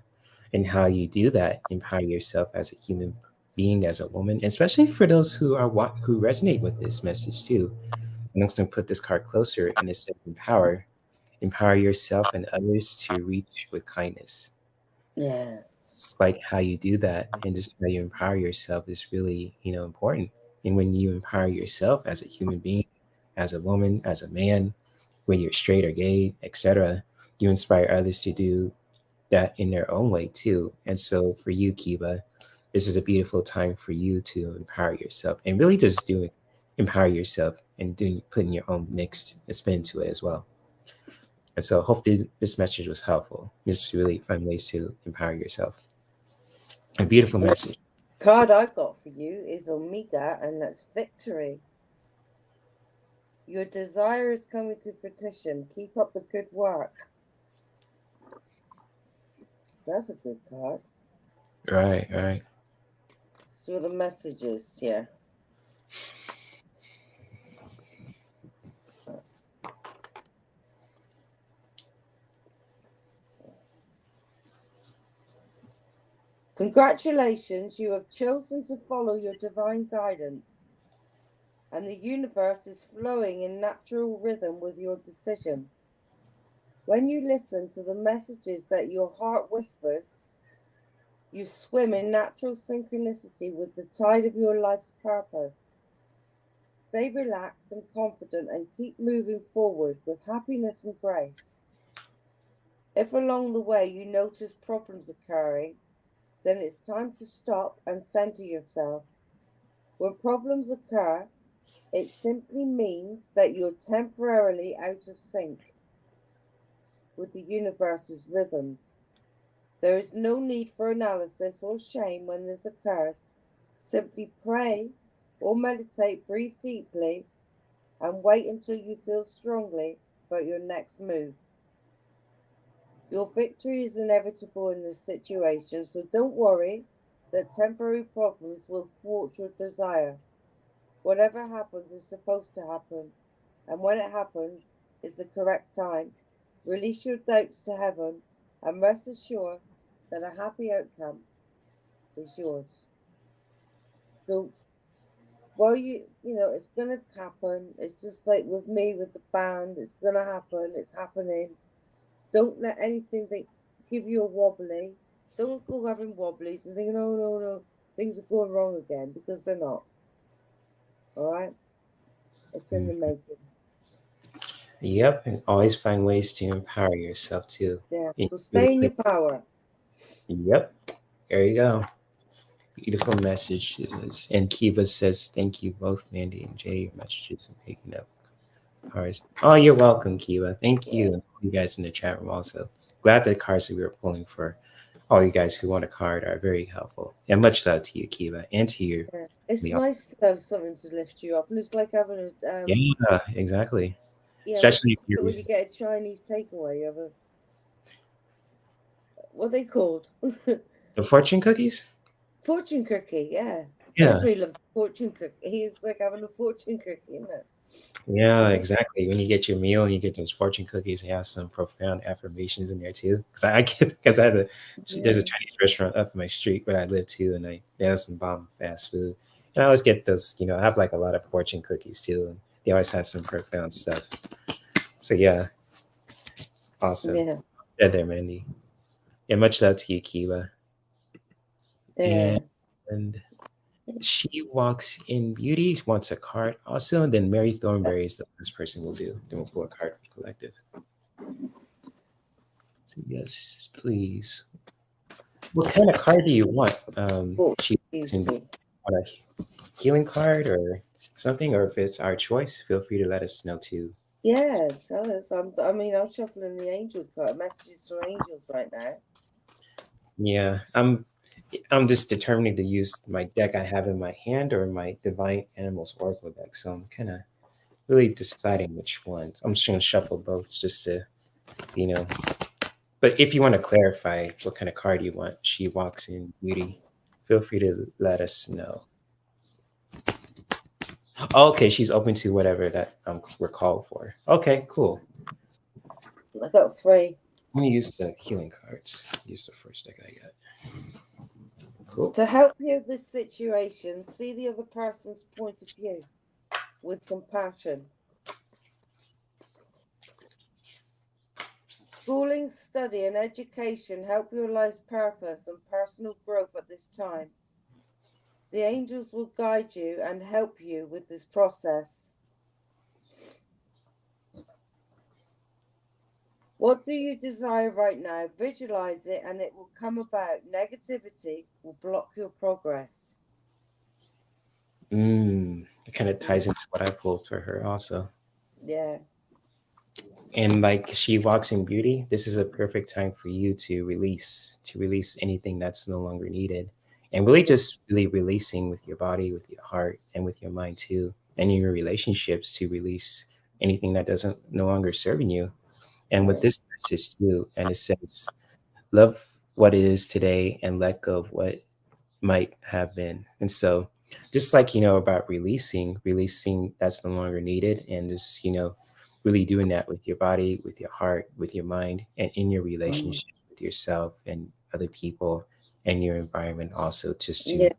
And how you do that, empower yourself as a human being, as a woman, especially for those who resonate with this message too. I'm just going to put this card closer, and it says empower yourself and others to reach with kindness. Yeah. It's like how you do that and just how you empower yourself is really, important. And when you empower yourself as a human being, as a woman, as a man, whether you're straight or gay, etc., you inspire others to do that in their own way too. And so for you, Kiba, this is a beautiful time for you to empower yourself and really just empower yourself and putting your own mixed spin to it as well. And so hopefully this message was helpful. Just really fun ways to empower yourself. A beautiful message. Card I got for you is Omega, and that's victory. Your desire is coming to fruition. Keep up the good work. So that's a good card. Right, right. So the messages, yeah. Congratulations, you have chosen to follow your divine guidance, and the universe is flowing in natural rhythm with your decision. When you listen to the messages that your heart whispers, you swim in natural synchronicity with the tide of your life's purpose. Stay relaxed and confident and keep moving forward with happiness and grace. If along the way you notice problems occurring, then it's time to stop and center yourself. When problems occur, it simply means that you're temporarily out of sync with the universe's rhythms. There is no need for analysis or shame when this occurs. Simply pray or meditate, breathe deeply, and wait until you feel strongly about your next move. Your victory is inevitable in this situation, so don't worry that temporary problems will thwart your desire. Whatever happens is supposed to happen, and when it happens, it's the correct time. Release your doubts to heaven and rest assured that a happy outcome is yours. So, well, it's gonna happen. It's just like with me with the band. It's gonna happen. It's happening. Don't let anything give you a wobbly. Don't go having wobblies and thinking, oh no, things are going wrong again, because they're not. All right, it's in the making. Yep, and always find ways to empower yourself too. Yeah, so stay in your power. Yep, there you go. Beautiful message. And Kiba says, thank you both, Mandy and Jay, your messages and picking up cards. Oh, you're welcome, Kiba. Thank you. And you guys in the chat room also. Glad the cards that we were pulling for all you guys who want a card are very helpful. And much love to you, Kiba, and to your. Yeah. It's nice to have something to lift you up, and it's like having a yeah, exactly. yeah, Especially if you're when you get a Chinese takeaway, you have a what are they called? the fortune cookies. Fortune cookie, yeah. Yeah. Everybody loves fortune cookie. It's like having a fortune cookie, isn't it? Yeah, exactly. When you get your meal and you get those fortune cookies, they have some profound affirmations in there too. Because there's a Chinese restaurant up my street where I live too, and they have some bomb fast food. And I always get those, I have like a lot of fortune cookies too, and they always have some profound stuff. So yeah, awesome. Yeah. Said there, Mandy. Yeah, much love to you, Kiva. Yeah. And she walks in beauty, wants a card also, and then Mary Thornberry is the first person we'll do. Then we'll pull a card for collective. So yes, please. What kind of card do you want? She want a healing card or something, or if it's our choice, feel free to let us know too. Yeah, tell us. I'm shuffling the angel card, messages from angels right now. Yeah, I'm just determining to use my deck I have in my hand or my Divine Animals Oracle deck. So I'm kind of really deciding which ones. I'm just going to shuffle both just to, But if you want to clarify what kind of card you want, she walks in beauty, feel free to let us know. Okay, she's open to whatever that we're called for. Okay, cool. I got 3. Let me use the healing cards. Use the first deck I got. Cool. To help you with this situation, see the other person's point of view with compassion. Schooling, study, and education help your life's purpose and personal growth at this time. The angels will guide you and help you with this process. What do you desire right now? Visualize it and it will come about. Negativity will block your progress. It kind of ties into what I pulled for her also. Yeah. And like she walks in beauty, this is a perfect time for you to release anything that's no longer needed. and really just really releasing with your body, with your heart, and with your mind too, and in your relationships to release anything that doesn't no longer serving you. And with this message too, and it says, love what it is today and let go of what might have been. And so just like, about releasing that's no longer needed, and just, really doing that with your body, with your heart, with your mind, and in your relationship with yourself and other people and your environment also, just to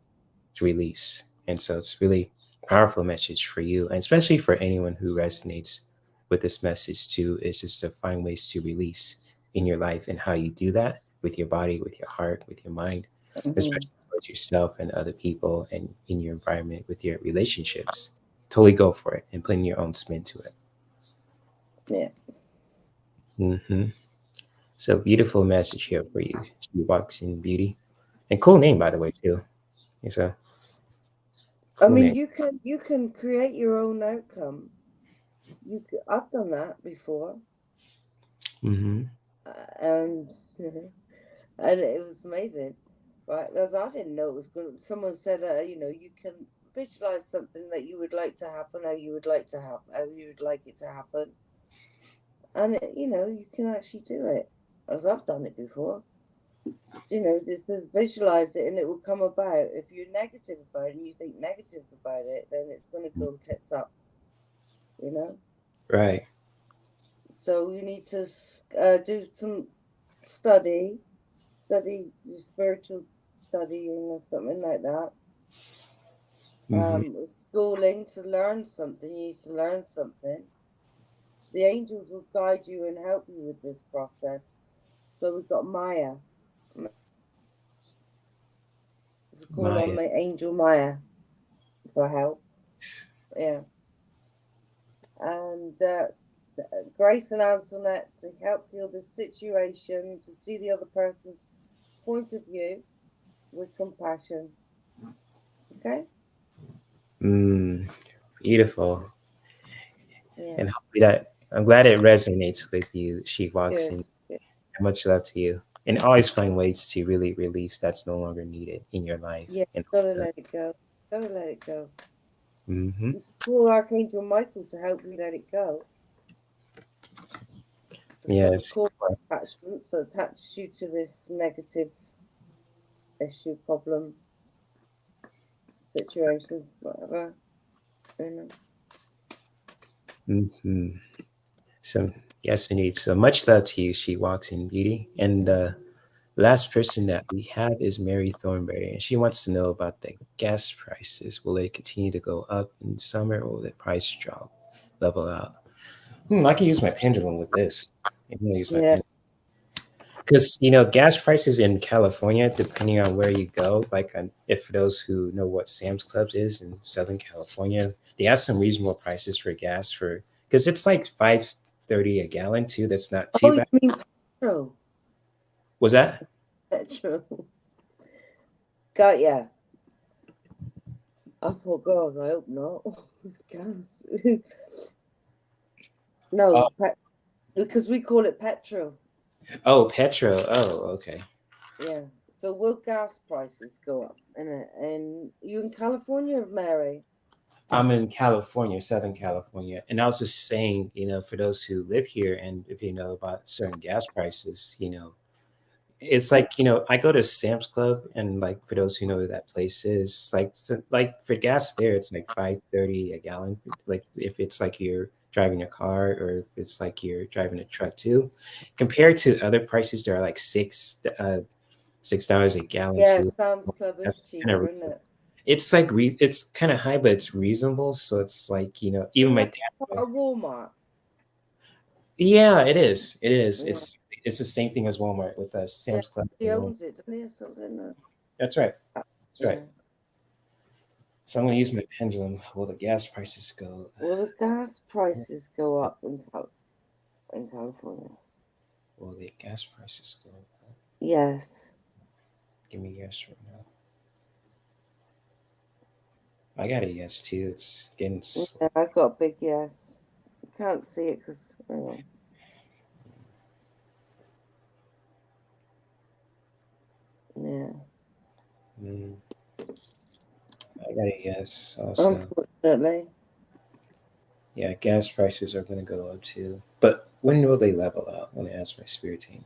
release. And so it's really powerful message for you, and especially for anyone who resonates with this message too, is just to find ways to release in your life, and how you do that with your body, with your heart, with your mind, especially towards yourself and other people, and in your environment with your relationships. Totally go for it and putting your own spin to it. Yeah. So beautiful message here for you. She walks in beauty, and cool name by the way too. It's a I cool mean, name. you can create your own outcome. I've done that before, and and it was amazing, right? Because I didn't know it was going. Someone said, you can visualize something that you would like to happen, how you would like it to happen, and you can actually do it. As I've done it before. Just visualize it and it will come about. If you're negative about it and you think negative about it, then it's going to go tits up, Right. So you need to do some study spiritual studying or something like that. Schooling to learn something. You need to learn something. The angels will guide you and help you with this process. So we've got Maya. It's a call on my angel Maya for help. Yeah. And Grace and Antoinette to help heal the situation, to see the other person's point of view with compassion. Okay? Beautiful. Yeah. And hopefully that, I'm glad it resonates with you. She walks in. Good. Much love to you. And always find ways to really release that's no longer needed in your life. Yeah, And gotta also, let it go. Gotta let it go. mm-hmm. You call Archangel Michael to help you let it go. Yes. Call attachments that attach you to this negative issue, problem, situations, whatever. So yes, indeed. So much love to you. She walks in beauty. And the last person that we have is Mary Thornberry, and she wants to know about the gas prices. Will they continue to go up in summer, or will the price drop, level out? I can use my pendulum with this. I'm gonna use my pendulum. Because gas prices in California, depending on where you go, like if for those who know what Sam's Club is in Southern California, they have some reasonable prices for gas because it's like $5.30 a gallon too. That's not too bad. You mean petrol? Was that petrol? Got ya. I thought, God, I hope not. Gas. No, because we call it petrol. Oh, petrol. Oh, okay. Yeah. So will gas prices go up? And you in California, Mary? I'm in California, Southern California. And I was just saying, for those who live here, and if you know about certain gas prices, it's like, I go to Sam's Club, and like for those who know where that place is, like for gas there, it's like $5.30 a gallon. Like if it's like you're driving a car, or if it's like you're driving a truck too, compared to other prices, that are like $6 a gallon too. Sam's Club is cheaper, isn't it? It's like it's kind of high, but it's reasonable. So it's like, even my dad. Walmart. Yeah, it is. It is. It's the same thing as Walmart with Sam's Club. He owns it, doesn't he, or something? That's right. That's right. So I'm going to use my pendulum. Will the gas prices go? Will the gas prices go up in California? Will the gas prices go up? Yes. Give me yes right now. I got a yes too. It's getting slow. I got a big yes. You can't see it because. Yeah. I got a yes also. Unfortunately. Yeah, gas prices are going to go up too. But when will they level out? I want to ask my spirit team.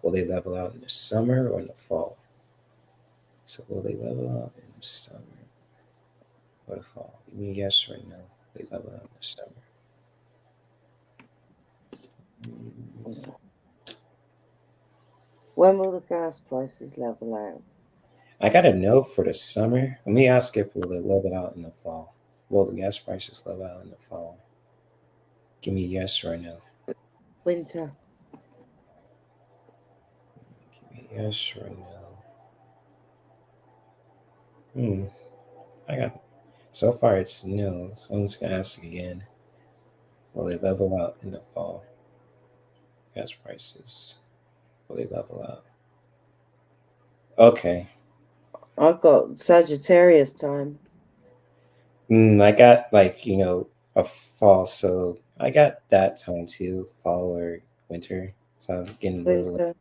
Will they level out in the summer or in the fall? So will they level out in the summer or the fall? Give me a yes or no. They level out in the summer. When will the gas prices level out? I got a no for the summer. Let me ask if will they level out in the fall. Will the gas prices level out in the fall? Give me a yes or a no. Winter. Give me a yes or a no. I got so far it's no. So I'm just gonna ask again. Will they level out in the fall? Gas prices. Will they level out? Okay. I've got Sagittarius time. I got a fall, so I got that time too, fall or winter. So I'm getting a little. Winter.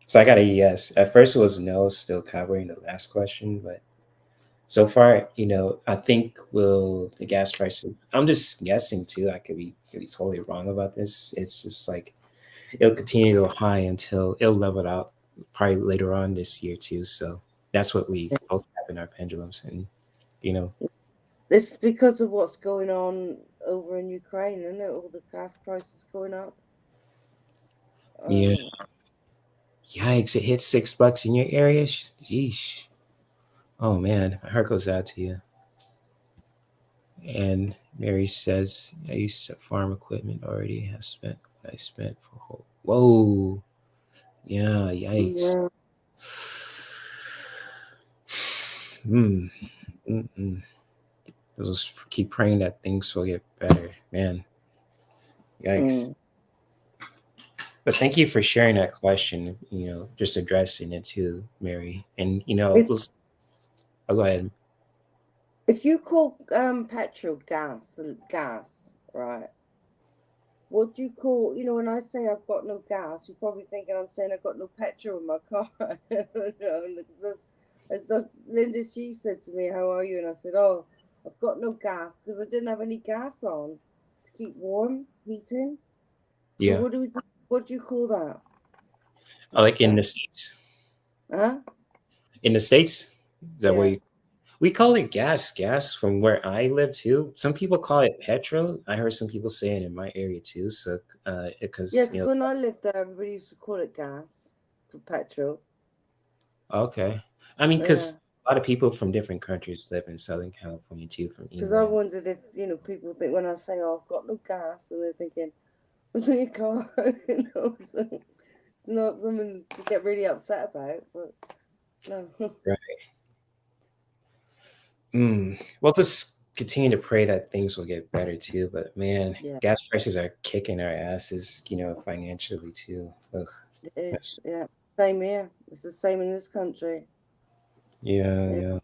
So I got a yes. At first it was no, still covering the last question, but so far, I think will the gas prices. I'm just guessing too. I could be totally wrong about this. It's just like it'll continue to go high until it'll level out probably later on this year too. So that's what we both have in our pendulums, and you know, This is because of what's going on over in Ukraine, isn't it? All the gas prices going up. yeah. Yikes! It hit $6 in your area. Yeesh. Oh man, my heart goes out to you. And Mary says, I used to farm equipment already. Have spent what I spent for whole. Whoa. Yeah, yikes. Yeah. Just keep praying that things will get better. Man, yikes. But thank you for sharing that question, just addressing it too, Mary. And, I'll go ahead. If you call petrol gas, right? What do you call, when I say I've got no gas, you're probably thinking I'm saying I've got no petrol in my car. Linda, she said to me, how are you? And I said, oh, I've got no gas because I didn't have any gas on to keep warm, heating. So Yeah. what do you call that? Like in the States. Huh? In the States? Is that Yeah. what we call it gas from where I live too. Some people call it petrol. I heard some people say it in my area too. So, Yeah, because because when I lived there, everybody used to call it gas for petrol. okay. I mean, Yeah. because a lot of people from different countries live in Southern California too, from Because I England. wondered if, people think when I say, oh, I've got no gas, and they're thinking, what's in your car? So it's not something to get really upset about, but no. Right. We'll just continue to pray that things will get better too. But man, Yeah, gas prices are kicking our asses, financially too. Ugh, it is. Yeah, same here. It's the same in this country. yeah, Yeah. yeah.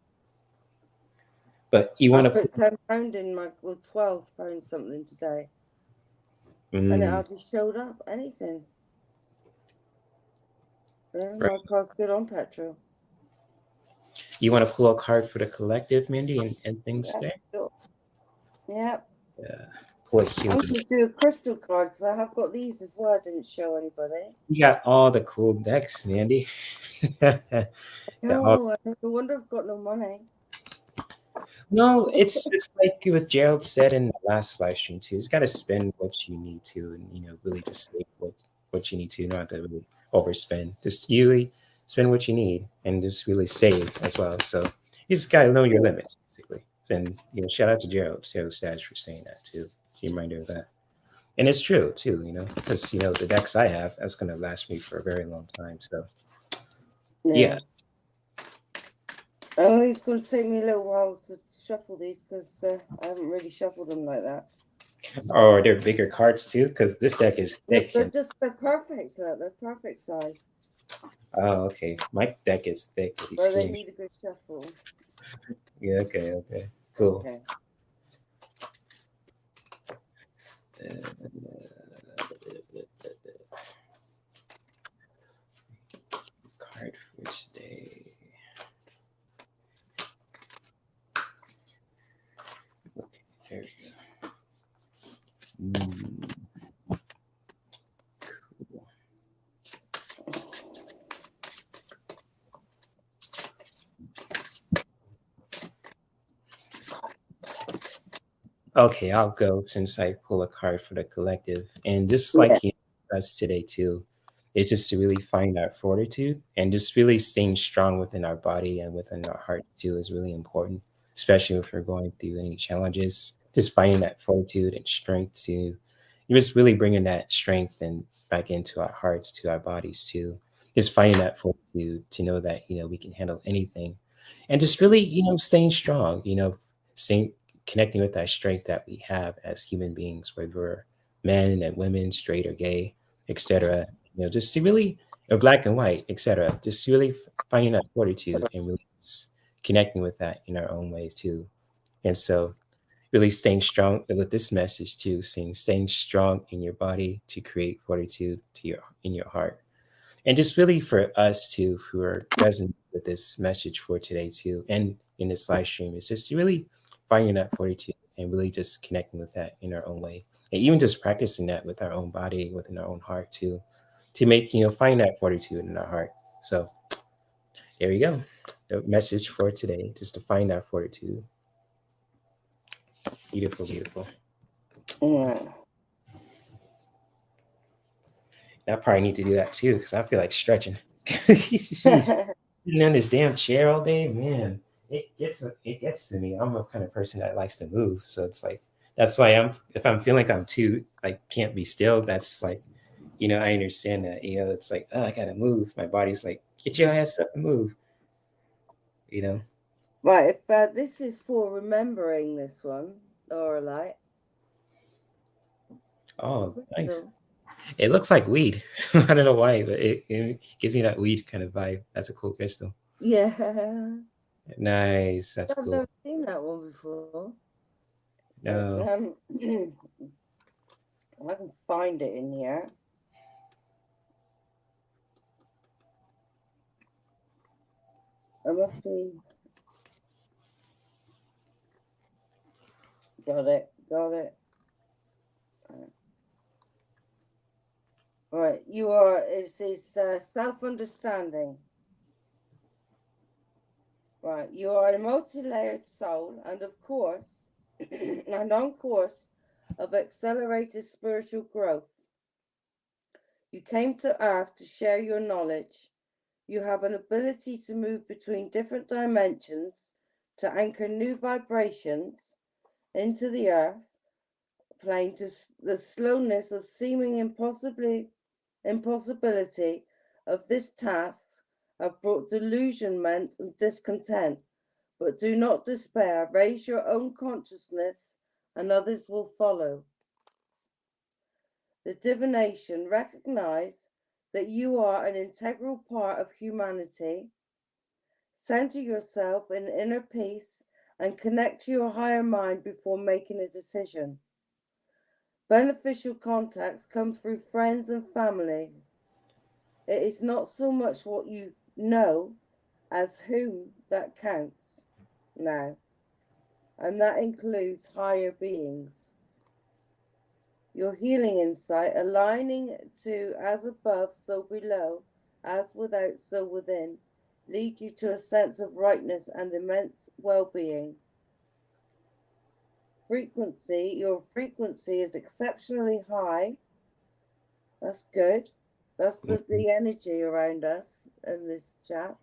But you I want to put put, £10 in £12 something today, and it hardly showed up anything. Yeah, right. my car's good on petrol. You want to pull a card for the collective, Mindy, and things Yeah, there? sure. Yeah. Yeah. Pull a I'm huge. going to do a crystal card because I have got these as well. I didn't show anybody. You got all the cool decks, Mandy. No, I no wonder I've got no money. No, it's like what Gerald said in the last live stream too. You got to spend what you need to, and really just save what you need to, not to really overspend. Just really spend what you need, and just really save as well. So you just got to know your limits, basically. And shout out to Gerald Stage for saying that too. Reminder of that. And it's true too, because the decks I have, that's gonna last me for a very long time. So yeah. I think it's going to take me a little while to shuffle these because I haven't really shuffled them like that. Oh, are there bigger cards too? Because this deck is thick. They're perfect. They're perfect size. Oh, okay. My deck is thick. But they need a good shuffle. Yeah. Okay. Cool. Okay. Card for today. Okay, I'll go since I pull a card for the collective. And just Yeah. like us today too, it's just to really find our fortitude and just really staying strong within our body and within our hearts too is really important, especially if we're going through any challenges. Just finding that fortitude and strength to you're just really bringing that strength and back into our hearts, to our bodies too. Just finding that fortitude to know that, we can handle anything. And just really, staying strong, staying connecting with that strength that we have as human beings, whether we're men and women, straight or gay, etc. Just to really, or black and white, etc. Just really finding that fortitude and really connecting with that in our own ways too. And so, really staying strong with this message too, saying staying strong in your body to create fortitude in your heart, and just really for us too who are present with this message for today too and in this live stream is just to really finding that fortitude and really just connecting with that in our own way, and even just practicing that with our own body, within our own heart too, to make find that fortitude in our heart. So there you go, the message for today, just to find that fortitude. Beautiful, beautiful. Yeah. I probably need to do that too because I feel like stretching. Sheesh. Sitting on this damn chair all day, man, it gets to me. I'm a kind of person that likes to move, so it's like that's why if I'm feeling like I'm too like can't be still, that's like I understand that it's like, oh, I gotta move. My body's like, get your ass up and move. You know. Right, if this is for remembering this one, or like, Oh, nice. It looks like weed. I don't know why, but it gives me that weed kind of vibe. That's a cool crystal. Yeah. Nice. That's I've cool. never seen that one before. But No. I can find it in here. It must be. Got it. Right, it says self-understanding. Right, you are a multi-layered soul and of course, and on course of accelerated spiritual growth. You came to Earth to share your knowledge. You have an ability to move between different dimensions, to anchor new vibrations into the Earth plane, to the slowness of seeming impossibility of this task have brought delusionment and discontent. But do not despair. Raise your own consciousness and others will follow. The divination, recognize that you are an integral part of humanity. Center yourself in inner peace and connect to your higher mind before making a decision. Beneficial contacts come through friends and family. It is not so much what you know as whom that counts now, and that includes higher beings. Your healing insight, aligning to as above, so below, as without, so within, lead you to a sense of rightness and immense well-being. Your frequency is exceptionally high. That's good. That's the energy around us in this chat.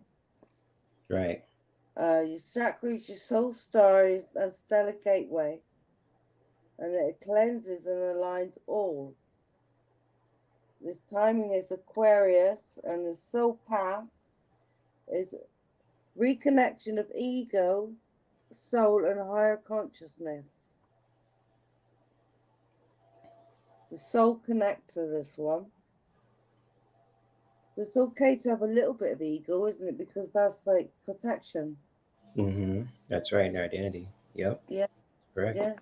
Right. Your chakras, your soul star is a stellar gateway, and it cleanses and aligns all. This timing is Aquarius, and the soul path is reconnection of ego, soul, and higher consciousness. The soul connector, this one. So it's okay to have a little bit of ego, isn't it? Because that's like protection. Mm-hmm. That's right. Our identity. Yep. Yeah, Correct. yeah.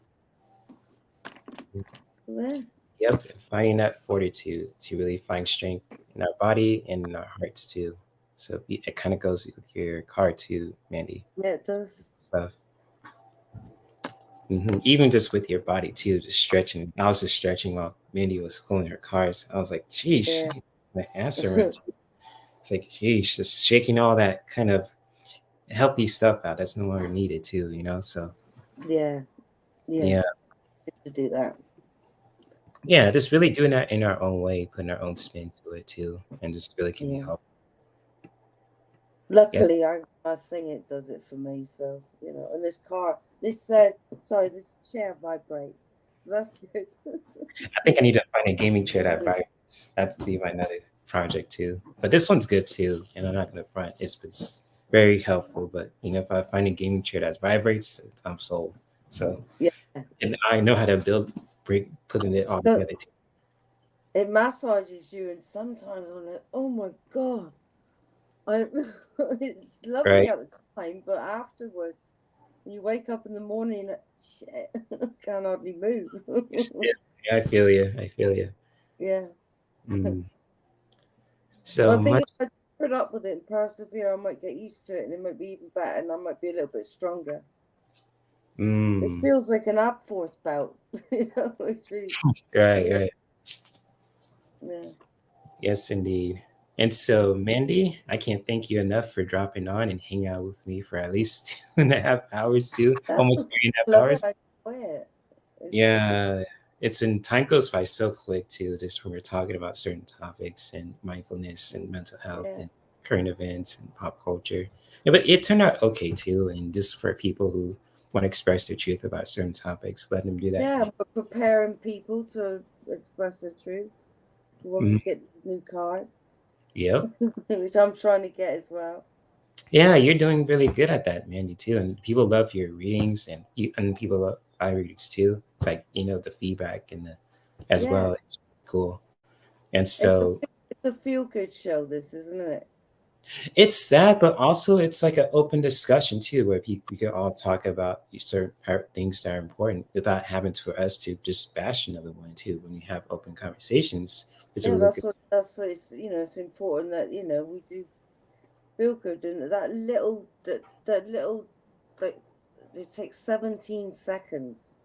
Yeah. Yep. Finding that fortitude to really find strength in our body and in our hearts too. So it kind of goes with your card too, Mandy. Yeah, it does. So, even just with your body too, just stretching. I was just stretching while Mandy was pulling her cards. I was like, "Geez, Yeah. my answer went." It's like, "Geez, just shaking all that kind of healthy stuff out that's no longer needed too." So Yeah. yeah. to do that. Yeah, just really doing that in our own way, putting our own spin to it too, and just really can be helpful. Luckily, I sing it does it for me. So and this chair vibrates. So that's good. I think I need to find a gaming chair that vibrates. That's be my another project too. But this one's good too, and I'm not gonna front. It's very helpful. But if I find a gaming chair that vibrates, I'm sold. So yeah, and I know how to putting it all together too. It massages you, and sometimes I'm like, oh my god, it's lovely at the time, but afterwards, when you wake up in the morning, shit, I can't hardly move. Yeah, I feel you. Yeah. So well, I think if I put up with it and persevere, I might get used to it, and it might be even better, and I might be a little bit stronger. It feels like an ab force belt. It's really right. Yeah. Yes, indeed. And so, Mandy, I can't thank you enough for dropping on and hanging out with me for at least 2.5 hours, too. Almost 3.5 hours. I enjoy it. Yeah, time goes by so quick, too, just when we're talking about certain topics and mindfulness and mental health and current events and pop culture. Yeah, but it turned out okay, too. And just for people who want to express their truth about certain topics, let them do that. Yeah, but preparing people to express their truth. When we get these new cards. Yep. Which I'm trying to get as well. Yeah, you're doing really good at that, Mandy, too. And people love your readings, and people love my readings too. It's like the feedback and as well. It's cool. And so it's a feel-good show. This, isn't it? It's that, but also it's like an open discussion too, where we can all talk about certain things that are important without having for us to just bash another one too. When you have open conversations, that's what it's it's important that we do feel good, and that little it takes 17 seconds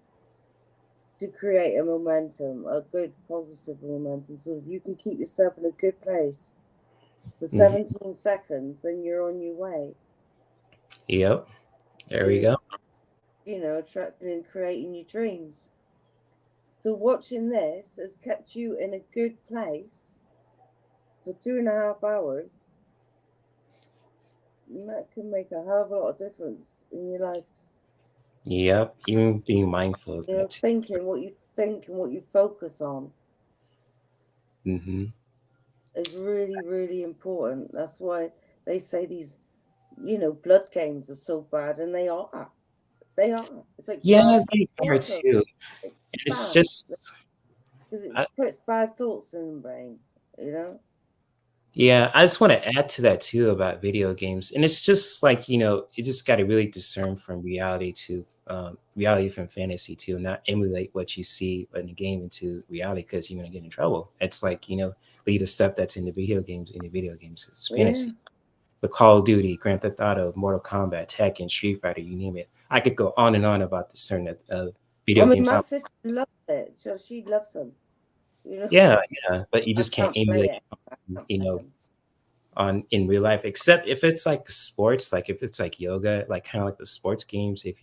to create a momentum, a good positive momentum. So if you can keep yourself in a good place for 17 seconds, then you're on your way. Yep. There we go. Attracting and creating your dreams. So watching this has kept you in a good place for 2.5 hours. And that can make a hell of a lot of difference in your life. Yep. Even being mindful of that. Thinking what you think and what you focus on. Mm-hmm. Is really, really important. That's why they say these, blood games are so bad, and they are. They are. It's like they are too. It's just because it puts bad thoughts in the brain. Yeah, I just want to add to that too about video games, and it's just like you just got to really discern from reality to reality from fantasy too, not emulate what you see in the game into reality because you're gonna get in trouble. It's like leave the stuff that's in the video games it's fantasy. The Call of Duty, Grand Theft Auto, Mortal Kombat, Tekken, Street Fighter, you name it. I could go on and on about the certain video games. My sister loves it, so she loves them. Yeah, but you just can't emulate in real life, except if it's like sports, like if it's like yoga, like kind of like the sports games. If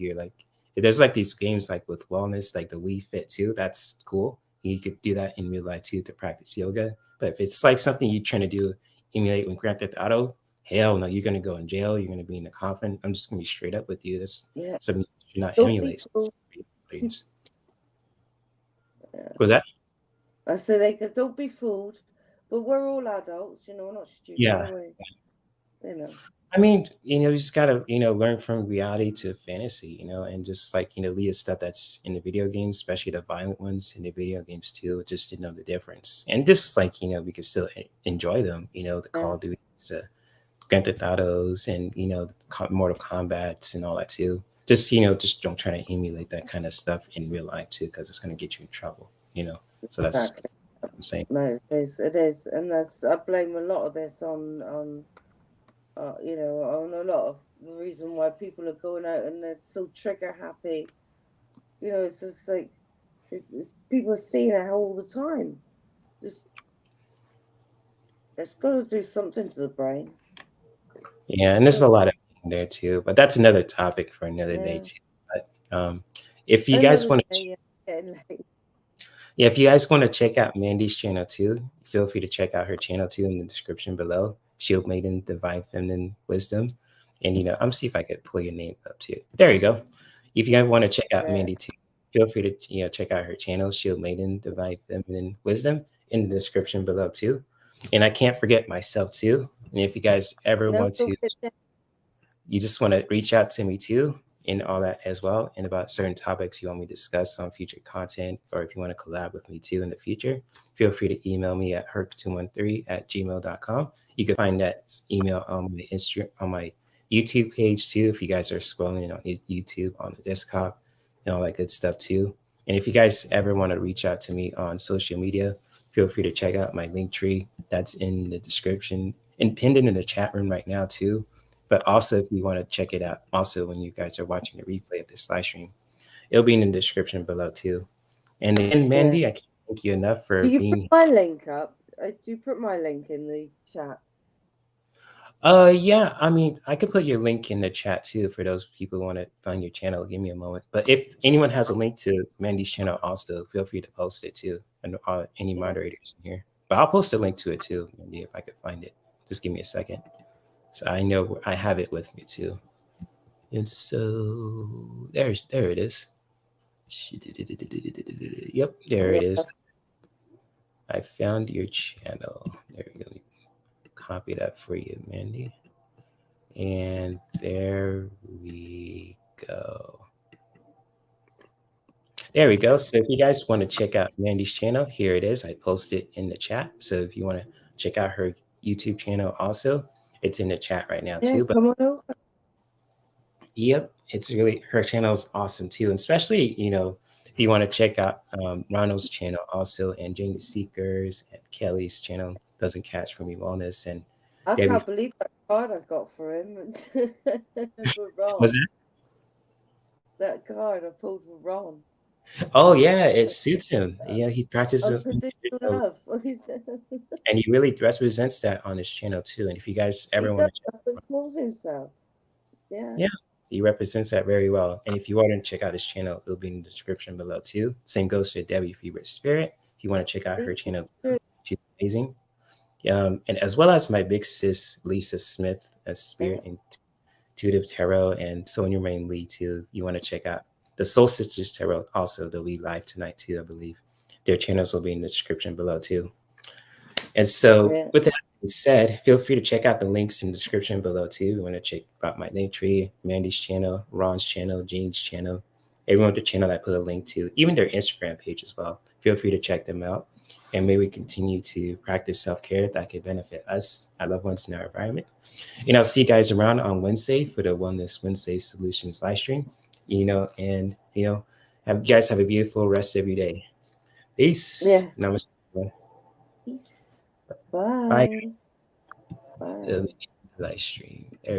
there's like these games like with wellness, like the Wii Fit too, that's cool. You could do that in real life too to practice yoga. But if it's like something you're trying to do, emulate with Grand Theft Auto, hell no, you're gonna go in jail. You're gonna be in the coffin. I'm just gonna be straight up with you. That's something you should not emulate. Was that? I say don't be fooled, but we're all adults, we're not stupid. I mean, you just gotta, learn from reality to fantasy, and just like, leave the stuff that's in the video games, especially the violent ones in the video games too, just to know the difference. And just like, we can still enjoy them, the Call of Duty, Grand Theft Autos, and, the Mortal Kombats and all that too. Just, just don't try to emulate that kind of stuff in real life too, because it's going to get you in trouble, So that's what I'm saying. No, it is. And I blame a lot of this on on a lot of the reason why people are going out and they're so trigger happy. It's just like people are seeing it all the time. It's got to do something to the brain. Yeah, and there's a lot of there too, but that's another topic for another day too. But if you guys want to, getting late. Yeah, if you guys want to check out Mandy's channel too, feel free to check out her channel too in the description below. Shield Maiden, Divine Feminine Wisdom. And, I'm see if I could pull your name up too. There you go. If you guys want to check out Mandy too, feel free to, check out her channel, Shield Maiden, Divine Feminine Wisdom, in the description below too. And I can't forget myself too. And if you guys ever want to, you just want to reach out to me too, and all that as well, and about certain topics you want me to discuss on future content, or if you want to collab with me too in the future, feel free to email me at herc213@gmail.com. You can find that email on my on my YouTube page too, if you guys are scrolling on YouTube on the desktop and all that good stuff too. And if you guys ever want to reach out to me on social media, feel free to check out my link tree. That's in the description and pinned in the chat room right now too. But also, if you want to check it out, also when you guys are watching the replay of this live stream, it'll be in the description below too. And again, Mandy, I can't thank you enough for being. Do you put my link up? Do you put my link in the chat? Yeah, I mean, I could put your link in the chat too for those people who want to find your channel. Give me a moment. But if anyone has a link to Mandy's channel, also feel free to post it too, and any moderators in here. But I'll post a link to it too, Mandy, if I could find it. Just give me a second. So I know I have it with me too. And so there it is. Yep, there it is. I found your channel. There we go. Copy that for you, Mandy. And there we go. There we go. So if you guys want to check out Mandy's channel, here it is. I posted in the chat. So if you want to check out her YouTube channel also, it's in the chat right now too. But come on over. Yep, it's really, her channel is awesome too, and especially if you want to check out Ronald's channel also, and Jane the Seekers and Kelly's channel, Doesn't Catch for Me Wellness, and I can't believe that card I got for him. For Ron. Was it that card I pulled for Ron? Oh yeah, it suits him. He practices love. And he really represents that on his channel too. And if you guys ever want to that's what he calls himself. Yeah, he represents that very well. And if you want to check out his channel, it'll be in the description below too. Same goes to Debbie Freebird Spirit. If you want to check out her channel, she's amazing. And as well as my big sis Lisa Smith, a Spirit Intuitive Tarot, and Sonja Rayne Lee too. You want to check out the Soul Sisters Tarot also. They'll be live tonight too, I believe. Their channels will be in the description below too. And so with that being said, feel free to check out the links in the description below too. You want to check out my link tree, Mandy's channel, Ron's channel, Jean's channel, everyone with the channel that I put a link to, even their Instagram page as well. Feel free to check them out. And may we continue to practice self-care that could benefit us, our loved ones, in our environment. And I'll see you guys around on Wednesday for the Wellness Wednesday Solutions live stream. And you guys have a beautiful rest of your day. Peace. Namaste. Peace. Bye. Bye. Live stream. There